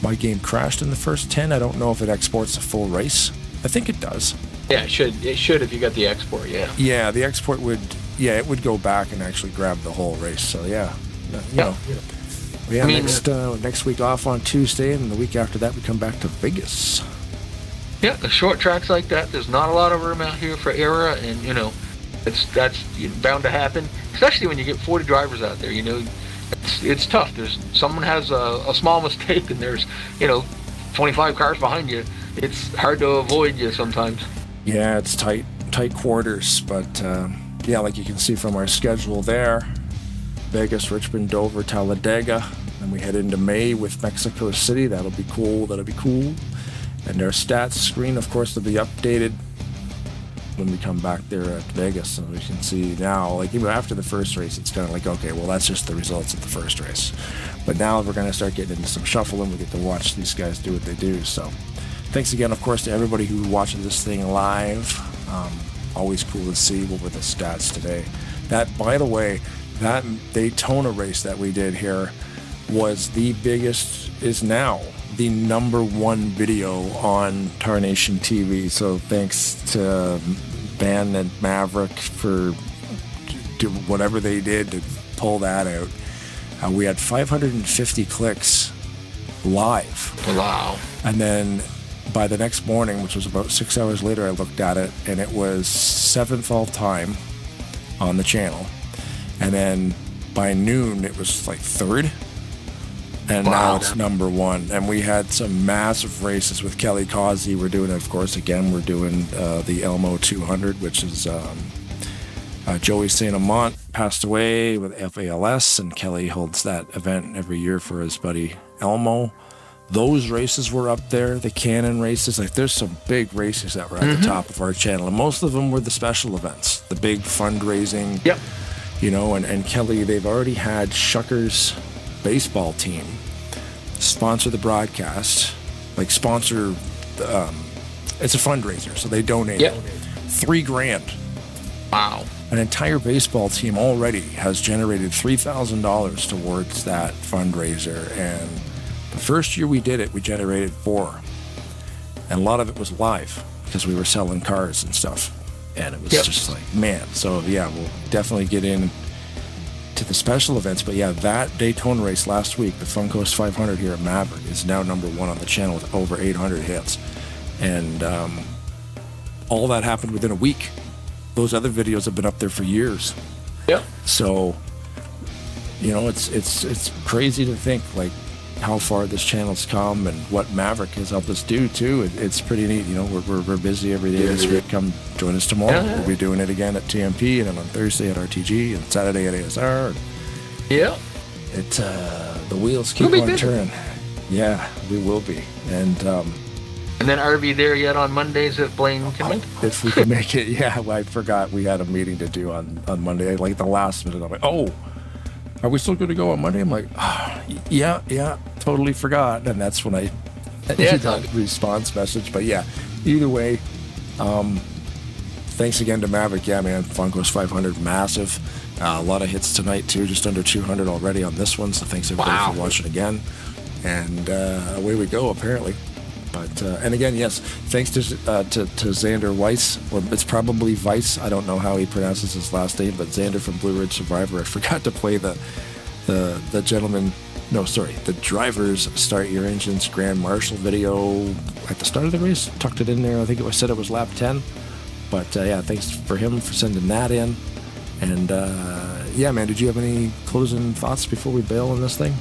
my game crashed in the first 10. I don't know if it exports a full race. I think it does. Yeah, it should if you got the export, yeah. Yeah, the export would go back and actually grab the whole race. So next week off on Tuesday, and the week after that we come back to Vegas. Yeah, the short tracks like that, there's not a lot of room out here for error, and that's bound to happen, especially when you get 40 drivers out there. It's tough. Someone has a small mistake, and there's 25 cars behind you. It's hard to avoid you sometimes. Yeah, it's tight quarters, but like you can see from our schedule there, Vegas, Richmond, Dover, Talladega, and we head into May with Mexico City. That'll be cool. And our stats screen, of course, will be updated when we come back there at Vegas. And we can see now, even after the first race, it's kind of like, okay, well, that's just the results of the first race. But now we're going to start getting into some shuffling. We get to watch these guys do what they do. So thanks again, of course, to everybody who watches this thing live. Always cool to see what were the stats today. That, by the way, that Daytona race that we did here was is now the #1 video on Tarnation TV. So thanks to Ben and Maverick for whatever they did to pull that out. We had 550 clicks live. Wow. And then by the next morning, which was about 6 hours later, I looked at it, and it was 7th all time on the channel. And then by noon, it was 3rd. And now it's #1. And we had some massive races with Kelly Causey. We're doing, of course, we're doing the Elmo 200, which is Joey St. Amant passed away with FALS, and Kelly holds that event every year for his buddy Elmo. Those races were up there, the Canon races. There's some big races that were at the top of our channel, and most of them were the special events, the big fundraising. Yep. And Kelly, they've already had Shucker's baseball team sponsor the broadcast, sponsor it's a fundraiser, so they donate $3,000. Wow. An entire baseball team already has generated $3,000 towards that fundraiser, and the first year we did it, we generated $4,000, and a lot of it was live because we were selling cars and stuff. and it was Yep. just like, man. So yeah, we'll definitely get in to the special events. But yeah, that Daytona race last week, the Funcoast 500 here at Maverick, is now #1 on the channel with over 800 hits, and all that happened within a week. Those other videos have been up there for years. Yep. So, you know, it's crazy to think like how far this channel's come and what Maverick has helped us do too. It's pretty neat. You know, we're busy every day this week. Come join us tomorrow. Yeah. We'll be doing it again at TMP, and then on Thursday at RTG, and Saturday at ASR. Yep. It the wheels keep We'll be on busy. turning. Yeah, we will be. And And then RV there yet on Mondays if Blaine can make it? if we can make it, yeah. I forgot we had a meeting to do on Monday. Like the last minute, I'm like, oh, are we still going to go on Monday? I'm like, yeah, totally forgot. And that's when I Yeah, that response message. But yeah, either way, thanks again to Maverick. Yeah, man, Funcoast 500, massive. A lot of hits tonight too, just under 200 already on this one. So thanks everybody Wow. for watching again. And away we go, apparently. But and again, yes, thanks to Xander WEISS, or it's probably Weiss. I don't know how he pronounces his last name, but Xander from Blue Ridge Survivor. I forgot to play the driver's Start Your Engines Grand Marshal video at the start of the race. Tucked it in there. I think it was said it was lap 10. But yeah, thanks for him for sending that in. And yeah, man, did you have any closing thoughts before we bail on this thing?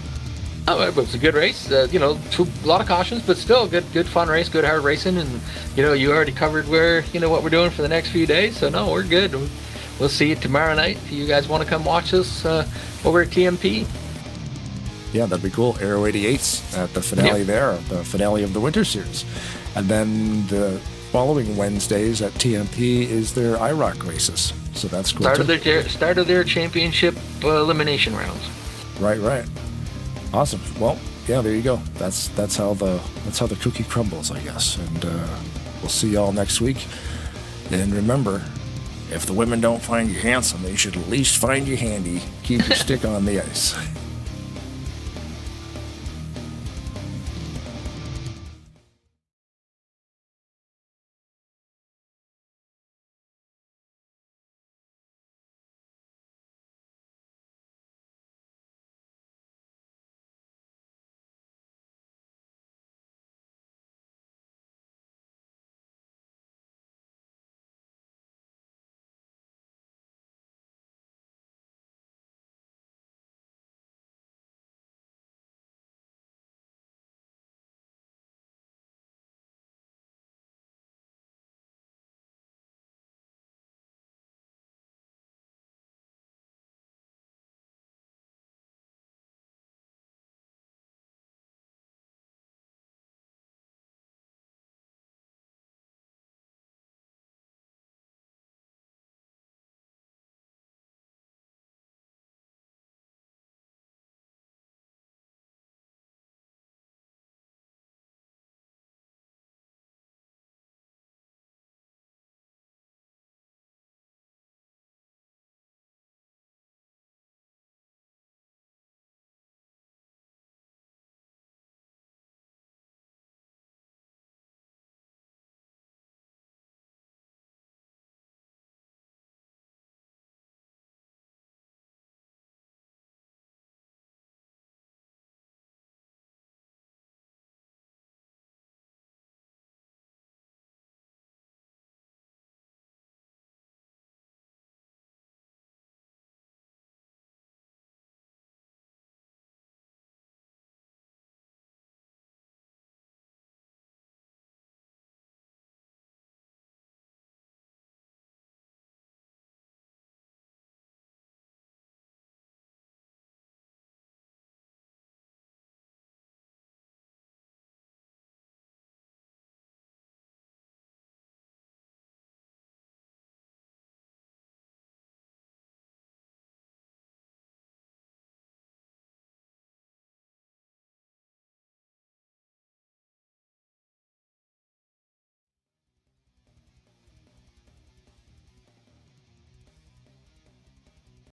Oh, it was a good race. You know, a lot of cautions, but still good fun race, good hard racing. And, you know, you already covered what we're doing for the next few days. So, no, we're good. We'll see you tomorrow night. If you guys want to come watch us over at TMP. Yeah, that'd be cool. Aero 88s at the finale there, the finale of the Winter Series. And then the following Wednesdays at TMP is their IROC races. So that's cool. Start of their championship elimination rounds. Right. Awesome. Well, yeah, there you go. That's how the cookie crumbles, I guess. And we'll see y'all next week. And remember, if the women don't find you handsome, they should at least find you handy. Keep your stick on the ice.